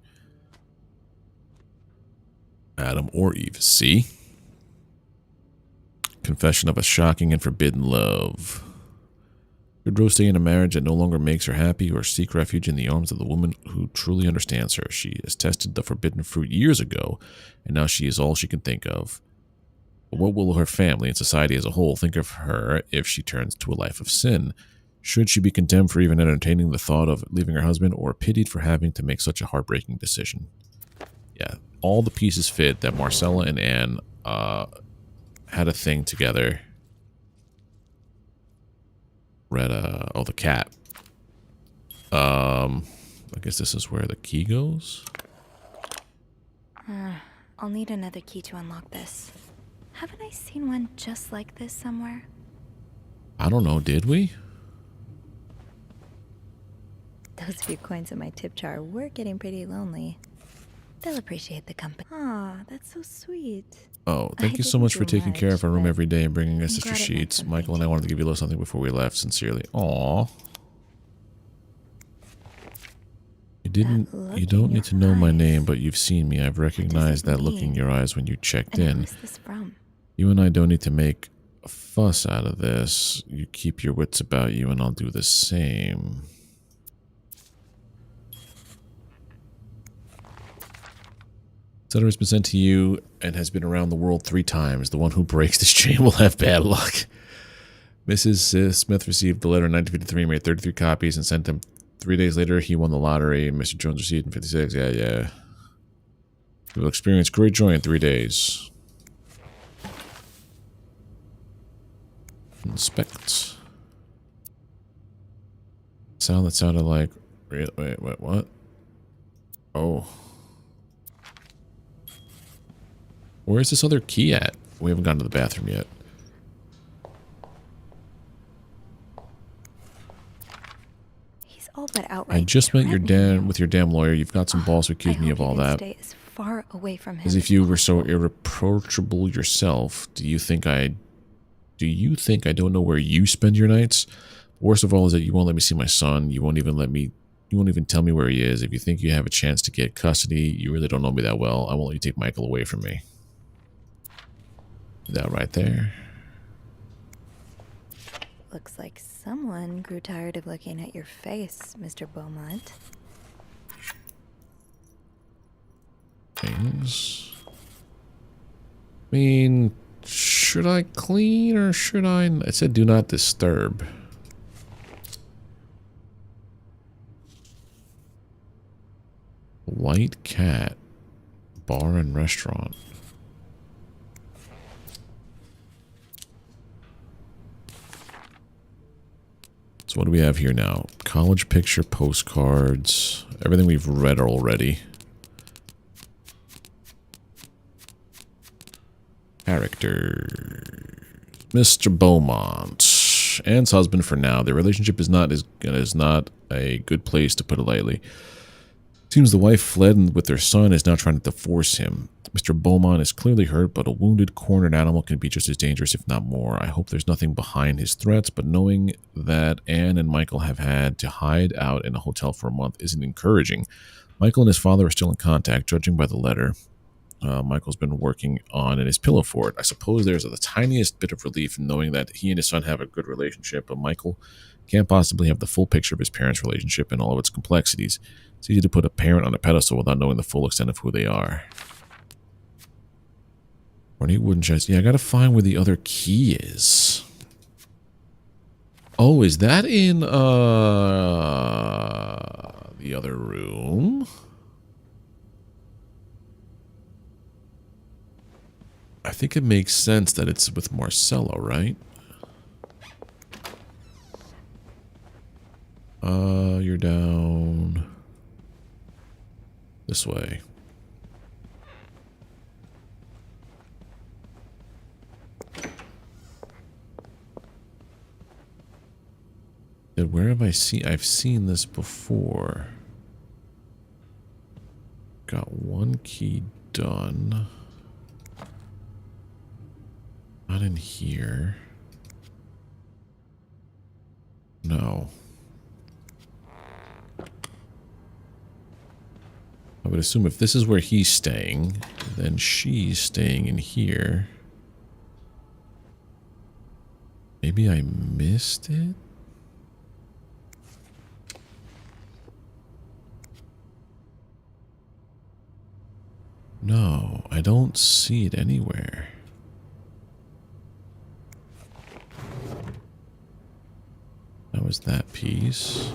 Adam or Eve. See? Confession of a shocking and forbidden love. Could Rose stay in a marriage that no longer makes her happy or seek refuge in the arms of the woman who truly understands her? She has tested the forbidden fruit years ago, and now she is all she can think of. But what will her family and society as a whole think of her if she turns to a life of sin? Should she be condemned for even entertaining the thought of leaving her husband, or pitied for having to make such a heartbreaking decision? Yeah, all the pieces fit that Marcella and Anne had a thing together. Oh, the cat. I guess this is where the key goes. I'll need another key to unlock this. Haven't I seen one just like this somewhere? I don't know, did we? Those few coins in my tip jar were getting pretty lonely. They'll appreciate the company. Aw, that's so sweet. Oh, thank you so much for taking care of our room every day and bringing us extra sheets. Michael and I wanted to give you a little something before we left. Sincerely. Aw. You don't need to know my name, but you've seen me. I've recognized that look in your eyes when you checked in. Who's this from? You and I don't need to make a fuss out of this. You keep your wits about you and I'll do the same. This letter has been sent to you and has been around the world 3 times. The one who breaks this chain will have bad luck. Mrs. Smith received the letter in 1953, made 33 copies, and sent them 3 days later. He won the lottery. Mr. Jones received in 56. Yeah. You will experience great joy in 3 days. Inspect. Sound that sounded like... Wait, what? Oh. Where's this other key at? We haven't gotten to the bathroom yet. He's all but outright. I just met your damn lawyer. You've got some balls to accuse me of all that. Stay as far away from him as if you were so irreproachable yourself. Do you think I don't know where you spend your nights? Worst of all is that you won't let me see my son. You won't even tell me where he is. If you think you have a chance to get custody, you really don't know me that well. I won't let you take Michael away from me. That right there. Looks like someone grew tired of looking at your face, Mr. Beaumont. Things. I mean, should I clean or should I? It said do not disturb. White Cat Bar and Restaurant. So what do we have here now? College picture, postcards, everything we've read already. Character. Mr. Beaumont. Anne's husband for now. Their relationship is not a good place, to put it lightly. Seems the wife fled and with their son is now trying to divorce him. Mr. Beaumont is clearly hurt, but a wounded, cornered animal can be just as dangerous, if not more. I hope there's nothing behind his threats, but knowing that Anne and Michael have had to hide out in a hotel for a month isn't encouraging. Michael and his father are still in contact, judging by the letter Michael's been working on in his pillow fort. I suppose there's the tiniest bit of relief in knowing that he and his son have a good relationship, but Michael can't possibly have the full picture of his parents' relationship and all of its complexities. It's easy to put a parent on a pedestal without knowing the full extent of who they are. Ornate wooden chest. Yeah, I gotta find where the other key is. Oh, is that in the other room? I think it makes sense that it's with Marcella, right? You're down this way. Where have I seen? I've seen this before. Got one key done. Not in here. No. I would assume if this is where he's staying, then she's staying in here. Maybe I missed it? No, I don't see it anywhere. That was that piece.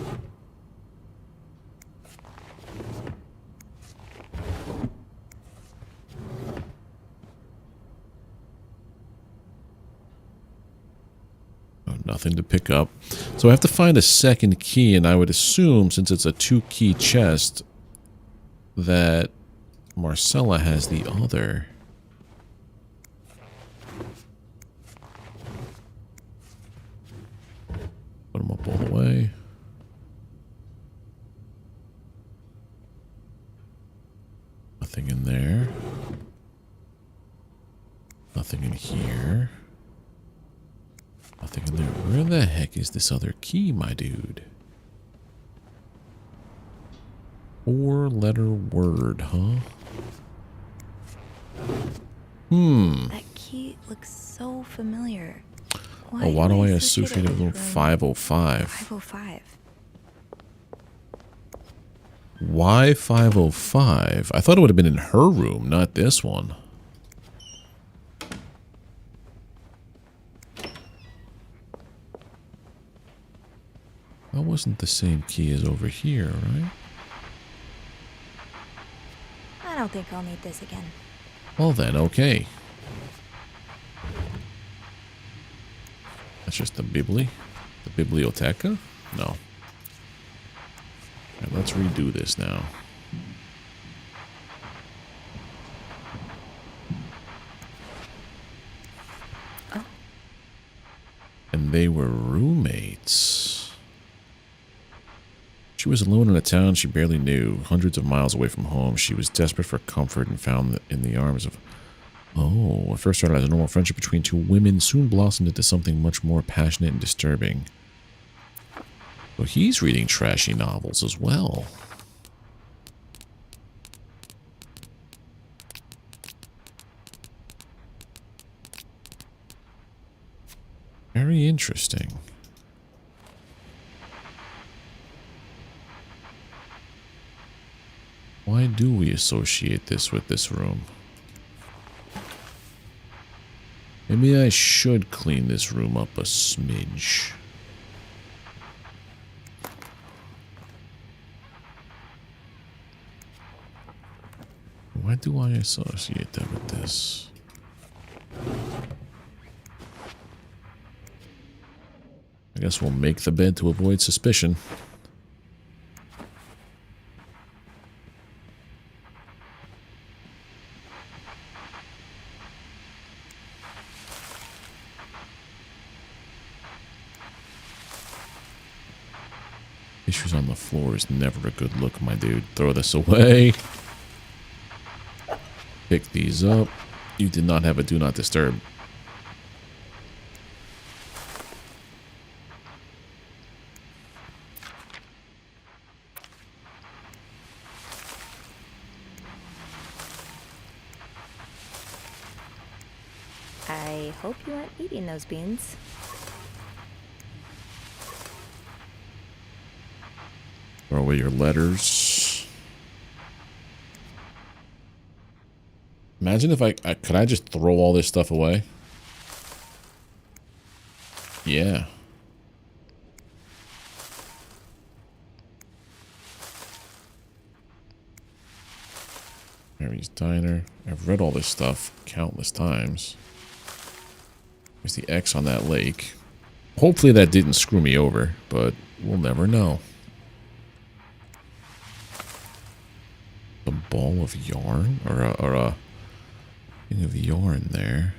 Oh, nothing to pick up. So I have to find a second key, and I would assume, since it's a 2-key chest, that Marcella has the other. Put them up all the way. Nothing in there. Nothing in here. Nothing in there. Where the heck is this other key, my dude? 4-letter word, huh? That key looks so familiar. Why do I associate it with 505? 505. Why 505? I thought it would have been in her room, not this one. That wasn't the same key as over here, right? I don't think I'll need this again. Well then, okay. That's just the biblioteca? No. Right, let's redo this now. Oh. And they were roommates. She was alone in a town she barely knew, hundreds of miles away from home. She was desperate for comfort and found in the arms of... Oh, what first started as a normal friendship between two women soon blossomed into something much more passionate and disturbing. So he's reading trashy novels as well. Very interesting. Why do we associate this with this room? Maybe I should clean this room up a smidge. Why do I associate that with this? I guess we'll make the bed to avoid suspicion. Issues on the floor is never a good look, my dude. Throw this away. Pick these up. You did not have a do not disturb. I hope you aren't eating those beans. Throw away your letters. Imagine if could I just throw all this stuff away? Yeah. Mary's Diner. I've read all this stuff countless times. There's the X on that lake. Hopefully that didn't screw me over, but we'll never know. A ball of yarn? Or a thing of yarn there.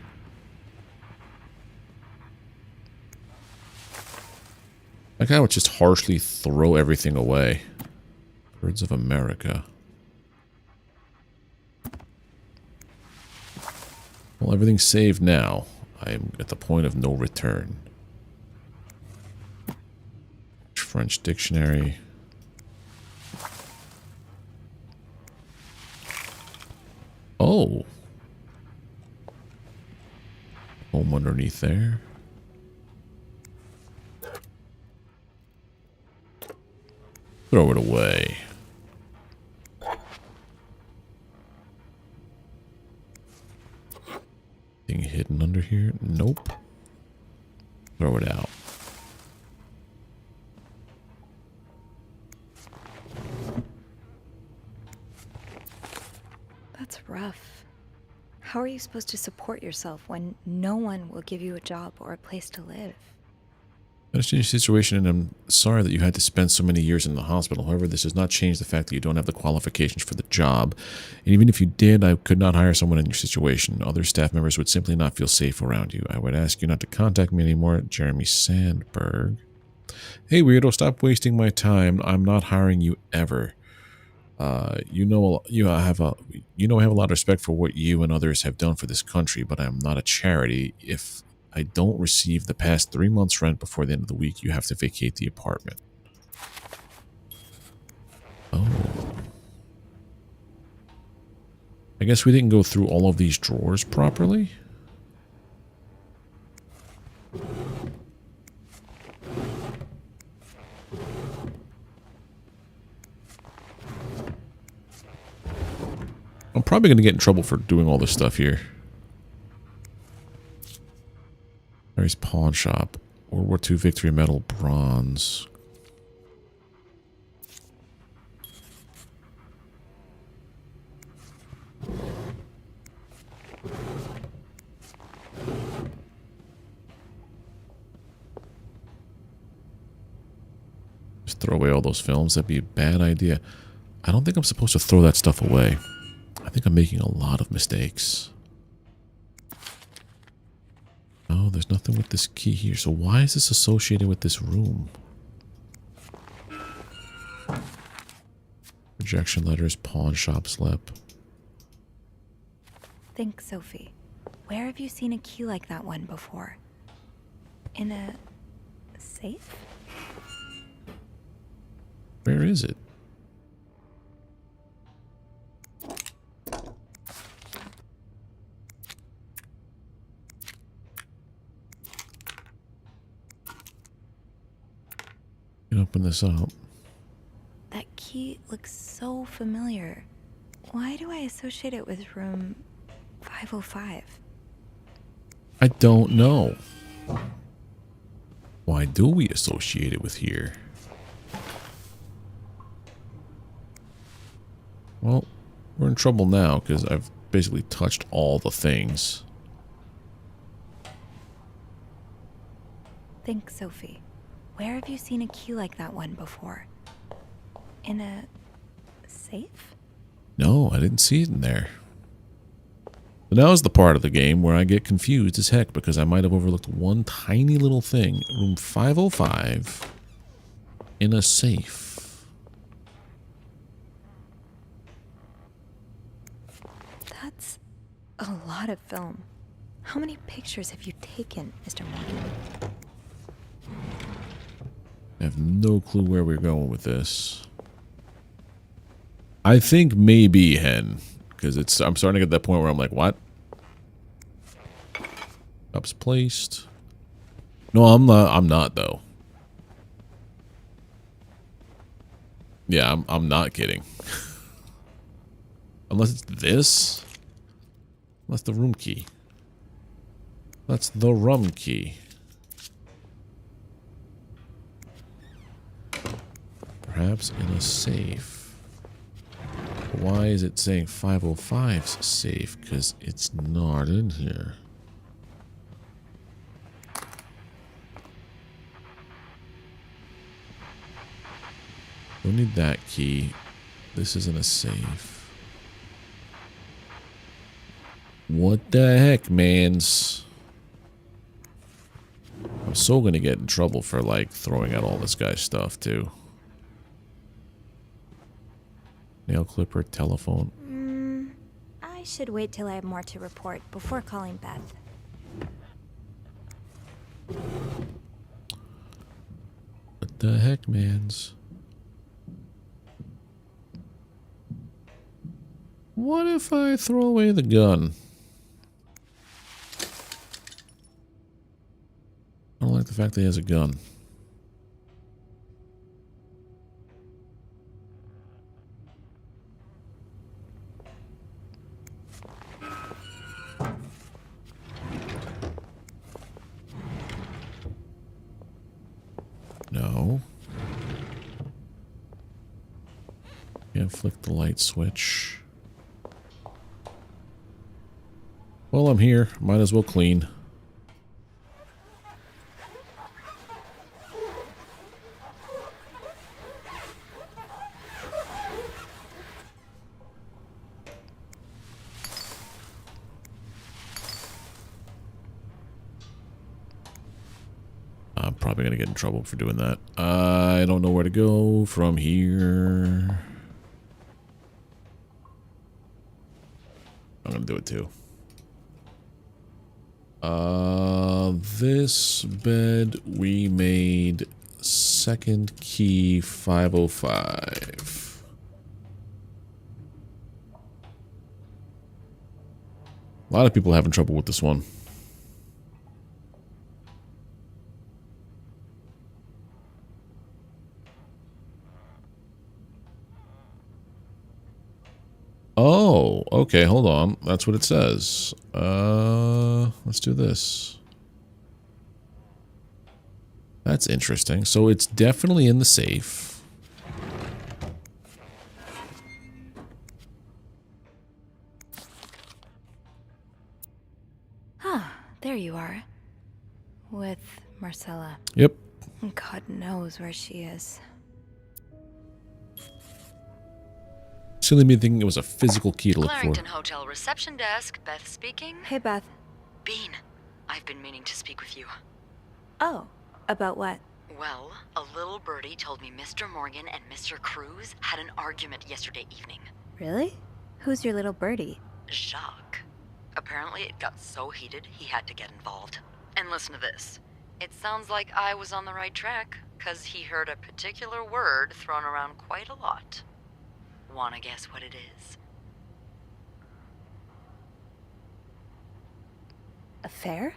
Like I would just harshly throw everything away. Birds of America. Well, everything's saved now. I am at the point of no return. French dictionary. Oh. Home underneath there. Throw it away. Thing hidden under here? Nope. Throw it out. That's rough. How are you supposed to support yourself when no one will give you a job or a place to live? I understand your situation, and I'm sorry that you had to spend so many years in the hospital. However, this does not change the fact that you don't have the qualifications for the job. And even if you did, I could not hire someone in your situation. Other staff members would simply not feel safe around you. I would ask you not to contact me anymore. Jeremy Sandberg. Hey, weirdo, stop wasting my time. I'm not hiring you ever. I have a lot of respect for what you and others have done for this country, but I'm not a charity. If I don't receive the past 3 months' rent before the end of the week, you have to vacate the apartment. Oh. I guess we didn't go through all of these drawers properly. I'm probably going to get in trouble for doing all this stuff here. Mary's Pawn Shop. World War II Victory Medal Bronze. Just throw away all those films. That'd be a bad idea. I don't think I'm supposed to throw that stuff away. I think I'm making a lot of mistakes. Oh, there's nothing with this key here. So why is this associated with this room? Rejection letters, pawn shop slip. Think, Sophie. Where have you seen a key like that one before? In a safe? Where is it? Can open this up. That key looks so familiar. Why do I associate it with room 505? I don't know. Why do we associate it with here? Well, we're in trouble now because I've basically touched all the things. Think, Sophie. Where have you seen a key like that one before? In a safe? No, I didn't see it in there. But now is the part of the game where I get confused as heck because I might have overlooked one tiny little thing. Room 505 in a safe. That's a lot of film. How many pictures have you taken, Mr. Morgan? I have no clue where we're going with this. I think maybe hen, because I'm starting to get that point where I'm like, what? Cups placed. No, I'm not though. Yeah, I'm not kidding. Unless it's this. That's the room key. That's the rum key. Perhaps in a safe. Why is it saying 505's safe? Because it's not in here. Don't need that key. This isn't a safe. What the heck, mans? I'm so gonna get in trouble for, like, throwing out all this guy's stuff, too. Nail clipper, telephone. I should wait till I have more to report before calling Beth. What the heck, mans? What if I throw away the gun? I don't like the fact that he has a gun. No. Can't flick the light switch. Well, I'm here. Might as well clean. I'm probably going to get in trouble for doing that. I don't know where to go from here. I'm going to do it too. This bed we made second key 505. A lot of people are having trouble with this one. Oh, okay, hold on. That's what it says. Let's do this. That's interesting. So it's definitely in the safe. There you are. With Marcella. Yep. God knows where she is. Silly me thinking it was a physical key to look for. Clarington Hotel reception desk. Beth speaking. Hey, Beth. Bean, I've been meaning to speak with you. Oh, about what? Well, a little birdie told me Mr. Morgan and Mr. Cruz had an argument yesterday evening. Really? Who's your little birdie? Jacques. Apparently it got so heated he had to get involved. And listen to this. It sounds like I was on the right track, 'cause he heard a particular word thrown around quite a lot. Wanna guess what it is? Affair?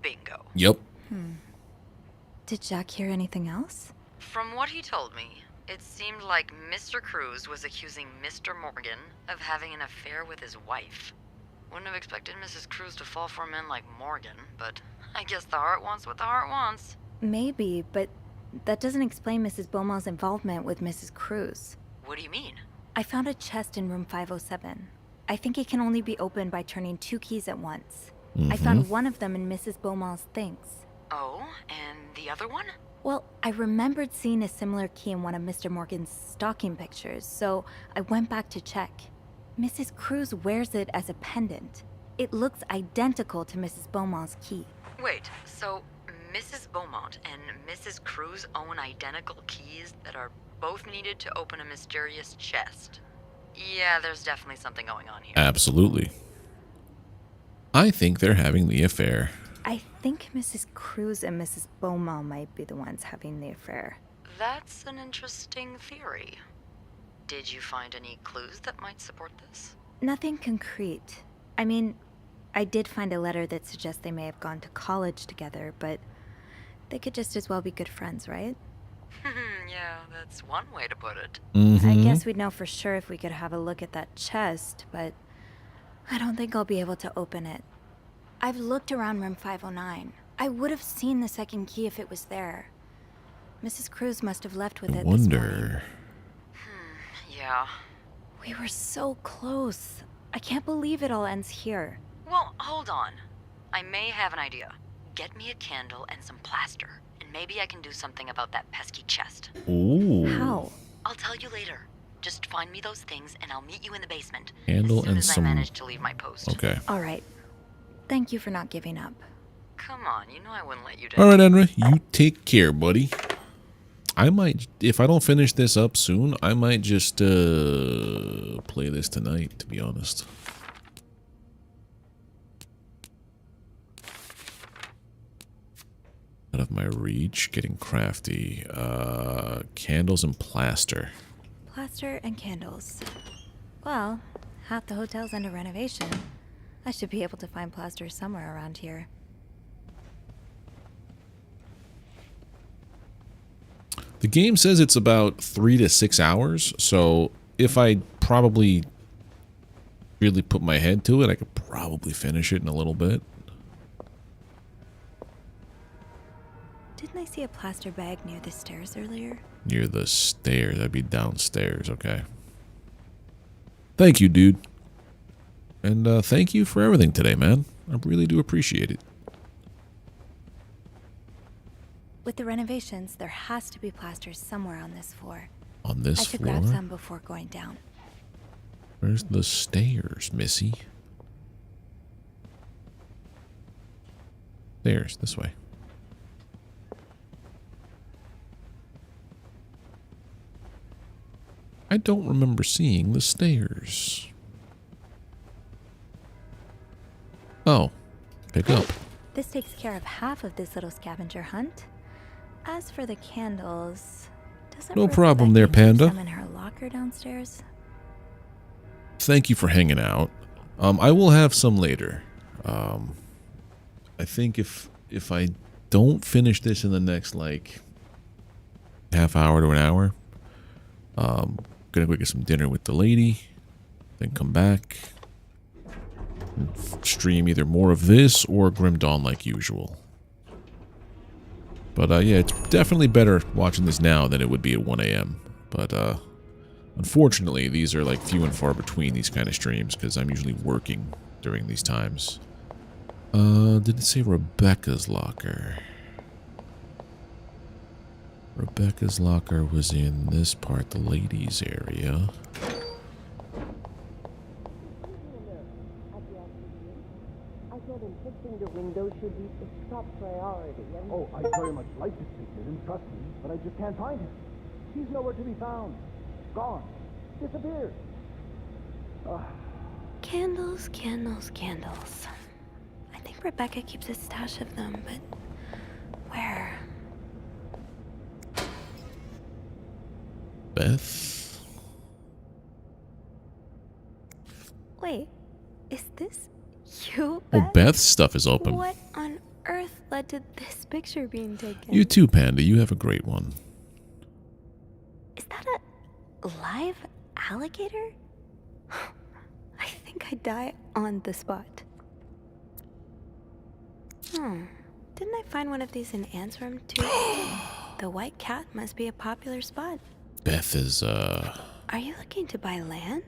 Bingo. Yep. Did Jack hear anything else? From what he told me, it seemed like Mr. Cruz was accusing Mr. Morgan of having an affair with his wife. Wouldn't have expected Mrs. Cruz to fall for a man like Morgan, but I guess the heart wants what the heart wants. Maybe, but that doesn't explain Mrs. Beaumont's involvement with Mrs. Cruz. What do you mean? I found a chest in room 507. I think it can only be opened by turning 2 keys at once. I found one of them in Mrs. Beaumont's things. Oh, and the other one? Well, I remembered seeing a similar key in one of Mr. Morgan's stocking pictures, so I went back to check. Mrs. Cruz wears it as a pendant. It looks identical to Mrs. Beaumont's key. Wait, so Mrs. Beaumont and Mrs. Cruz own identical keys that are both needed to open a mysterious chest? Yeah, there's definitely something going on here. Absolutely. I think they're having the affair. I think Mrs. Cruz and Mrs. Beaumont might be the ones having the affair. That's an interesting theory. Did you find any clues that might support this? Nothing concrete. I mean, I did find a letter that suggests they may have gone to college together, but they could just as well be good friends, right? Yeah, that's one way to put it. I guess we'd know for sure if we could have a look at that chest, but I don't think I'll be able to open it. I've looked around room 509. I would have seen the second key if it was there. Mrs. Cruz must have left with it this morning. Yeah. We were so close. I can't believe it all ends here. Well, hold on. I may have an idea. Get me a candle and some plaster, and maybe I can do something about that pesky chest. Ooh. How? I'll tell you later. Just find me those things, and I'll meet you in the basement. Candle as soon and as some... I manage to leave my post. Okay. All right. Thank you for not giving up. Come on, you know I wouldn't let you down. All right, Henry, you take care, buddy. I might, if I don't finish this up soon, I might just play this tonight, to be honest. Out of my reach, getting crafty. Candles and plaster. Plaster and candles. Well, half the hotel's under renovation. I should be able to find plaster somewhere around here. The game says it's about 3 to 6 hours, so if I probably really put my head to it, I could probably finish it in a little bit. Didn't I see a plaster bag near the stairs earlier? Near the stairs. That'd be downstairs, okay. Thank you, dude. And thank you for everything today, man. I really do appreciate it. With the renovations, there has to be plaster somewhere on this floor. On this I should floor? grab some before going down. Where's the stairs, Missy? Stairs, this way. I don't remember seeing the stairs. Oh, pick up. This takes care of half of this little scavenger hunt. As for the candles, doesn't No problem there, Rebecca keep Panda. some in her locker downstairs? Thank you for hanging out. I will have some later. I think if I don't finish this in the next like half hour to an hour, gonna go get some dinner with the lady, then come back and stream either more of this or Grim Dawn like usual. But yeah, it's definitely better watching this now than it would be at 1 a.m. But unfortunately, these are like few and far between, these kind of streams, because I'm usually working during these times. Did it say Rebecca's locker? Rebecca's locker was in this part, the ladies' area. I thought fixing the window should be a top priority. Oh, I'd very much like to speak to him, trust me, but I just can't find him. He's nowhere to be found. Gone. Disappeared. Candles, candles, candles. I think Rebecca keeps a stash of them, but where? Beth? Wait, is this you, Oh, Beth? Beth's stuff is open. What on earth led to this picture being taken? You too, Panda. You have a great one. Is that a live alligator? I think I'd die on the spot. Didn't I find one of these in Anne's room too? The white cat must be a popular spot. Beth is, Are you looking to buy land?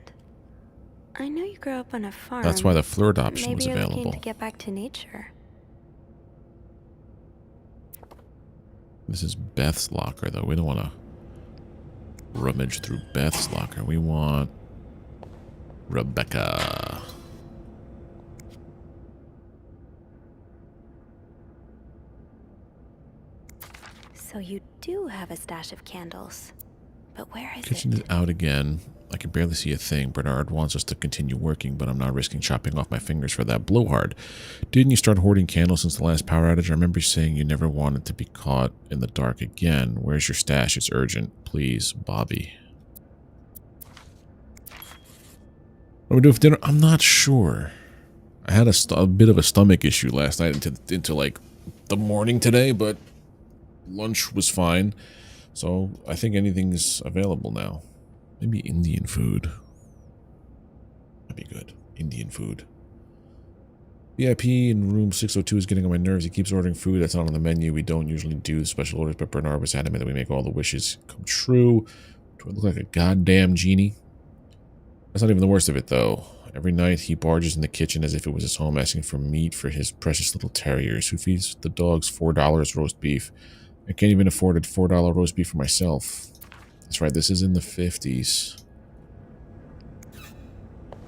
I know you grew up on a farm. That's why the flirt option was Maybe you're looking available. to get back to nature. This is Beth's locker, though. We don't want to rummage through Beth's locker. We want Rebecca. So you do have a stash of candles. But where is Kitchen is out again. I can barely see a thing. Bernard wants us to continue working, but I'm not risking chopping off my fingers for that blowhard. Didn't you start hoarding candles since the last power outage? I remember you saying you never wanted to be caught in the dark again. Where's your stash? It's urgent. Please, Bobby. What do we do for dinner? I'm not sure. I had a bit of a stomach issue last night into like the morning today, but lunch was fine. So I think anything's available now. Maybe Indian food. That'd be good. Indian food. VIP in room 602 is getting on my nerves. He keeps ordering food that's not on the menu. We don't usually do special orders, but Bernard was adamant that we make all the wishes come true. Do I look like a goddamn genie? That's not even the worst of it, though. Every night he barges in the kitchen as if it was his home, asking for meat for his precious little terriers. Who feeds the dogs $4 roast beef? I can't even afford a $4 roast beef for myself. That's right, this is in the 50s.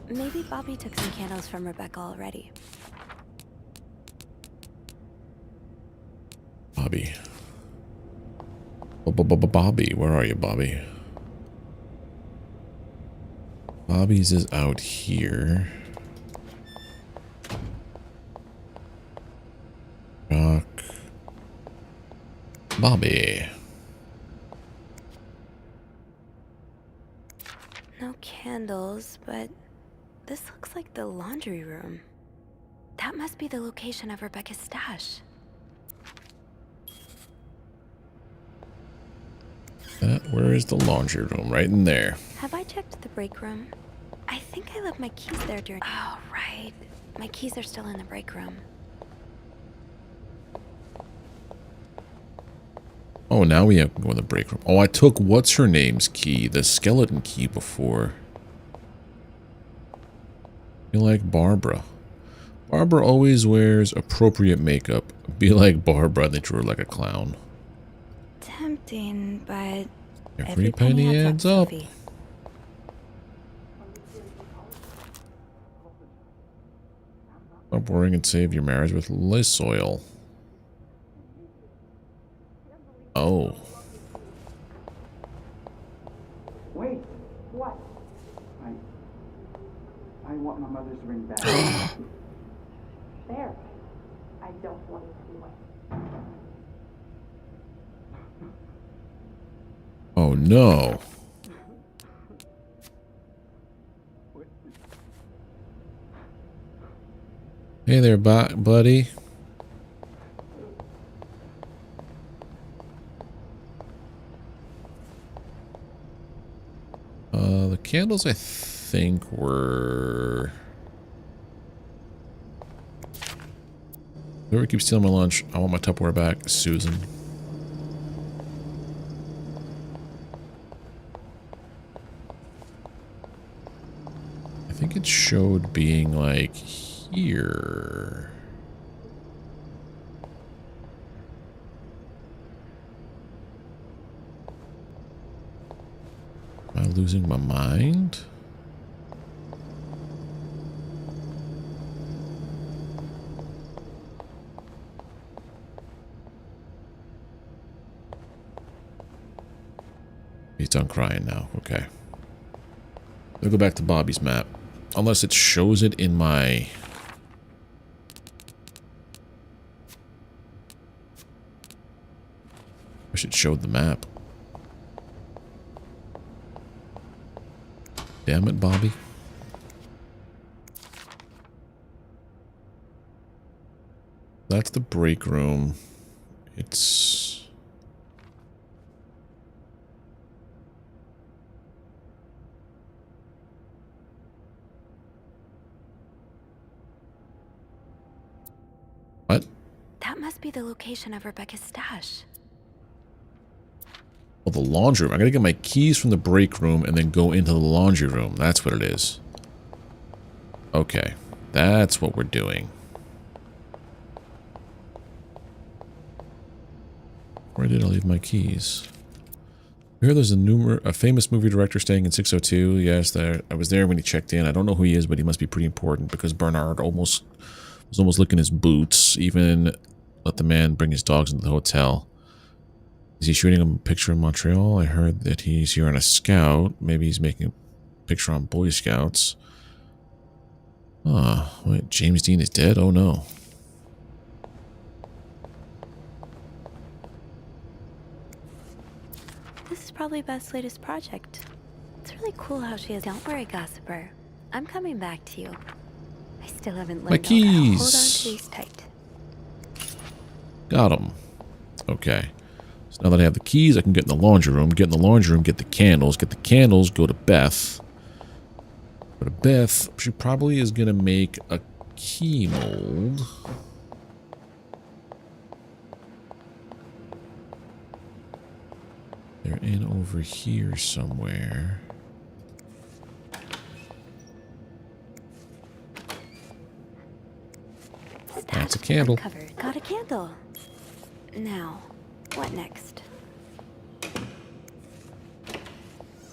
Maybe Bobby took some candles from Rebecca already. Bobby. Bobby, where are you, Bobby? Bobby's is out here. Rock. Bobby. No candles, but this looks like the laundry room. That must be the location of Rebecca's stash. Where is the laundry room? Right in there. Have I checked the break room? I think I left my keys there during... Oh, right. My keys are still in the break room. Oh, now we have to go in the break room. Oh, I took what's-her-name's key, the skeleton key, before. Be like Barbara. Barbara always wears appropriate makeup. Be like Barbara, they drew her like a clown. Tempting, but... Every penny adds up. Sophie. Stop worrying and save your marriage with Liss oil. Oh. Wait, what? I want my mother's ring back. There. I don't want it anyway. Oh no. Hey there, buddy. The candles, I think, were... Whoever keeps stealing my lunch, I want my Tupperware back. Susan. I think it showed being, like, here. Am I losing my mind? He's done crying now. Okay. We'll go back to Bobby's map. Unless it shows it in my... Wish it showed the map. Damn it, Bobby. That's the break room. It's... What? That must be the location of Rebecca's stash. Oh, the laundry room. I gotta get my keys from the break room and then go into the laundry room. That's what it is. Okay. That's what we're doing. Where did I leave my keys? I hear there's a famous movie director staying in 602. Yes, I was there when he checked in. I don't know who he is, but he must be pretty important because Bernard was almost licking his boots. Even let the man bring his dogs into the hotel. Is he shooting a picture in Montreal? I heard that he's here on a scout. Maybe he's making a picture on Boy Scouts. Oh, wait, James Dean is dead? Oh no. This is probably Beth's latest project. It's really cool how she is. Don't worry, gossiper. I'm coming back to you. I still haven't learned my keys. How to hold on to these tight. Got them. Okay. So now that I have the keys, I can get in the laundry room. Get in the laundry room, get the candles. Get the candles, go to Beth. Go to Beth. She probably is going to make a key mold. They're in over here somewhere. That's a candle. Covered. Got a candle. Now, what next?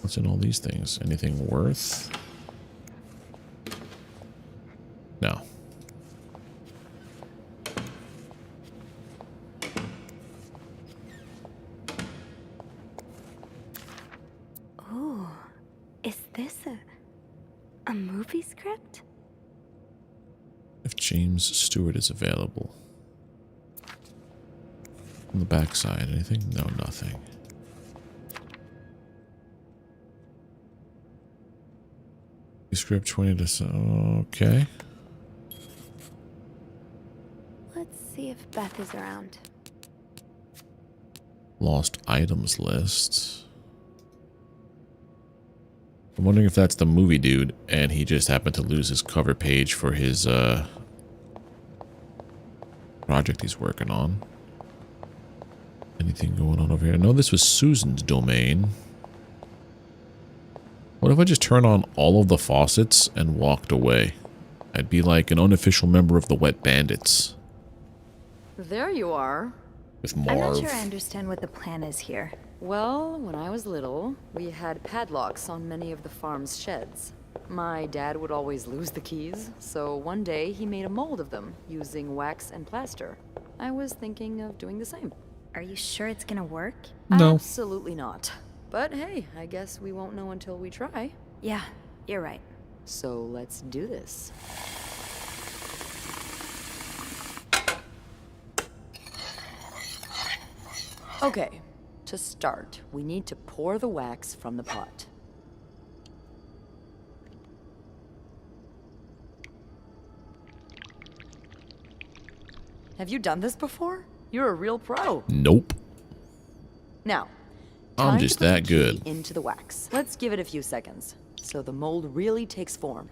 What's in all these things? Anything worth? No. Ooh, is this a movie script? If James Stewart is available. On the backside, anything? No, nothing. Script 20 to... Okay. Let's see if Beth is around. Lost items list. I'm wondering if that's the movie dude and he just happened to lose his cover page for his project he's working on. Anything going on over here? No, this was Susan's domain. What if I just turn on all of the faucets and walked away? I'd be like an unofficial member of the Wet Bandits. There you are. With Marv. I'm not sure I understand what the plan is here. Well, when I was little, we had padlocks on many of the farm's sheds. My dad would always lose the keys, so one day he made a mold of them using wax and plaster. I was thinking of doing the same. Are you sure it's gonna work? No. Absolutely not. But hey, I guess we won't know until we try. Yeah, you're right. So let's do this. Okay, to start, we need to pour the wax from the pot. Have you done this before? You're a real pro. Nope. Now, I'm just that good. Into the wax. Let's give it a few seconds so the mold really takes form.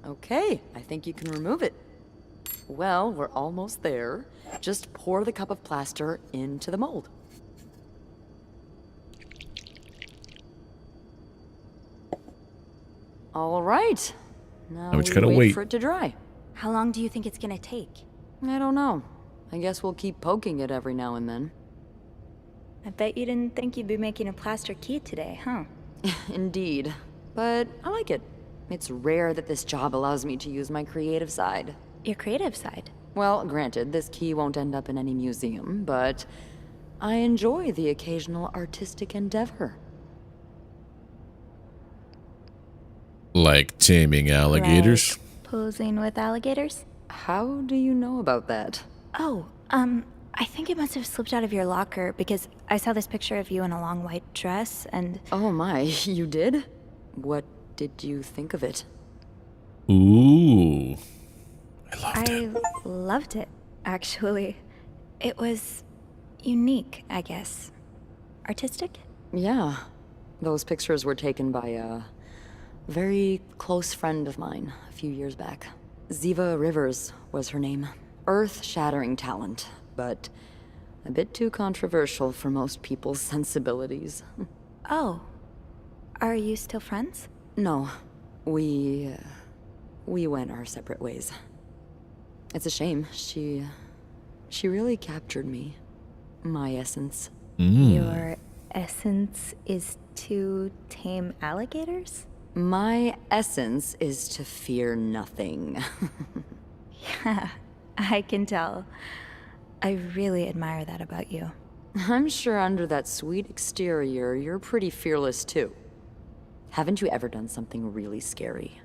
Okay, I think you can remove it. Well, we're almost there. Just pour the cup of plaster into the mold. All right. Now we just gotta wait for it to dry. How long do you think it's gonna take? I don't know. I guess we'll keep poking it every now and then. I bet you didn't think you'd be making a plaster key today, huh? Indeed. But I like it. It's rare that this job allows me to use my creative side. Your creative side? Well, granted, this key won't end up in any museum, but I enjoy the occasional artistic endeavor. Like taming alligators? Like posing with alligators? How do you know about that? Oh, I think it must have slipped out of your locker because I saw this picture of you in a long white dress and... Oh my, you did? What did you think of it? Ooh. I loved it, actually. It was unique, I guess. Artistic? Yeah. Those pictures were taken by a very close friend of mine a few years back. Ziva Rivers was her name. Earth-shattering talent, but a bit too controversial for most people's sensibilities. Oh. Are you still friends? No. We went our separate ways. It's a shame. She really captured me. My essence. Your essence is to tame alligators? My essence is to fear nothing. Yeah, I can tell. I really admire that about you. I'm sure under that sweet exterior, you're pretty fearless too. Haven't you ever done something really scary?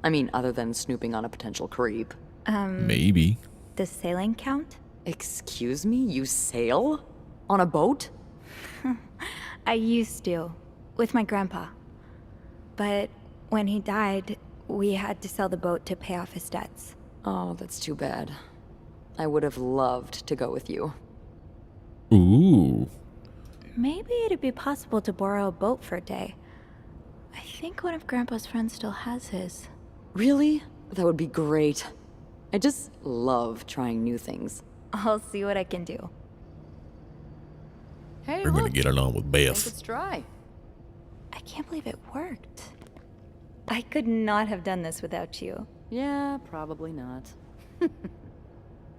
I mean, other than snooping on a potential creep. Maybe. Does sailing count? Excuse me? You sail? On a boat? I used to, with my grandpa. But when he died, we had to sell the boat to pay off his debts. Oh, that's too bad. I would have loved to go with you. Ooh. Maybe it'd be possible to borrow a boat for a day. I think one of Grandpa's friends still has his. Really? That would be great. I just love trying new things. I'll see what I can do. Hey, We're gonna get along with Beth. Let's try. I can't believe it worked. I could not have done this without you. Yeah, probably not.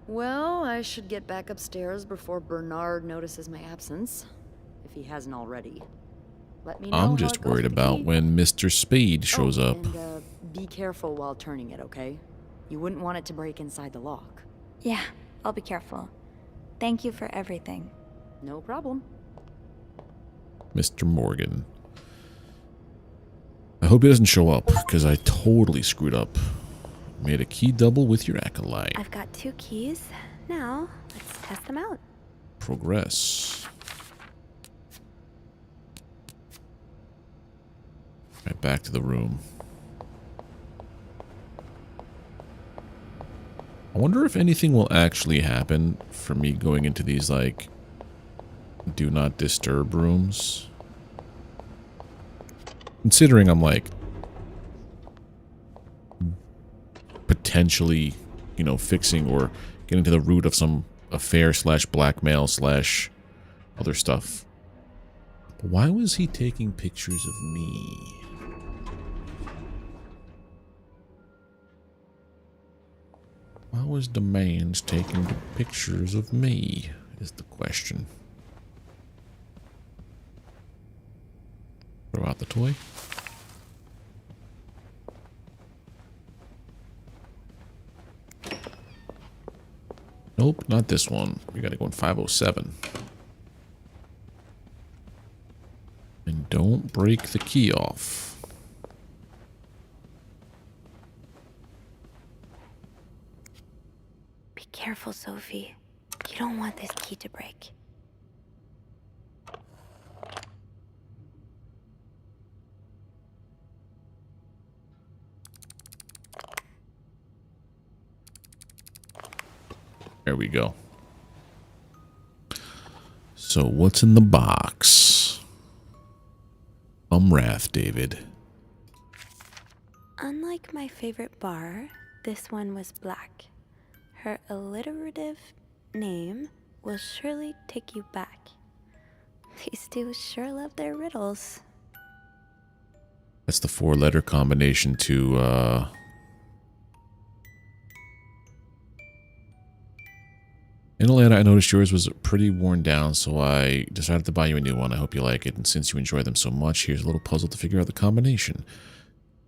Well, I should get back upstairs before Bernard notices my absence, if he hasn't already. Let me know. I'm just worried about when Mr. Spade shows up. And be careful while turning it, okay? You wouldn't want it to break inside the lock. Yeah, I'll be careful. Thank you for everything. No problem. Mr. Morgan. I hope he doesn't show up, because I totally screwed up. Made a key double with your acolyte. I've got 2 keys. Now, let's test them out. Progress. Right, back to the room. I wonder if anything will actually happen for me going into these, like, do not disturb rooms. Considering I'm, like, potentially, you know, fixing or getting to the root of some affair / blackmail / other stuff. But why was he taking pictures of me? Why was the man's taking the pictures of me, is the question. Throw out the toy. Nope, not this one. We gotta go in 507. And don't break the key off. Be careful, Sophie. You don't want this key to break. There we go. So what's in the box? Wrath, David. Unlike my favorite bar, this one was black. Her alliterative name will surely take you back. These two sure love their riddles. That's the 4-letter combination to, In Atlanta, I noticed yours was pretty worn down, so I decided to buy you a new one. I hope you like it, and since you enjoy them so much, here's a little puzzle to figure out the combination.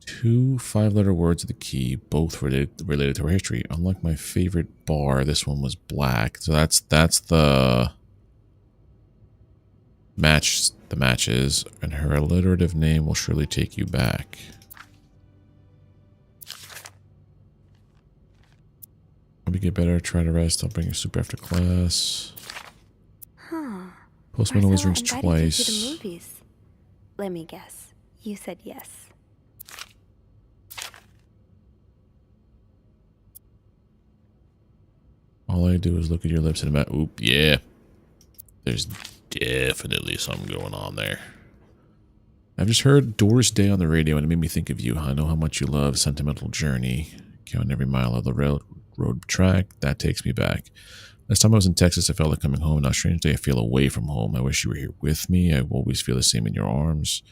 2 5-letter words of the key, both related to our history. Unlike my favorite bar, this one was black. So that's the match. The match is, and her alliterative name will surely take you back. Maybe get better. Try to rest. I'll bring you soup after class. Huh. Postman always rings invited twice. you to the movies. Let me guess. You said yes. All I do is look at your lips and oop, yeah. There's definitely something going on there. I've just heard Doris Day on the radio and it made me think of you. I know how much you love Sentimental Journey. Counting every mile of the railroad track, that takes me back. Last time I was in Texas, I felt like coming home. Now, strangely, I feel away from home. I wish you were here with me. I always feel the same in your arms.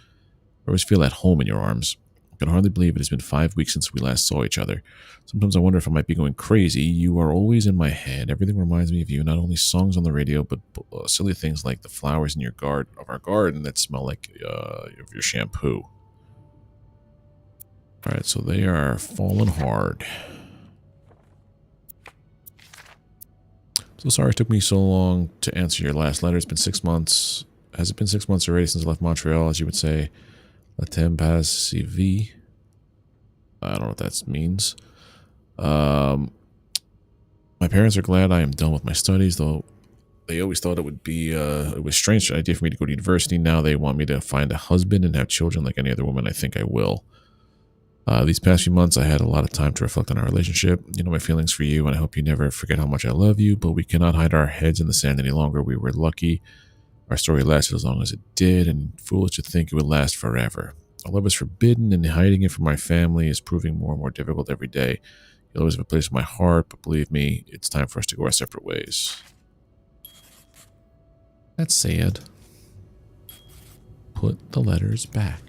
I always feel at home in your arms. can hardly believe it has been 5 weeks since we last saw each other. Sometimes I wonder if I might be going crazy. You are always in my head. Everything reminds me of you. Not only songs on the radio, but silly things like the flowers in our garden that smell like of your shampoo. All right, so they are falling hard. So sorry it took me so long to answer your last letter. It's been 6 months. Has it been 6 months already since I left Montreal, as you would say? Le temps passe si vite. I don't know what that means. My parents are glad I am done with my studies, though they always thought it would be it was a strange idea for me to go to university. Now they want me to find a husband and have children like any other woman. I think I will. These past few months, I had a lot of time to reflect on our relationship. You know my feelings for you, and I hope you never forget how much I love you, but we cannot hide our heads in the sand any longer. We were lucky our story lasted as long as it did, and foolish to think it would last forever. Our love is forbidden, and hiding it from my family is proving more and more difficult every day. You'll always have a place in my heart, but believe me, it's time for us to go our separate ways. That's sad. Put the letters back.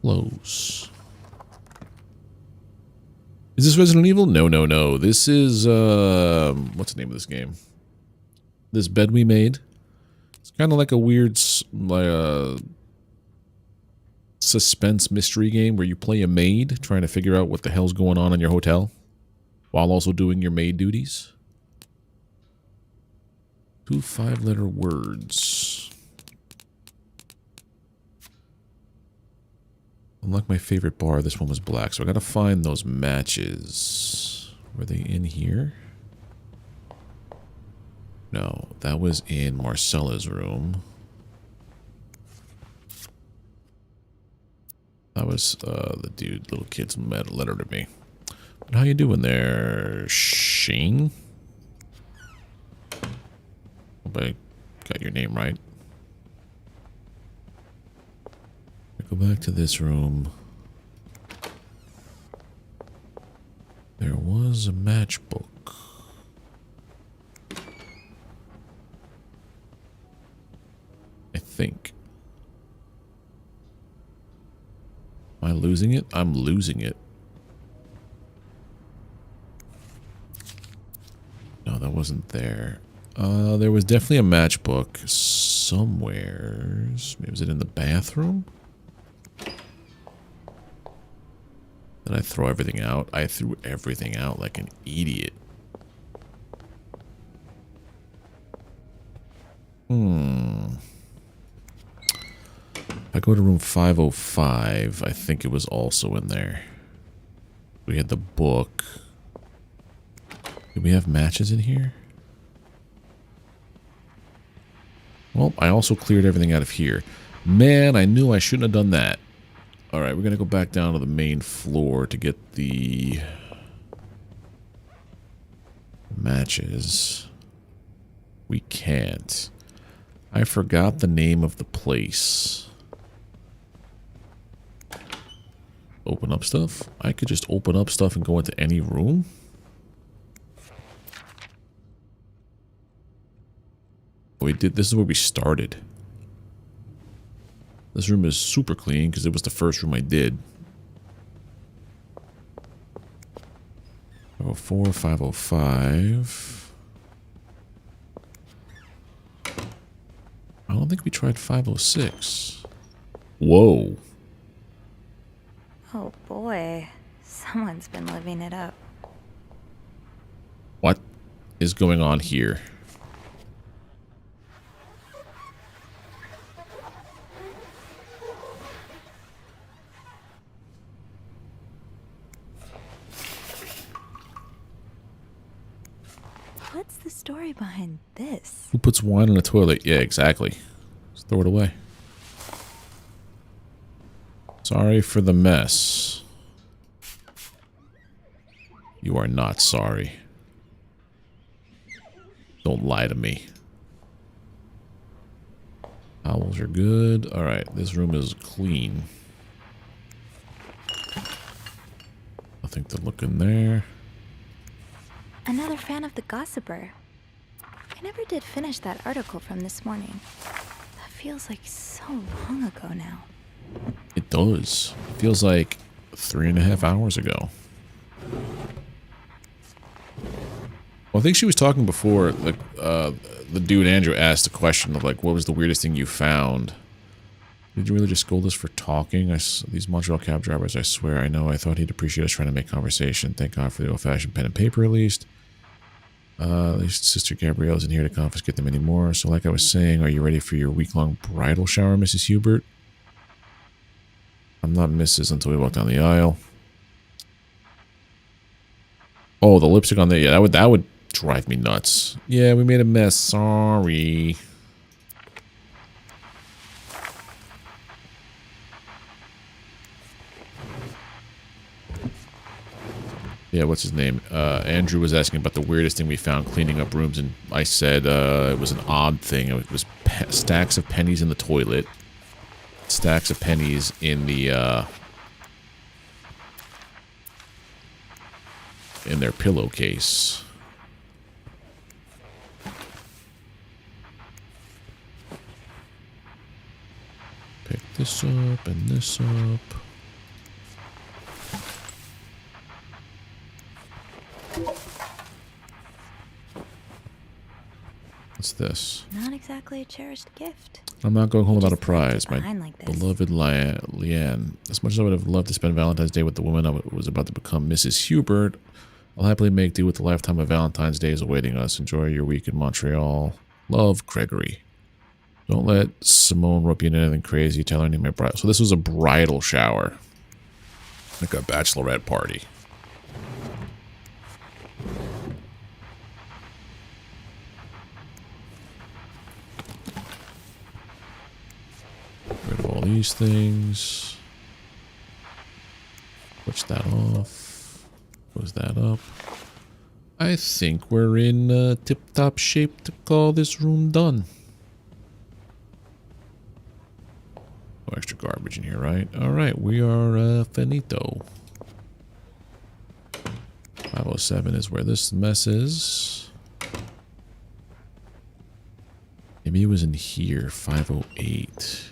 Close. Is this Resident Evil? No, no, no. This is, what's the name of this game? This bed we made. It's kind of like a weird, suspense mystery game where you play a maid trying to figure out what the hell's going on in your hotel while also doing your maid duties. 2 5-letter words. Unlike my favorite bar, this one was black, so I gotta find those matches. Were they in here? No, that was in Marcella's room. That was the dude, little kid's letter to me. But how you doing there, Shane? Hope I got your name right. Go back to this room. There was a matchbook. I think. Am I losing it? I'm losing it. No, that wasn't there. There was definitely a matchbook somewhere. Maybe was it in the bathroom? Did I throw everything out? I threw everything out like an idiot. If I go to room 505, I think it was also in there. We had the book. Do we have matches in here? Well, I also cleared everything out of here. Man, I knew I shouldn't have done that. Alright, we're going to go back down to the main floor to get the matches. We can't. I forgot the name of the place. Open up stuff? I could just open up stuff and go into any room? We did. This is where we started. This room is super clean because it was the first room I did. 504, 505. I don't think we tried 506. Whoa. Oh boy, someone's been living it up. What is going on here? What's the story behind this? Who puts wine in a toilet? Yeah, exactly. Just throw it away. Sorry for the mess. You are not sorry. Don't lie to me. Towels are good. Alright, this room is clean. Nothing to look in there. Another fan of the Gossiper. I never did finish that article from this morning. That feels like so long ago now. It does. Feels like 3.5 hours ago. Well, I think she was talking before, like, the dude Andrew asked a question of, like, what was the weirdest thing you found? Did you really just scold us for talking? These Montreal cab drivers, I swear, I know. I thought he'd appreciate us trying to make conversation. Thank God for the old-fashioned pen and paper, at least. At least Sister Gabrielle isn't here to confiscate them anymore. So like I was saying, are you ready for your week-long bridal shower, Mrs. Hubert? I'm not Mrs. until we walk down the aisle. Oh, the lipstick on there. Yeah, that would drive me nuts. Yeah, we made a mess. Sorry. Yeah, what's his name? Andrew was asking about the weirdest thing we found cleaning up rooms, and I said it was an odd thing. It was stacks of pennies in the toilet, stacks of pennies in the in their pillowcase. Pick this up and this up. What's this? Not exactly a cherished gift. I'm not going home without a prize. My like this. beloved Leanne. As much as I would have loved to spend Valentine's Day with the woman I was about to become, Mrs. Hubert, I'll happily make do with the lifetime of Valentine's Days awaiting us. Enjoy your week in Montreal. Love, Gregory. Don't let Simone rope you into anything crazy. Tell her I need my bridal. So this was a bridal shower. Like a bachelorette party. Rid of all these things. Switch that off. Close that up. I think we're in tip-top shape to call this room done. No extra garbage in here, right? Alright, we are finito. 507 is where this mess is. Maybe it was in here. 508.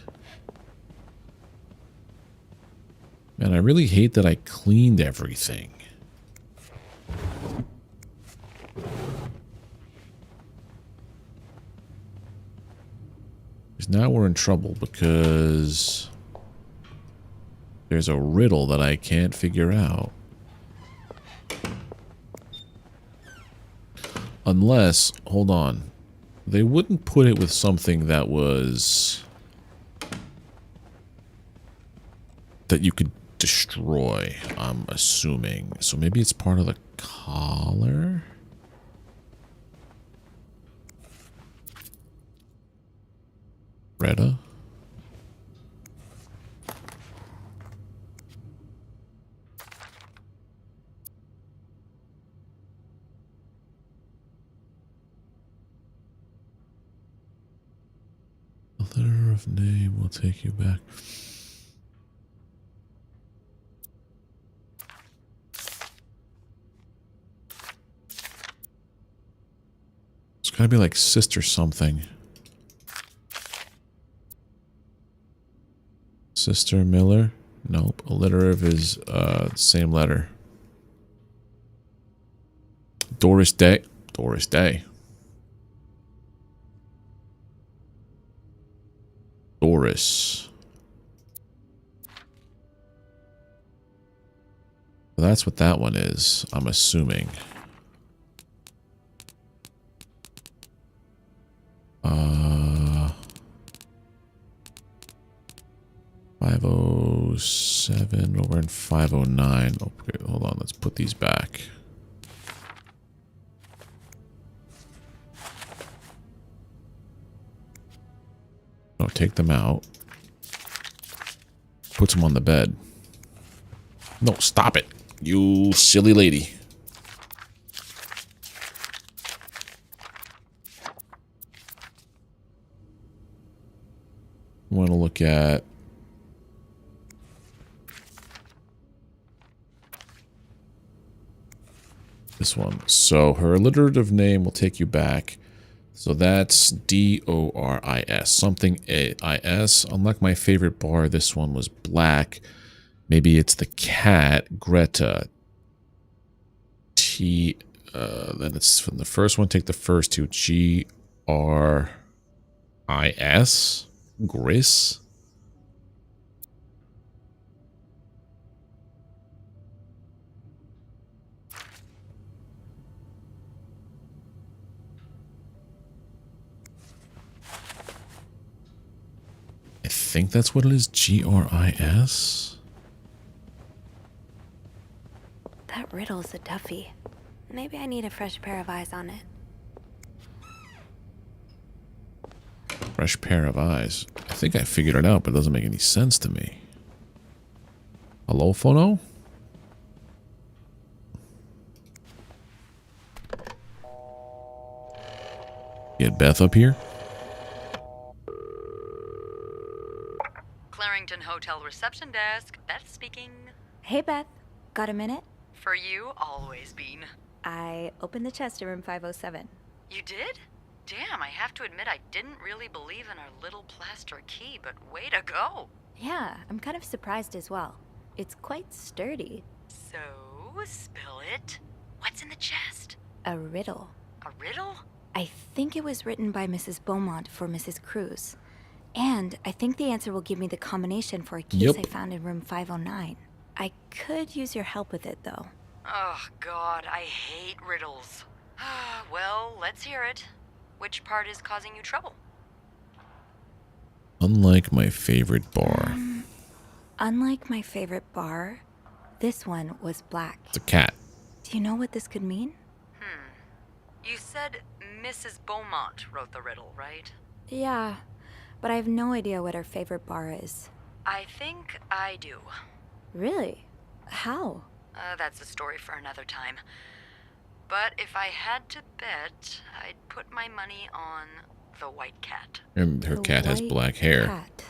Man, I really hate that I cleaned everything. Because now we're in trouble because there's a riddle that I can't figure out. Unless, hold on, they wouldn't put it with something that was... that you could destroy, I'm assuming. So maybe it's part of the collar? Retta? A letter of name will take you back. It's gotta be like sister something. Sister Miller? Nope. Alliterative is same letter. Doris Day. Doris Day. Doris. Well, that's what that one is, I'm assuming. 507. Well, we're in 509. Okay, hold on. Let's put these back. No, take them out. Puts them on the bed. No, stop it. You silly lady. I want to look at this one. So her alliterative name will take you back. So that's D-O-R-I-S. Something A-I-S. Unlike my favorite bar, this one was black. Maybe it's the cat, Greta. T, then it's from the first one, take the first two. G-R-I-S? Gris? I think that's what it is. G-R-I-S? That riddle's a toughie. Maybe I need a fresh pair of eyes on it. Fresh pair of eyes. I think I figured it out, but it doesn't make any sense to me. Hello, Phono? Get Beth up here? Clarington Hotel reception desk. Beth speaking. Hey, Beth. Got a minute? For you, always, Bean. I opened the chest in room 507. You did? Damn, I have to admit I didn't really believe in our little plaster key, but way to go. Yeah, I'm kind of surprised as well. It's quite sturdy. So, spill it. What's in the chest? A riddle. A riddle? I think it was written by Mrs. Beaumont for Mrs. Cruz. And I think the answer will give me the combination for a case I found in room 509. I could use your help with it, though. Oh, God, I hate riddles. Well, let's hear it. Which part is causing you trouble? Unlike my favorite bar. Unlike my favorite bar, this one was black. It's a cat. Do you know what this could mean? You said Mrs. Beaumont wrote the riddle, right? Yeah, but I have no idea what her favorite bar is. I think I do. Really? How? That's a story for another time. But if I had to bet, I'd put my money on the white cat. And her cat has black hair. Cat.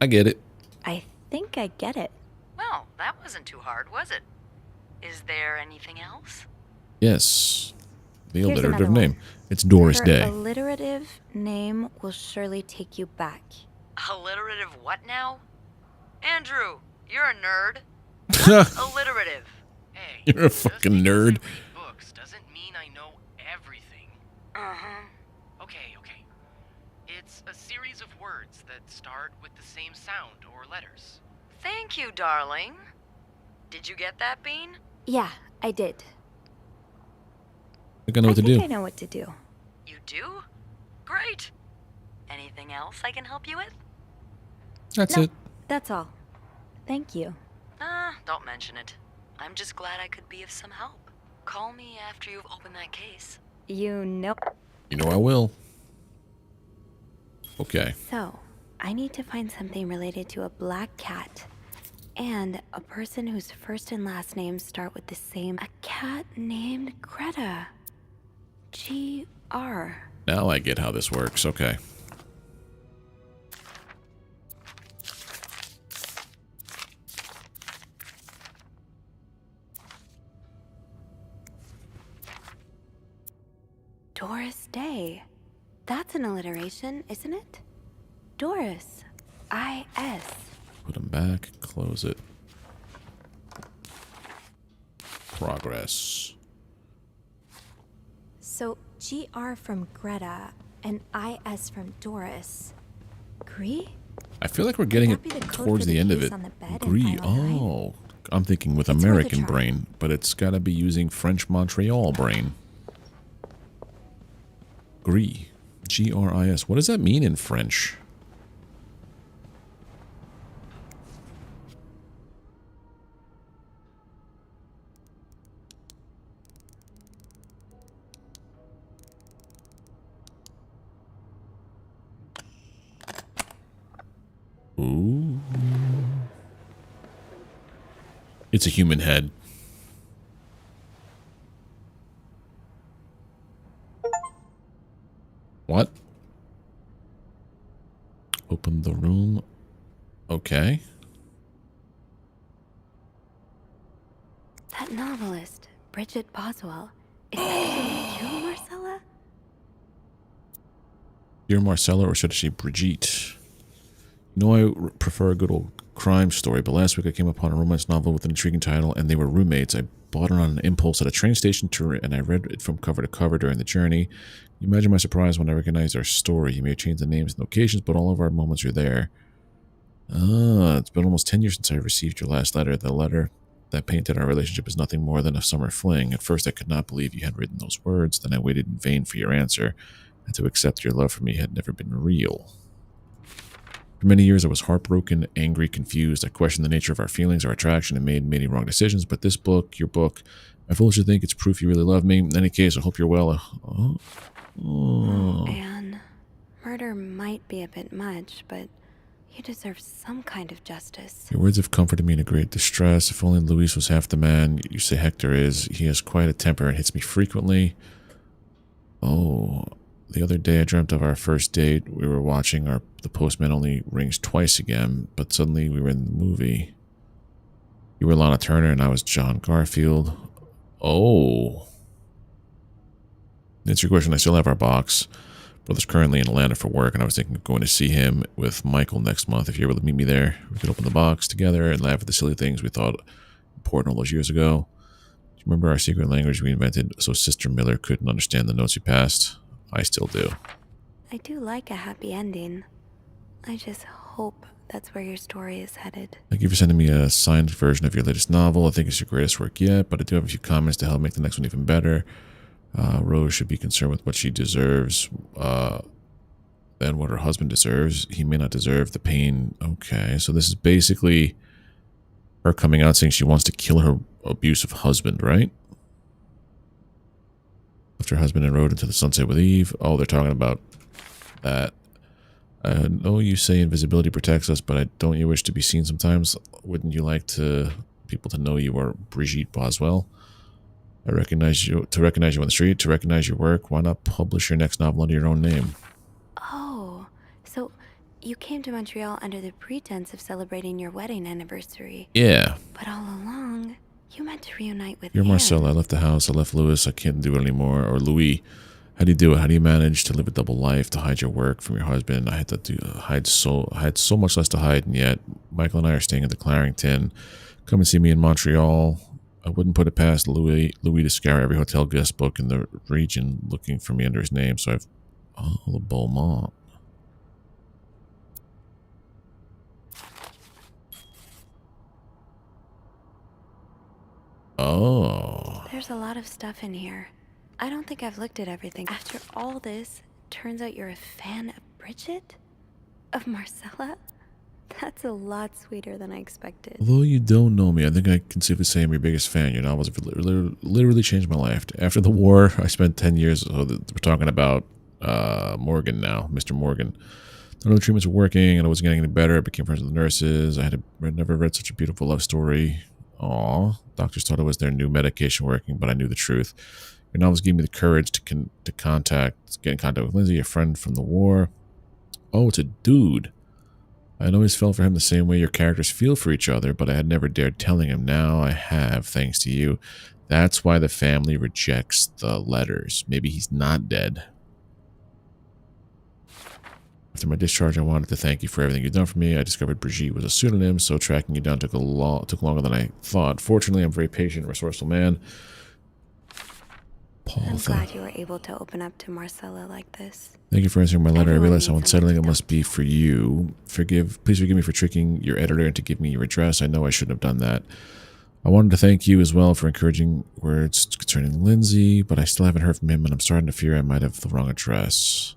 I get it. I think I get it. Well, that wasn't too hard, was it? Is there anything else? Yes. The Here's alliterative another name. one. It's Doris Her Day. alliterative name will surely take you back. Alliterative what now? Andrew, you're a nerd. What's alliterative? Hey, You're a fucking nerd. books doesn't mean I know everything. Okay. It's a series of words that start with the same sound or letters. Thank you, darling. Did you get that, Bean? Yeah, I did. I think I know what to do. I know what to do. You do? Great. Anything else I can help you with? That's No, it. That's all. Thank you. Don't mention it. I'm just glad I could be of some help. Call me after you've opened that case. You know. You know I will. Okay. So, I need to find something related to a black cat. And a person whose first and last names start with the same. A cat named Greta. G-R. Now I get how this works. Okay. Doris Day. That's an alliteration, isn't it? Doris. I-S. Put them back. Close it. Progress. So, G-R from Greta and I-S from Doris. Gree? I feel like we're getting Would it that be the code towards for the end of keys it. on the bed in Gree. 509? Oh. I'm thinking with It's worth a American try. brain, but it's got to be using French Montreal brain. Gree. G-R-I-S. What does that mean in French? Ooh. It's a human head. What? Open the room. Okay. That novelist, Bridget Boswell, is actually you, Marcella? Dear Marcella, or should I say Brigitte? You know I prefer a good old crime story, but last week I came upon a romance novel with an intriguing title, and they were roommates. I bought it on an impulse at a train station and I read it from cover to cover during the journey. You imagine my surprise when I recognized our story. You may have changed the names and locations, but all of our moments are there. It's been almost 10 years since I received your last letter. The letter that painted our relationship as nothing more than a summer fling. At first I could not believe you had written those words, then I waited in vain for your answer, and to accept your love for me had never been real. For many years I was heartbroken, angry, confused. I questioned the nature of our feelings, our attraction, and made many wrong decisions, but this book, your book, I foolishly think it's proof you really love me. In any case, I hope you're well. Anne, murder might be a bit much, but you deserve some kind of justice. Your words have comforted me in a great distress. If only Luis was half the man you say Hector is. He has quite a temper and hits me frequently. Oh, the other day I dreamt of our first date. We were watching The Postman Only Rings Twice again, but suddenly we were in the movie. You were Lana Turner and I was John Garfield. Oh. To answer your question, I still have our box. Brother's currently in Atlanta for work, and I was thinking of going to see him with Michael next month. If you're able to meet me there, we could open the box together and laugh at the silly things we thought important all those years ago. Do you remember our secret language we invented so Sister Miller couldn't understand the notes you passed? I still do. I do like a happy ending. I just hope that's where your story is headed. Thank you for sending me a signed version of your latest novel. I think it's your greatest work yet, but I do have a few comments to help make the next one even better. Rose should be concerned with what she deserves than what her husband deserves. He may not deserve the pain. Okay, so this is basically her coming out saying she wants to kill her abusive husband, right? Left her husband and rode into the sunset with Eve. Oh, they're talking about that. I know you say invisibility protects us, but don't you wish to be seen sometimes? Wouldn't you like people to know you are Brigitte Boswell? To recognize you on the street, to recognize your work. Why not publish your next novel under your own name? Oh, so you came to Montreal under the pretense of celebrating your wedding anniversary. Yeah. But all along, you meant to reunite with You're Anne. Marcella. I left the house. I left Louis. I can't do it anymore. Or Louis. How do you do it? How do you manage to live a double life, to hide your work from your husband? I had to I had so much less to hide, and yet Michael and I are staying at the Clarington. Come and see me in Montreal. I wouldn't put it past Louis to scour every hotel guest book in the region looking for me under his name. So the Beaumont. Oh. There's a lot of stuff in here. I don't think I've looked at everything. After all this, turns out you're a fan of Bridget? Of Marcella? That's a lot sweeter than I expected. Although you don't know me, I think I can safely say I'm your biggest fan. Your novels have literally changed my life. After the war, I spent 10 years, we're talking about Morgan now, Mr. Morgan. None of the treatments were working, and I wasn't getting any better. I became friends with the nurses. I'd never read such a beautiful love story. Aw, doctors thought it was their new medication working, but I knew the truth. Your novels gave me the courage to get in contact with Lindsay, a friend from the war. Oh, it's a dude. I had always felt for him the same way your characters feel for each other, but I had never dared telling him. Now I have, thanks to you. That's why the family rejects the letters. Maybe he's not dead. After my discharge, I wanted to thank you for everything you've done for me. I discovered Brigitte was a pseudonym, so tracking you down took longer than I thought. Fortunately, I'm a very patient and resourceful man. I'm glad you were able to open up to Marcella like this. Thank you for answering my letter. I realize how unsettling it must be for you. Please forgive me for tricking your editor into giving me your address. I know I shouldn't have done that. I wanted to thank you as well for encouraging words concerning Lindsay, but I still haven't heard from him, and I'm starting to fear I might have the wrong address.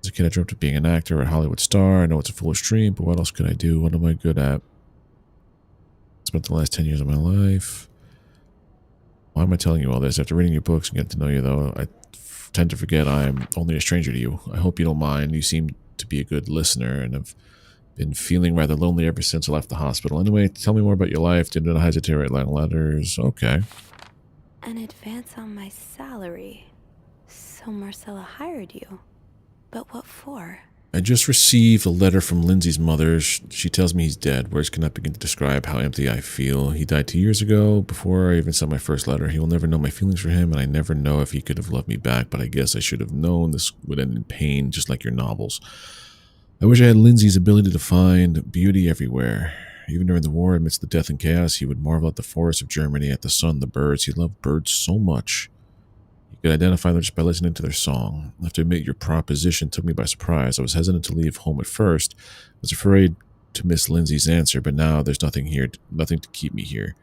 As a kid, I dreamt of being an actor or a Hollywood star. I know it's a foolish dream, but what else could I do? What am I good at? I spent the last 10 years of my life. Why am I telling you all this? After reading your books and getting to know you, though, I tend to forget I'm only a stranger to you. I hope you don't mind. You seem to be a good listener, and I've been feeling rather lonely ever since I left the hospital. Anyway, tell me more about your life. Did not hesitate to write long letters. Okay. An advance on my salary. So Marcella hired you. But what for? I just received a letter from Lindsay's mother. She tells me he's dead. Words cannot begin to describe how empty I feel. He died 2 years ago, before I even sent my first letter. He will never know my feelings for him, and I never know if he could have loved me back, but I guess I should have known this would end in pain, just like your novels. I wish I had Lindsay's ability to find beauty everywhere. Even during the war, amidst the death and chaos, he would marvel at the forests of Germany, at the sun, the birds. He loved birds so much. You could identify them just by listening to their song. I have to admit, your proposition took me by surprise. I was hesitant to leave home at first. I was afraid to miss Lindsay's answer, but now there's nothing here, nothing to keep me here.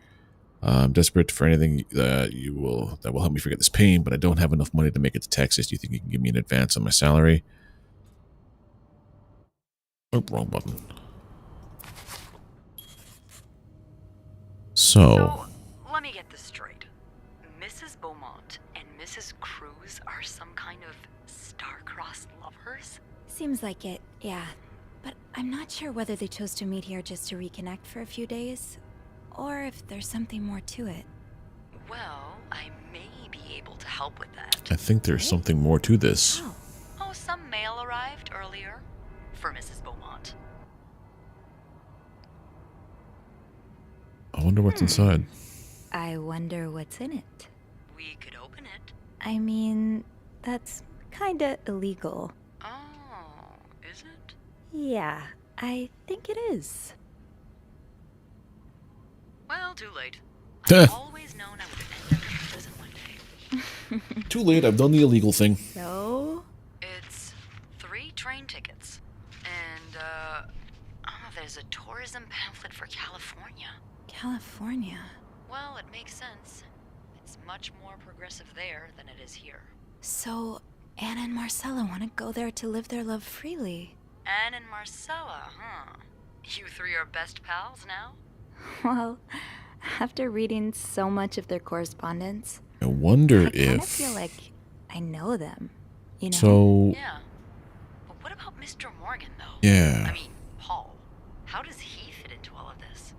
I'm desperate for anything that will help me forget this pain, but I don't have enough money to make it to Texas. Do you think you can give me an advance on my salary? Oh, wrong button. So, let me get this straight. Mrs. Beaumont and Mrs. Cruz are some kind of star-crossed lovers? Seems like it, yeah. But I'm not sure whether they chose to meet here just to reconnect for a few days, or if there's something more to it. Well, I may be able to help with that. I think there's something more to this. Oh, some mail arrived earlier for Mrs. Beaumont. I wonder what's inside. I wonder what's in it. We could open it. I mean, that's kinda illegal. Oh, is it? Yeah, I think it is. Well, too late. I've always known I would end up in prison one day. Too late, I've done the illegal thing. So? It's 3 train tickets. And, there's a tourism pamphlet for California. California? Well, it makes sense. It's much more progressive there than it is here. So, Anna and Marcella want to go there to live their love freely. Anne and Marcella, huh? You 3 are best pals now? Well, after reading so much of their correspondence, I wonder I kind of if... feel like I know them, you know? So... Yeah. But what about Mr. Morgan, though? Yeah. I mean, Paul. How does he fit into all of this?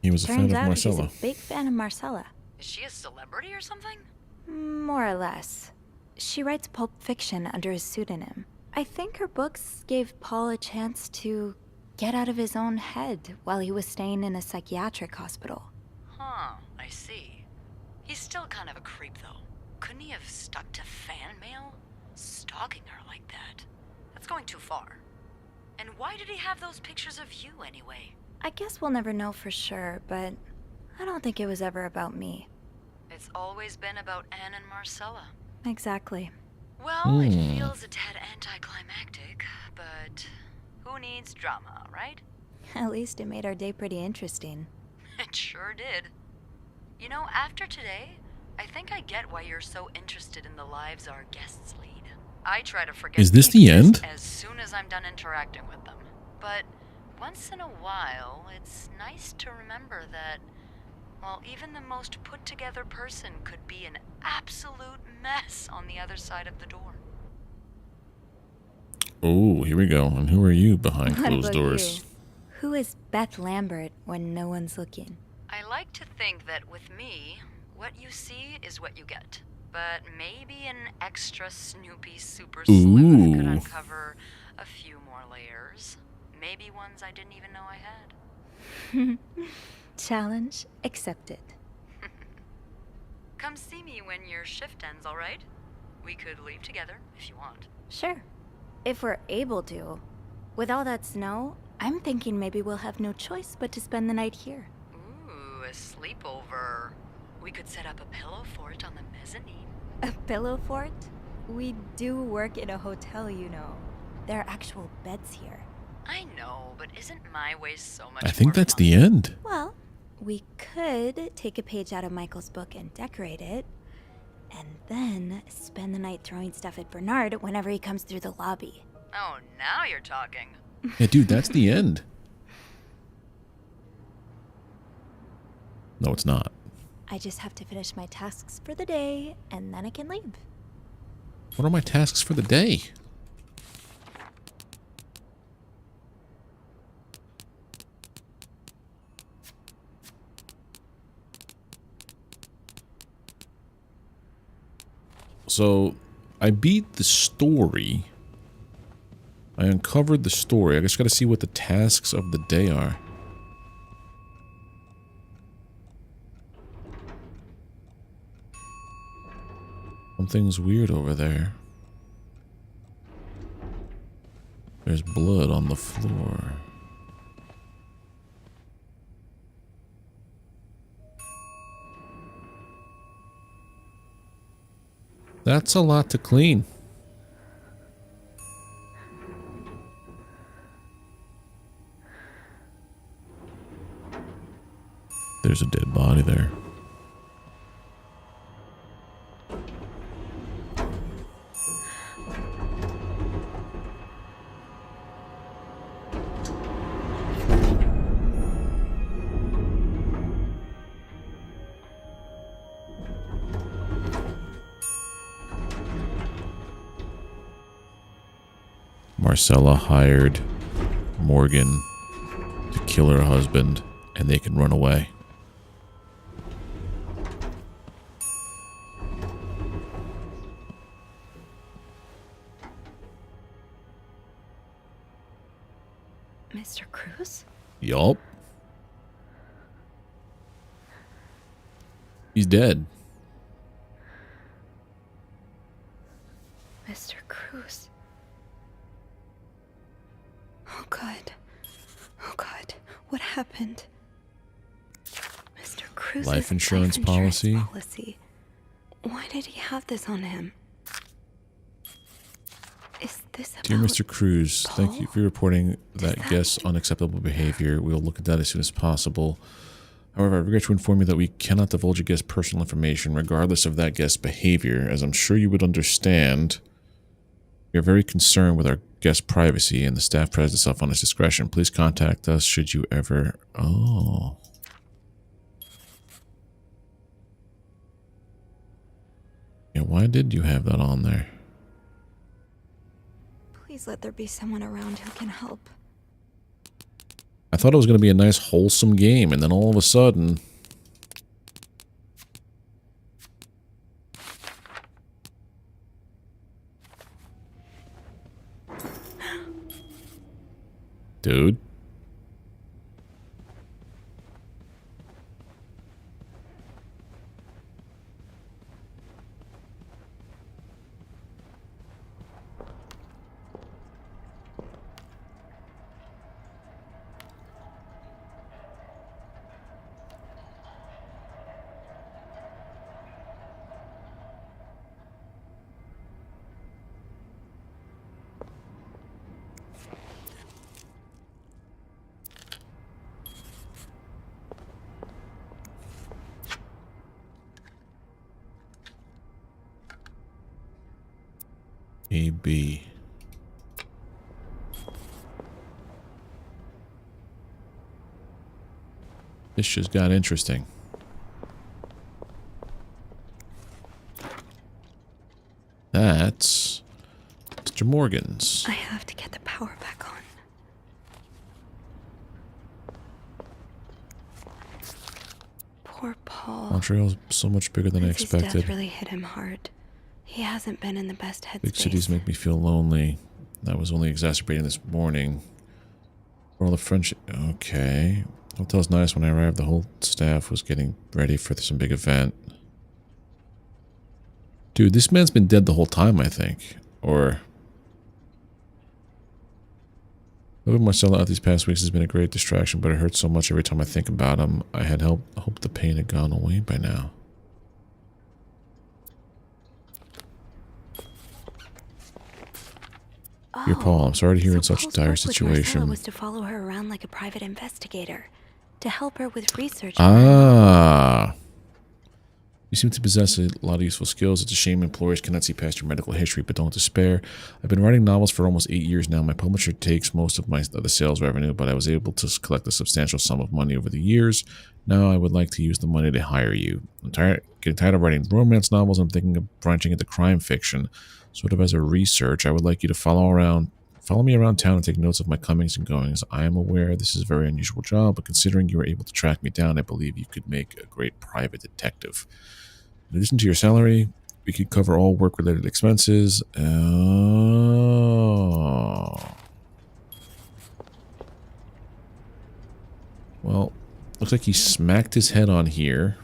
He was a Turns fan of out Marcella. he's a big fan of Marcella. Is she a celebrity or something? More or less. She writes pulp fiction under a pseudonym. I think her books gave Paul a chance to get out of his own head while he was staying in a psychiatric hospital. Huh, I see. He's still kind of a creep, though. Couldn't he have stuck to fan mail? Stalking her like that. That's going too far. And why did he have those pictures of you, anyway? I guess we'll never know for sure, but I don't think it was ever about me. It's always been about Anne and Marcella. Exactly. Well, it feels a tad anticlimactic, but who needs drama, right? At least it made our day pretty interesting. It sure did. You know, after today, I think I get why you're so interested in the lives our guests lead. I try to forget Is this the end? as soon as I'm done interacting with them. But once in a while, it's nice to remember that, well, even the most put-together person could be an absolute mess on the other side of the door. Oh, here we go. And who are you behind What closed about doors? you? Who is Beth Lambert when no one's looking? I like to think that with me, what you see is what you get. But maybe an extra Snoopy super sleuth could uncover a few more layers. Maybe ones I didn't even know I had. Challenge accepted. Come see me when your shift ends, all right? We could leave together if you want. Sure. If we're able to. With all that snow, I'm thinking maybe we'll have no choice but to spend the night here. Ooh, a sleepover. We could set up a pillow fort on the mezzanine. A pillow fort? We do work in a hotel, you know. There are actual beds here. I know, but isn't my way so much I think more that's fun? the end. Well, we could take a page out of Michael's book and decorate it, and then spend the night throwing stuff at Bernard whenever he comes through the lobby. Oh, now you're talking. Yeah, dude, that's the end. No, it's not. I just have to finish my tasks for the day, and then I can leave. What are my tasks for the day? So, I beat the story. I uncovered the story. I just gotta see what the tasks of the day are. Something's weird over there. There's blood on the floor. That's a lot to clean. There's a dead body there. Marcella hired Morgan to kill her husband, and they can run away. Mr. Cruz? Yup. He's dead. Mr. Cruz. Oh God. Oh God. What happened? Mr. Cruz's Life insurance policy. Why did he have this on him? Is this Dear Mr. Cruz, thank you for reporting that guest's unacceptable behavior. We will look at that as soon as possible. However, I regret to inform you that we cannot divulge a guest's personal information regardless of that guest's behavior. As I'm sure you would understand, we are very concerned with our guest's privacy, and the staff prides itself on its discretion. Please contact us should you ever... Oh. Yeah, why did you have that on there? Please let there be someone around who can help. I thought it was going to be a nice, wholesome game, and then all of a sudden... Dude. AB. This just got interesting. That's Mr. Morgan's. I have to get the power back on. Poor Paul. Montreal's so much bigger than I His expected. death really hit him hard. He hasn't been in the best headspace. Big cities make me feel lonely. That was only exacerbating this morning. For all the friendship... Okay. Hotel's nice. When I arrived, the whole staff was getting ready for some big event. Dude, this man's been dead the whole time, I think. Or... Living Marcella out these past weeks has been a great distraction, but it hurts so much every time I think about him. I had hoped the pain had gone away by now. Dear Paul, I'm sorry to hear in such a dire situation. Was to follow her around like a private investigator, to help her with research. Ah. You seem to possess a lot of useful skills. It's a shame employers cannot see past your medical history, but don't despair. I've been writing novels for almost 8 years now. My publisher takes most of the sales revenue, but I was able to collect a substantial sum of money over the years. Now I would like to use the money to hire you. I'm getting tired of writing romance novels. I'm thinking of branching into crime fiction. Sort of as a research, I would like you to follow me around town and take notes of my comings and goings. I am aware this is a very unusual job, but considering you were able to track me down, I believe you could make a great private detective. In addition to your salary, We could cover all work-related expenses. Oh. Well, looks like he smacked his head on here.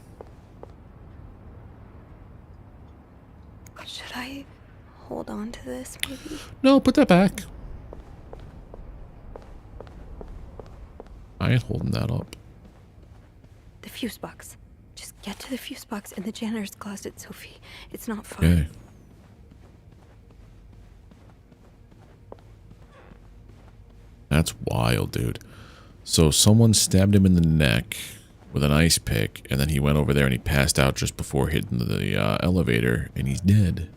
Should I hold on to this, maybe? No, put that back. I ain't holding that up. The fuse box. Just get to the fuse box in the janitor's closet, Sophie. It's not far. Okay. That's wild, dude. So someone stabbed him in the neck with an ice pick, and then he went over there and he passed out just before hitting the elevator, and he's dead.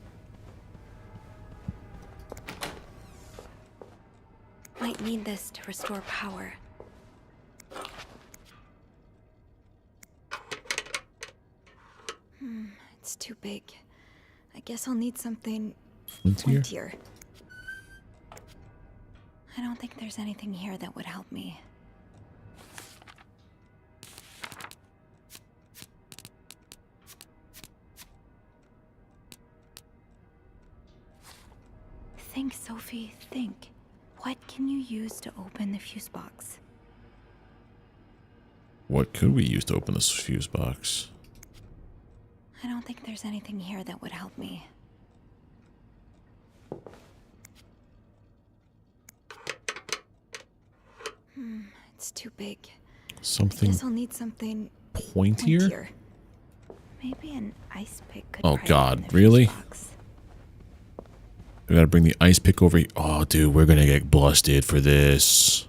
Might need this to restore power. It's too big. I guess I'll need something pointier. I don't think there's anything here that would help me. Think, Sophie, think. What can you use to open the fuse box? What could we use to open this fuse box? I don't think there's anything here that would help me. It's too big. Something I guess I'll need something pointier? Maybe an ice pick could Oh pry god, open the really? fuse box. We gotta bring the ice pick over here. Oh, dude, we're gonna get busted for this.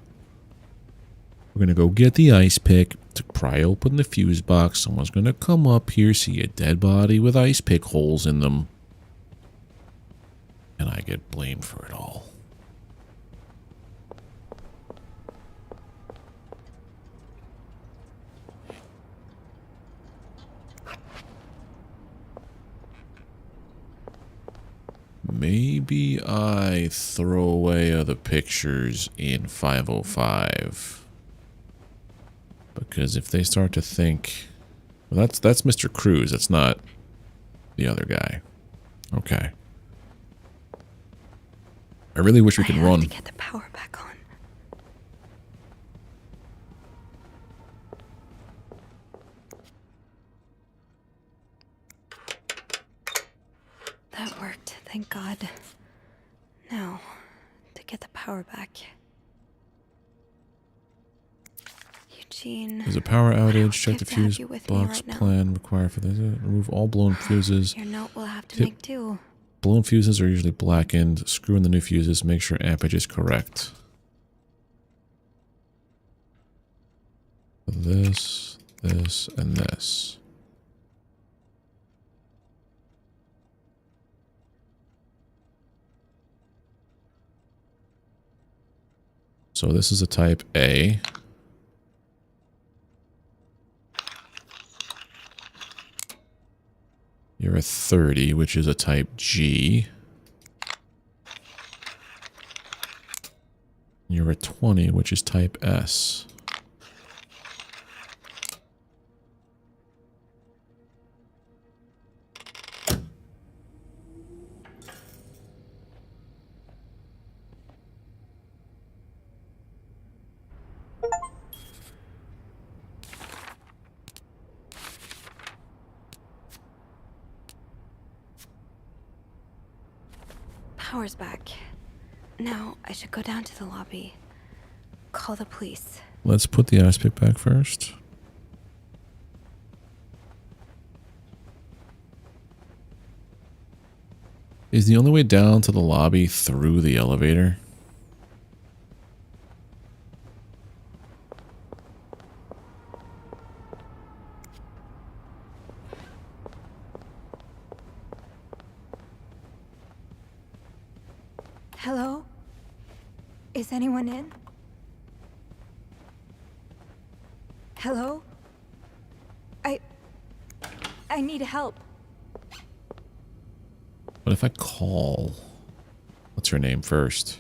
We're gonna go get the ice pick to pry open the fuse box. Someone's gonna come up here, see a dead body with ice pick holes in them. And I get blamed for it all. Maybe I throw away other pictures in 505. Because if they start to think... Well, that's Mr. Cruz. That's not the other guy. Okay. I really wish we could run. I have to get the power back on. That worked, thank God. Now, to get the power back. Eugene. There's a power outage. Check the get to have fuse you with me box right now. plan required for this. Remove all blown fuses. Your note will have to Tip. make do. Blown fuses are usually blackened. Screw in the new fuses. Make sure ampage is correct. This, this, and this. So this is a type A. You're a 30, which is a type G. You're a 20, which is type S. Power's back. Now, I should go down to the lobby. Call the police. Let's put the ice pick back first. Is the only way down to the lobby through the elevator? Hello? Is anyone in? Hello? I need help. What if I call... What's her name first?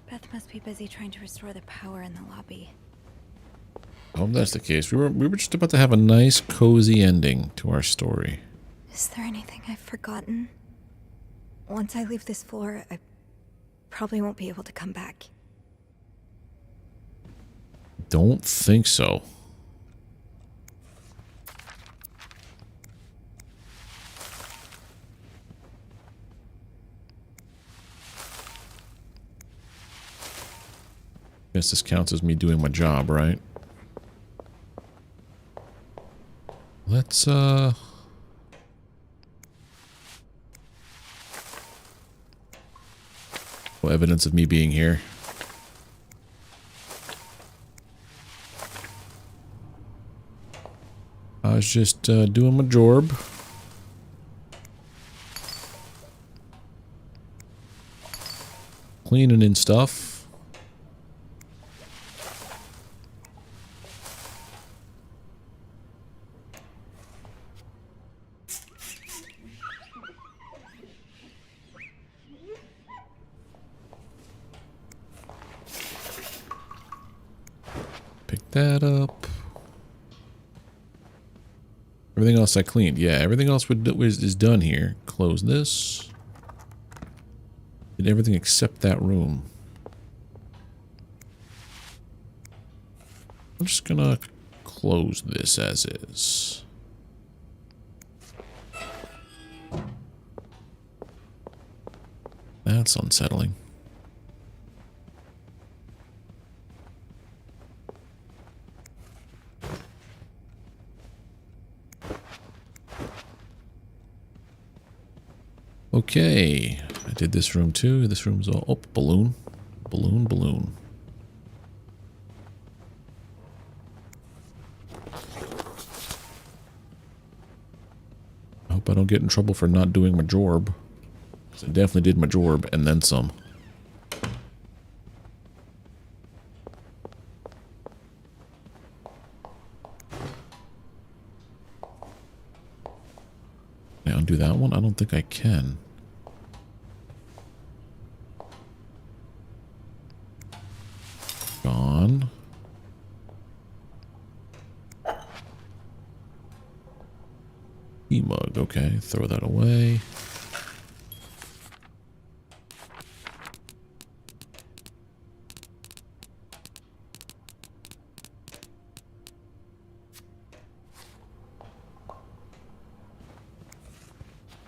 Beth must be busy trying to restore the power in the lobby. I hope that's the case. We were just about to have a nice, cozy ending to our story. Is there anything I've forgotten? Once I leave this floor, I probably won't be able to come back. Don't think so. Guess this counts as me doing my job, right? Let's, no evidence of me being here. I was just doing my job. Cleaning and stuff. Pick that up. Everything else I cleaned. Yeah, everything else is done here. Close this. Did everything except that room. I'm just gonna close this as is. That's unsettling. Okay, I did this room too. This room's all... Oh, balloon. Balloon, balloon. I hope I don't get in trouble for not doing my jorb. 'Cause I definitely did my jorb and then some. Can I undo that one? I don't think I can. Gone. E-mug, okay, throw that away.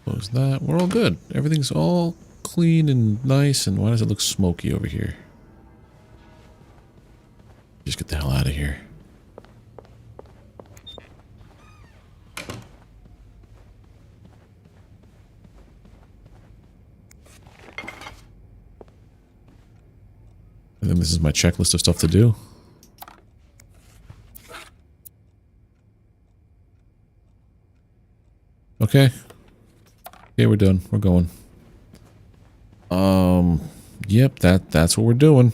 Close that. We're all good. Everything's all clean and nice, and why does it look smoky over here? Just get the hell out of here. And then this is my checklist of stuff to do. Okay. Okay, we're done. We're going. Yep, that's what we're doing.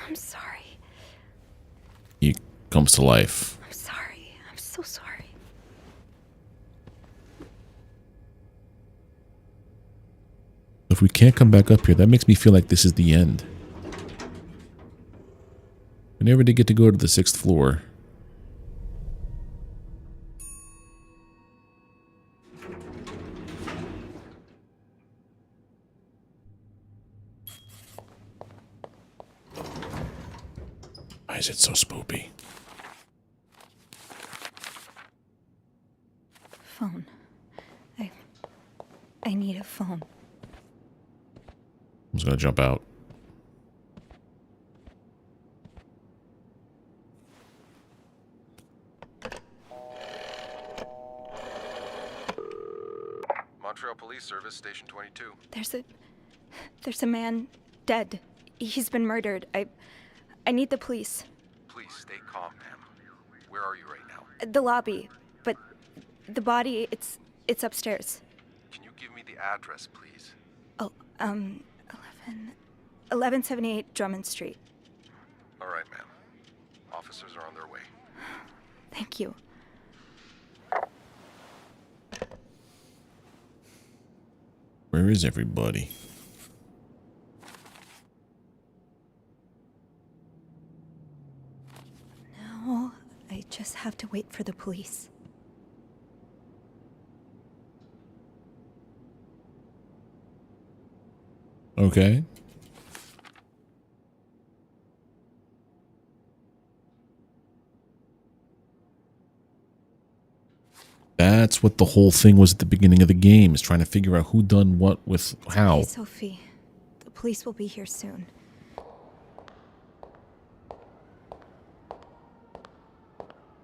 I'm sorry. He comes to life. I'm sorry. I'm so sorry. If we can't come back up here, that makes me feel like this is the end. We never did get to go to the 6th floor. Why is it so spoopy? Phone. I need a phone. I'm just gonna jump out. Montreal Police Service, Station 22. There's a man dead. He's been murdered. I need the police. Please stay calm, ma'am. Where are you right now? The lobby, but the body, it's upstairs. Can you give me the address, please? Oh, 1178 Drummond Street. All right, ma'am. Officers are on their way. Thank you. Where is everybody? Now, I just have to wait for the police. Okay. That's what the whole thing was at the beginning of the game, is trying to figure out who done what with how. Hey, Sophie. The police will be here soon.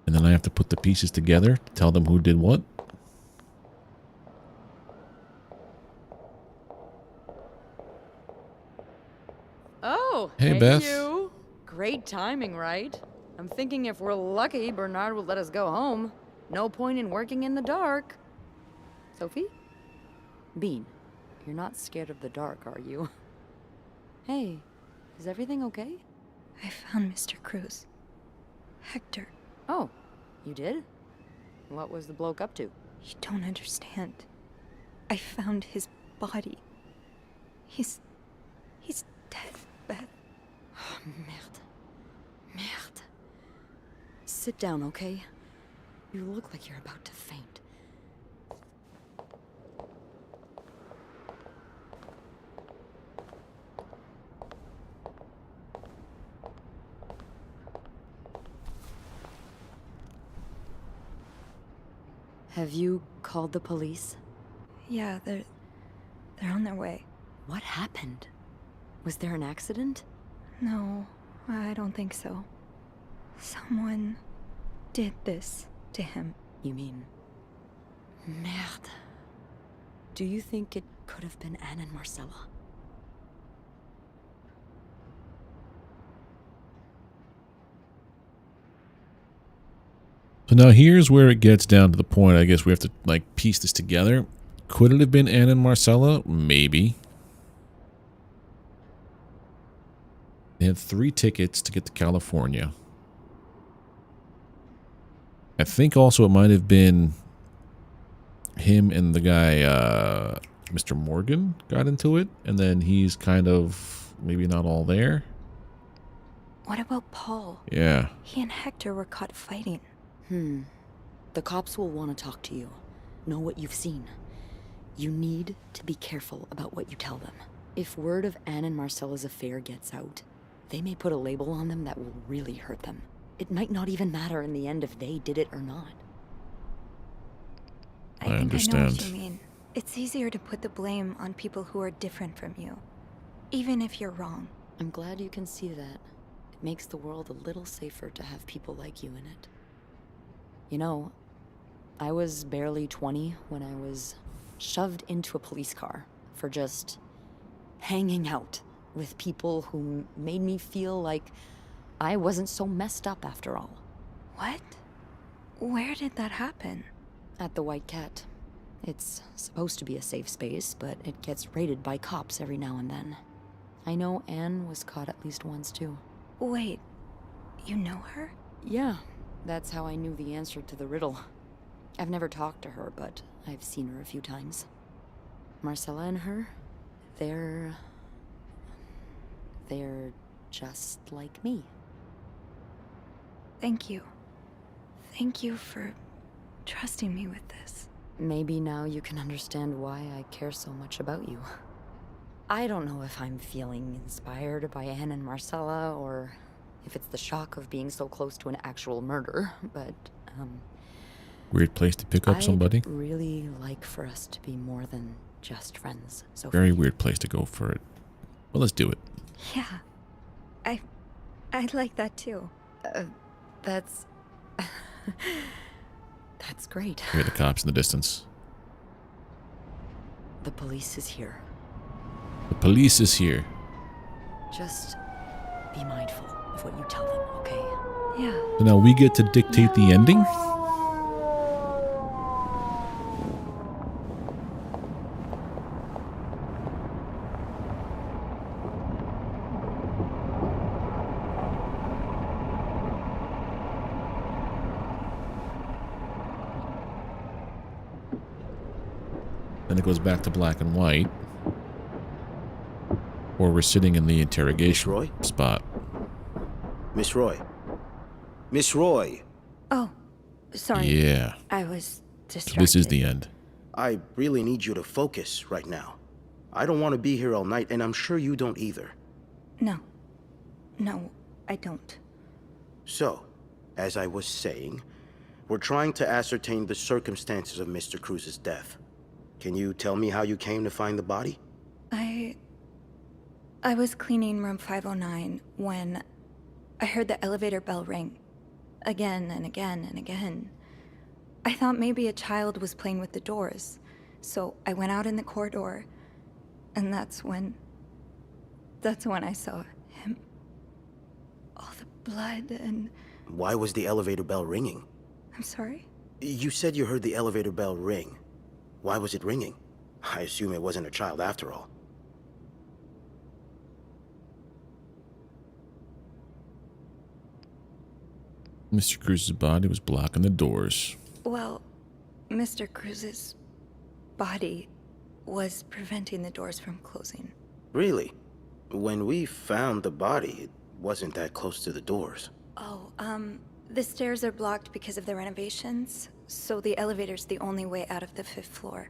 And then I have to put the pieces together to tell them who did what. Oh, hey Beth. You. Great timing, right? I'm thinking if we're lucky, Bernard will let us go home. No point in working in the dark. Sophie? Bean, you're not scared of the dark, are you? Hey, is everything okay? I found Mr. Cruz. Hector. Oh, you did? What was the bloke up to? You don't understand. I found his body. He's dead, Beth. Oh, merde. Merde. Sit down, okay? You look like you're about to faint. Have you called the police? Yeah, they're on their way. What happened? Was there an accident? No, I don't think so. Someone did this to him. You mean... Merde. Do you think it could have been Anne and Marcella? So now here's where it gets down to the point. I guess we have to like piece this together. Could it have been Anne and Marcella? Maybe. They had 3 tickets to get to California. I think also it might have been him and the guy, Mr. Morgan, got into it. And then he's kind of maybe not all there. What about Paul? Yeah. He and Hector were caught fighting. The cops will want to talk to you. Know what you've seen. You need to be careful about what you tell them. If word of Anne and Marcella's affair gets out, they may put a label on them that will really hurt them. It might not even matter in the end if they did it or not. I think understand. I know what you mean. It's easier to put the blame on people who are different from you, even if you're wrong. I'm glad you can see that. It makes the world a little safer to have people like you in it. You know, I was barely 20 when I was shoved into a police car for just hanging out with people who made me feel like I wasn't so messed up after all. What? Where did that happen? At the White Cat. It's supposed to be a safe space, but it gets raided by cops every now and then. I know Anne was caught at least once too. Wait, you know her? Yeah, that's how I knew the answer to the riddle. I've never talked to her, but I've seen her a few times. Marcella and her, they're just like me. Thank you. Thank you for trusting me with this. Maybe now you can understand why I care so much about you. I don't know if I'm feeling inspired by Anne and Marcella, or if it's the shock of being so close to an actual murder, but, Weird place to pick up somebody. I'd really like for us to be more than just friends, Sophie. Very weird place to go for it. Well, let's do it. Yeah. I'd like that too. That's great. Hear the cops in the distance. The police is here. The police is here. Just be mindful of what you tell them, okay? Yeah. So now we get to dictate the ending? Then it goes back to black and white. Or we're sitting in the interrogation spot. Miss Roy. Miss Roy. Oh, sorry. Yeah. I was So distracted. this is the end. I really need you to focus right now. I don't want to be here all night, and I'm sure you don't either. No. No, I don't. So, as I was saying, we're trying to ascertain the circumstances of Mr. Cruz's death. Can you tell me how you came to find the body? I was cleaning room 509 when I heard the elevator bell ring. Again and again and again. I thought maybe a child was playing with the doors, so I went out in the corridor, and that's when I saw him. All the blood and... Why was the elevator bell ringing? I'm sorry? You said you heard the elevator bell ring. Why was it ringing? I assume it wasn't a child after all. Mr. Cruz's body was blocking the doors. Well, Mr. Cruz's body was preventing the doors from closing. Really? When we found the body, it wasn't that close to the doors. Oh, the stairs are blocked because of the renovations, so the elevator's the only way out of the 5th floor.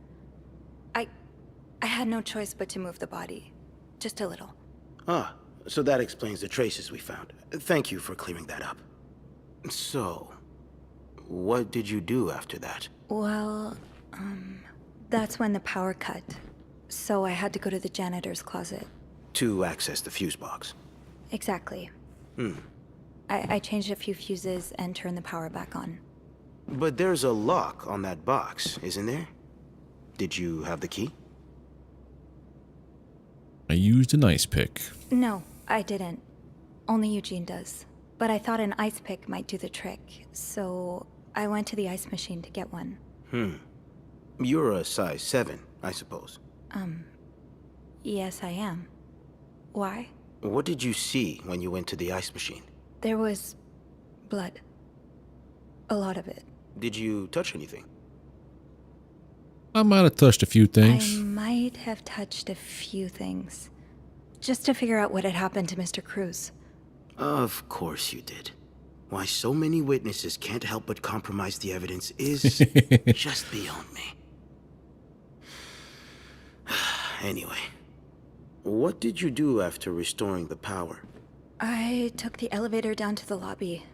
I had no choice but to move the body. Just a little. Ah, so that explains the traces we found. Thank you for clearing that up. So, what did you do after that? Well, that's when the power cut. So I had to go to the janitor's closet. To access the fuse box. Exactly. I changed a few fuses and turned the power back on. But there's a lock on that box, isn't there? Did you have the key? I used an ice pick. No, I didn't. Only Eugene does. But I thought an ice pick might do the trick, so I went to the ice machine to get one. You're a size 7, I suppose. Yes, I am. Why? What did you see when you went to the ice machine? There was blood. A lot of it. Did you touch anything? I might have touched a few things. I might have touched a few things. Just to figure out what had happened to Mr. Cruz. Of course you did. Why so many witnesses can't help but compromise the evidence is just beyond me. Anyway, what did you do after restoring the power? I took the elevator down to the lobby.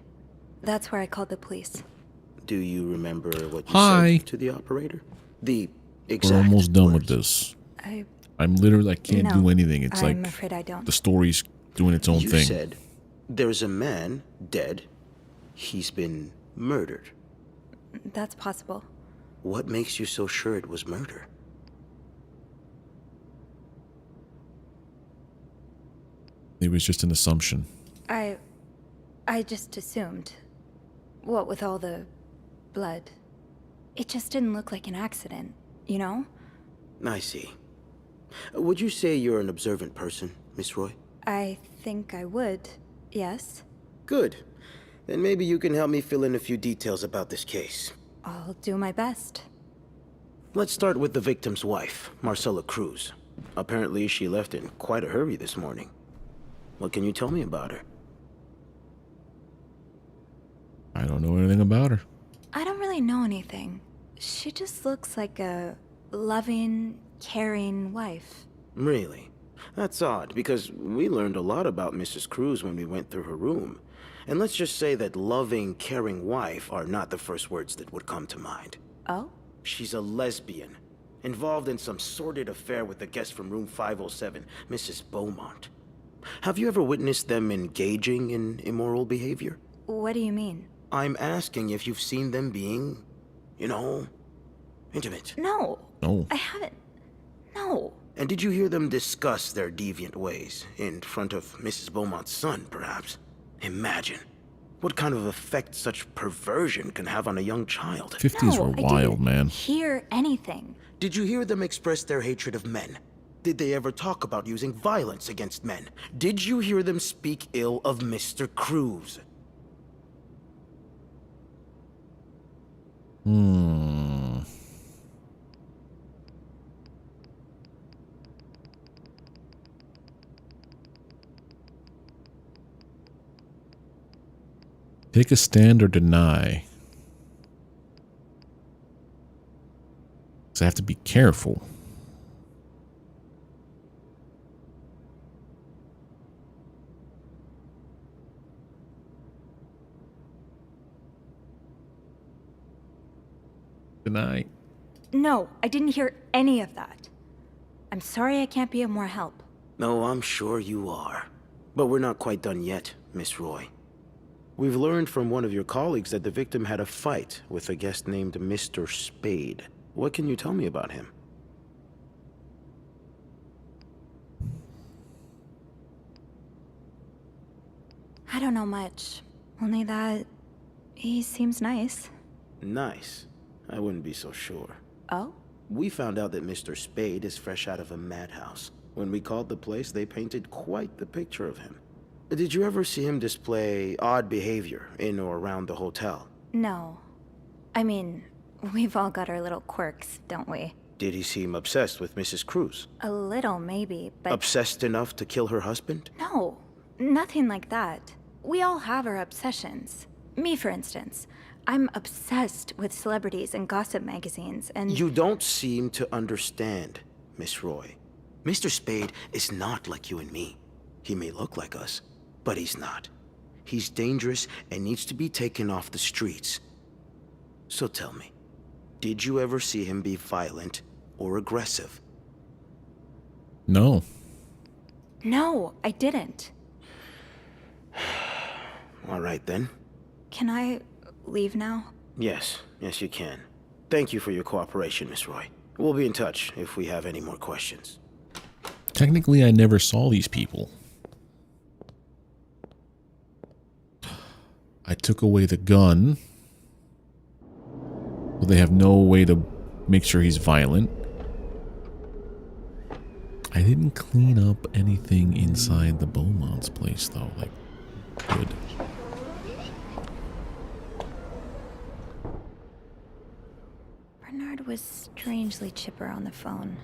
That's where I called the police. Do you remember what you Hi. said to the operator? The We're exact almost done with this. I'm literally, I can't do anything. It's I'm like afraid I don't. the story's doing its own You thing. said there's a man dead. He's been murdered. That's possible. What makes you so sure it was murder? It was just an assumption. I just assumed. What with all the blood. It just didn't look like an accident, you know? I see. Would you say you're an observant person, Miss Roy? I think I would, yes. Good. Then maybe you can help me fill in a few details about this case. I'll do my best. Let's start with the victim's wife, Marcella Cruz. Apparently she left in quite a hurry this morning. What can you tell me about her? I don't know anything about her. I don't really know anything. She just looks like a loving, caring wife. Really? That's odd, because we learned a lot about Mrs. Cruz when we went through her room. And let's just say that loving, caring wife are not the first words that would come to mind. Oh? She's a lesbian, involved in some sordid affair with the guest from room 507, Mrs. Beaumont. Have you ever witnessed them engaging in immoral behavior? What do you mean? I'm asking if you've seen them being, you know, intimate. No. No. I haven't. No. And did you hear them discuss their deviant ways in front of Mrs. Beaumont's son, perhaps? Imagine what kind of effect such perversion can have on a young child. 50s were wild, man. Hear anything. Did you hear them express their hatred of men? Did they ever talk about using violence against men? Did you hear them speak ill of Mr. Cruz? Take a stand or deny. So I have to be careful. Deny. No, I didn't hear any of that. I'm sorry I can't be of more help. No, I'm sure you are. But we're not quite done yet, Miss Roy. We've learned from one of your colleagues that the victim had a fight with a guest named Mr. Spade. What can you tell me about him? I don't know much. Only that he seems nice. Nice. I wouldn't be so sure. Oh? We found out that Mr. Spade is fresh out of a madhouse. When we called the place, they painted quite the picture of him. Did you ever see him display odd behavior in or around the hotel? No. I mean, we've all got our little quirks, don't we? Did he seem obsessed with Mrs. Cruz? A little, maybe, but... Obsessed enough to kill her husband? No, nothing like that. We all have our obsessions. Me, for instance. I'm obsessed with celebrities and gossip magazines, and... You don't seem to understand, Miss Roy. Mr. Spade is not like you and me. He may look like us, but he's not. He's dangerous and needs to be taken off the streets. So tell me, did you ever see him be violent or aggressive? No. No, I didn't. All right, then. Can I leave now? Yes, you can. Thank you for your cooperation, Miss Roy. We'll be in touch if we have any more questions. Technically, I never saw these people. I took away the gun. So they have no way to make sure he's violent. I didn't clean up anything inside the Beaumont's place, though. Like, good. Bernard was strangely chipper on the phone.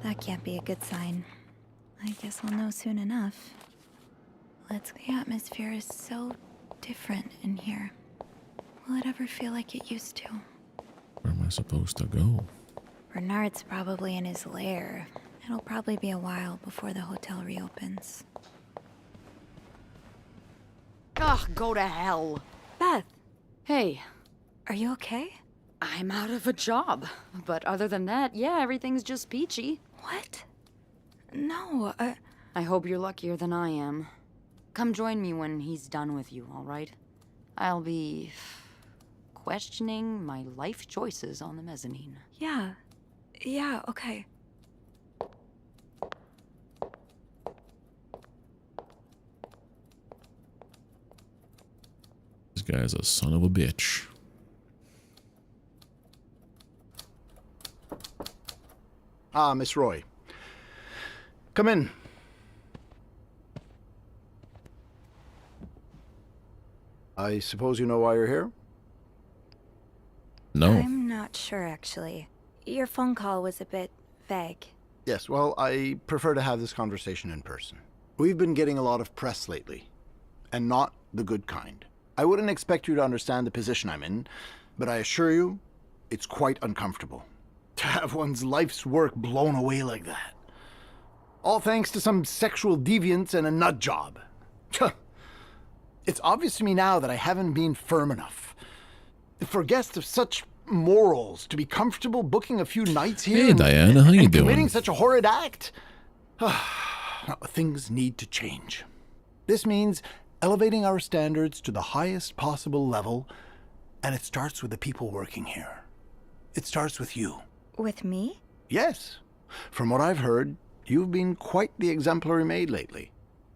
That can't be a good sign. I guess I'll know soon enough. The atmosphere is so different in here. Will it ever feel like it used to? Where am I supposed to go? Bernard's probably in his lair. It'll probably be a while before the hotel reopens. Ugh, go to hell. Beth! Hey. Are you okay? I'm out of a job. But other than that, yeah, everything's just peachy. What? No, I hope you're luckier than I am. Come join me when he's done with you, all right? I'll be questioning my life choices on the mezzanine. Yeah. Yeah, okay. This guy's a son of a bitch. Ah, Miss Roy. Come in. I suppose you know why you're here? No. I'm not sure, actually. Your phone call was a bit vague. Yes, well, I prefer to have this conversation in person. We've been getting a lot of press lately, and not the good kind. I wouldn't expect you to understand the position I'm in, but I assure you, it's quite uncomfortable. To have one's life's work blown away like that. All thanks to some sexual deviance and a nut job. It's obvious to me now that I haven't been firm enough. For guests of such morals to be comfortable booking a few nights here Hey, Diana, how you and doing? committing such a horrid act. Things need to change. This means elevating our standards to the highest possible level, and it starts with the people working here. It starts with you. With me? Yes. From what I've heard, you've been quite the exemplary maid lately.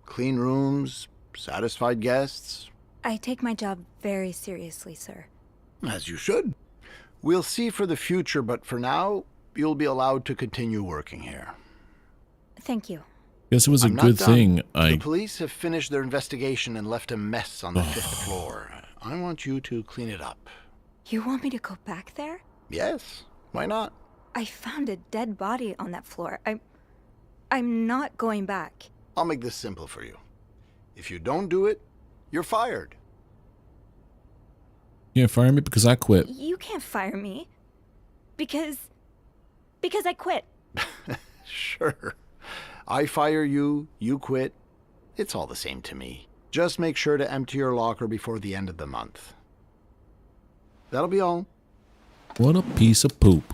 Clean rooms, satisfied guests. I take my job very seriously, sir. As you should. We'll see for the future, but for now, you'll be allowed to continue working here. Thank you. Guess it was a I'm not good done. thing The police have finished their investigation and left a mess on the 5th floor. I want you to clean it up. You want me to go back there? Yes. Why not? I found a dead body on that floor. I'm not going back. I'll make this simple for you. If you don't do it, you're fired. You can't fire me because I quit. You can't fire me. Because I quit. Sure. I fire you, you quit. It's all the same to me. Just make sure to empty your locker before the end of the month. That'll be all. What a piece of poop.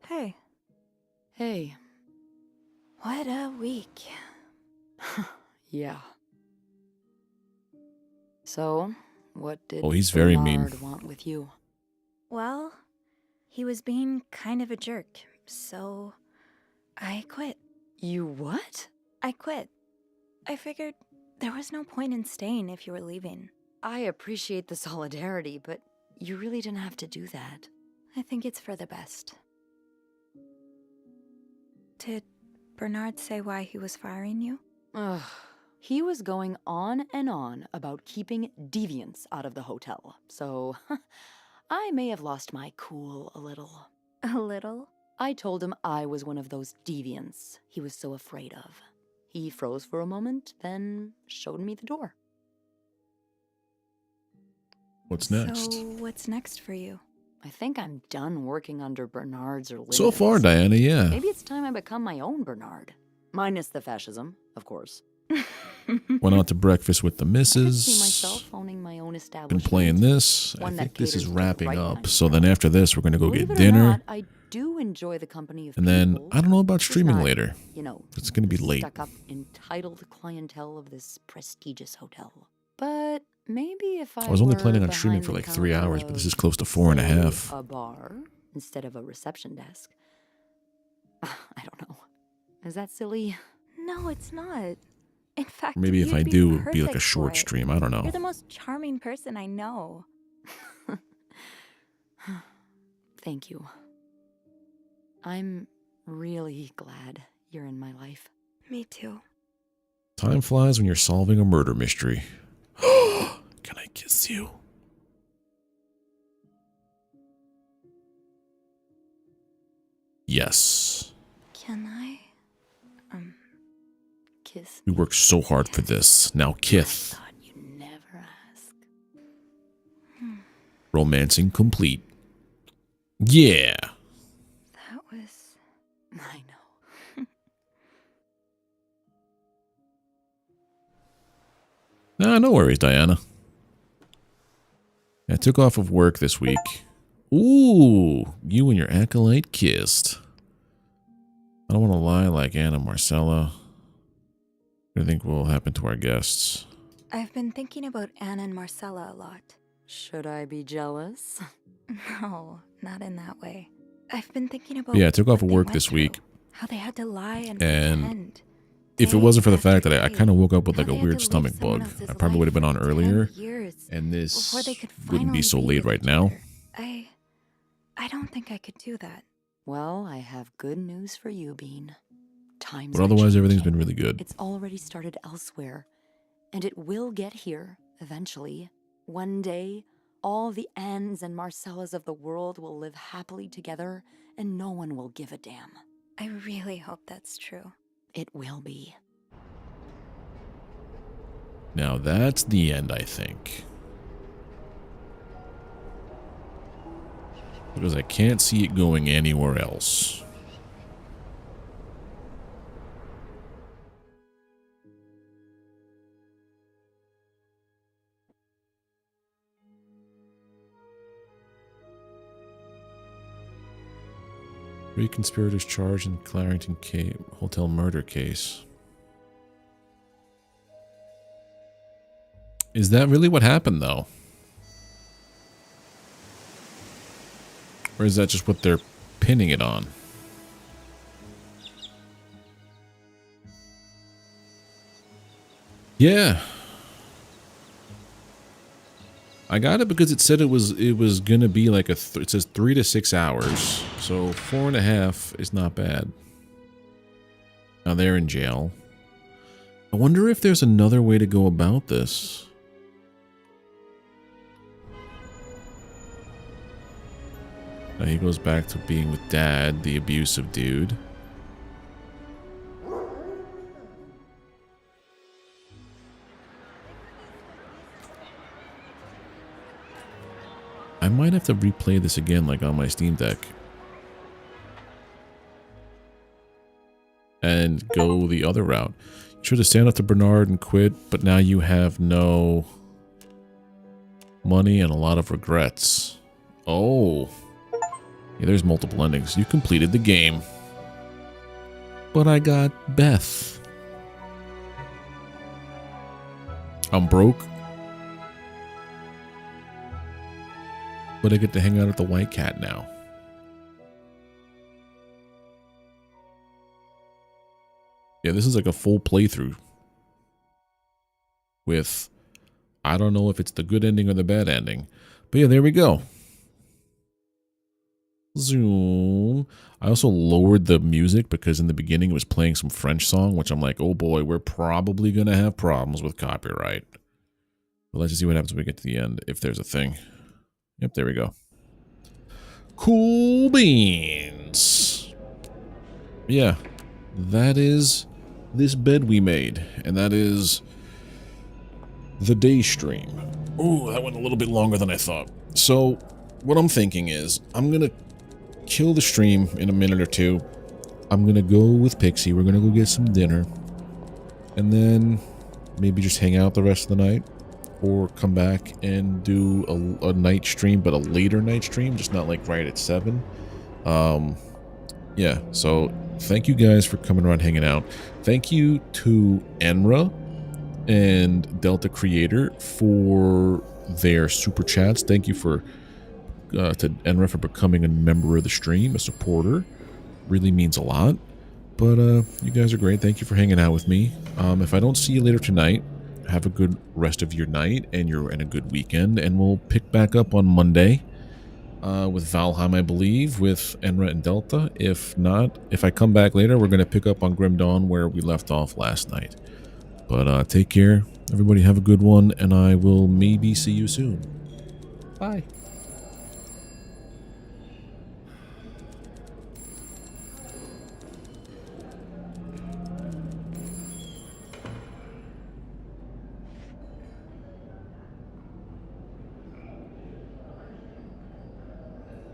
Hey. Hey. What a week. Yeah. So, what did he's very mean. Bernard want with you? Well, he was being kind of a jerk, so I quit. You what? I quit. I figured there was no point in staying if you were leaving. I appreciate the solidarity, but you really didn't have to do that. I think it's for the best. Did Bernard say why he was firing you? Ugh. He was going on and on about keeping deviants out of the hotel, so I may have lost my cool a little. A little? I told him I was one of those deviants he was so afraid of. He froze for a moment, then showed me the door. What's next? So, what's next for you? I think I'm done working under Bernard's or Linda's. So far, Diana, yeah. Maybe it's time I become my own Bernard. Minus the fascism, of course. Went out to breakfast with the I missus. see myself owning my own Been establishment. playing this. I One that think this is caters to the wrapping right up. kind of So then after this, we're going to go Believe get it or dinner. not, I do enjoy the company of And then, people, I don't know about just streaming not, later. You know, It's going to be late. stuck up, entitled clientele of this prestigious hotel. But maybe if I I was only were planning on streaming behind for the like 3 counter hours, but this of, is close to say, 4.5. a bar instead of a reception desk. I don't know. Is that silly? No, it's not. In fact, Maybe if you'd I be do, it'd be like a perfect short for it. stream. I don't know. You're the most charming person I know. Thank you. I'm really glad you're in my life. Me too. Time flies when you're solving a murder mystery. Can I kiss you? Yes. Can I? Kiss. We worked so hard for this. Now kith. You never ask. Romancing complete. Yeah. That was... I know. Nah, no worries, Diana. I took off of work this week. Ooh, you and your acolyte kissed. I don't want to lie like Anna Marcella. What do you think will happen to our guests? I've been thinking about Anna and Marcella a lot. Should I be jealous? No, not in that way. I've been thinking about Yeah, I took off what of they work went this through, week. How they had to lie and And pretend. if it wasn't for the fact that I kind of woke up with like How a they had weird to stomach live someone bug, else's I probably would have been on life for earlier. 10 years And this before they could wouldn't be finally so be late with right each now. other. I don't think I could do that. Well, I have good news for you, Bean. Times But are otherwise, everything's changing. been really good. It's already started elsewhere, and it will get here eventually. One day, all the Annes and Marcellas of the world will live happily together, and no one will give a damn. I really hope that's true. It will be. Now that's the end, I think. Because I can't see it going anywhere else. Three conspirators charged in Clarington Hotel murder case. Is that really what happened, though? Or is that just what they're pinning it on? Yeah. I got it because it said it was gonna be like it says 3 to 6 hours. So 4.5 is not bad. Now they're in jail. I wonder if there's another way to go about this. He goes back to being with Dad, the abusive dude. I might have to replay this again, like on my Steam Deck. And go the other route. You should have stand up to Bernard and quit, but now you have no money and a lot of regrets. Oh. Yeah, there's multiple endings. You completed the game. But I got Beth. I'm broke. But I get to hang out at the White Cat now. Yeah, this is like a full playthrough. With, I don't know if it's the good ending or the bad ending. But yeah, there we go. Zoom. I also lowered the music because in the beginning it was playing some French song, which I'm like, oh boy, we're probably going to have problems with copyright. But let's just see what happens when we get to the end, if there's a thing. Yep, there we go. Cool beans. Yeah, that is this bed we made, and that is the day stream. Ooh, that went a little bit longer than I thought. So, what I'm thinking is, I'm gonna kill the stream in a minute or two. I'm gonna go with Pixie, we're gonna go get some dinner, and then maybe just hang out the rest of the night. Or come back and do a night stream, but a later night stream, just not like right at 7. Yeah, so thank you guys for coming around hanging out. Thank you to Enra and Delta Creator for their super chats. Thank you to Enra for becoming a member of the stream, a supporter. Really means a lot. But you guys are great. Thank you for hanging out with me. If I don't see you later tonight, have a good rest of your night and a good weekend, and we'll pick back up on Monday with Valheim, I believe, with Enra and Delta. If not, if I come back later, we're going to pick up on Grim Dawn where we left off last night. But take care, everybody, have a good one, and I will maybe see you soon. Bye.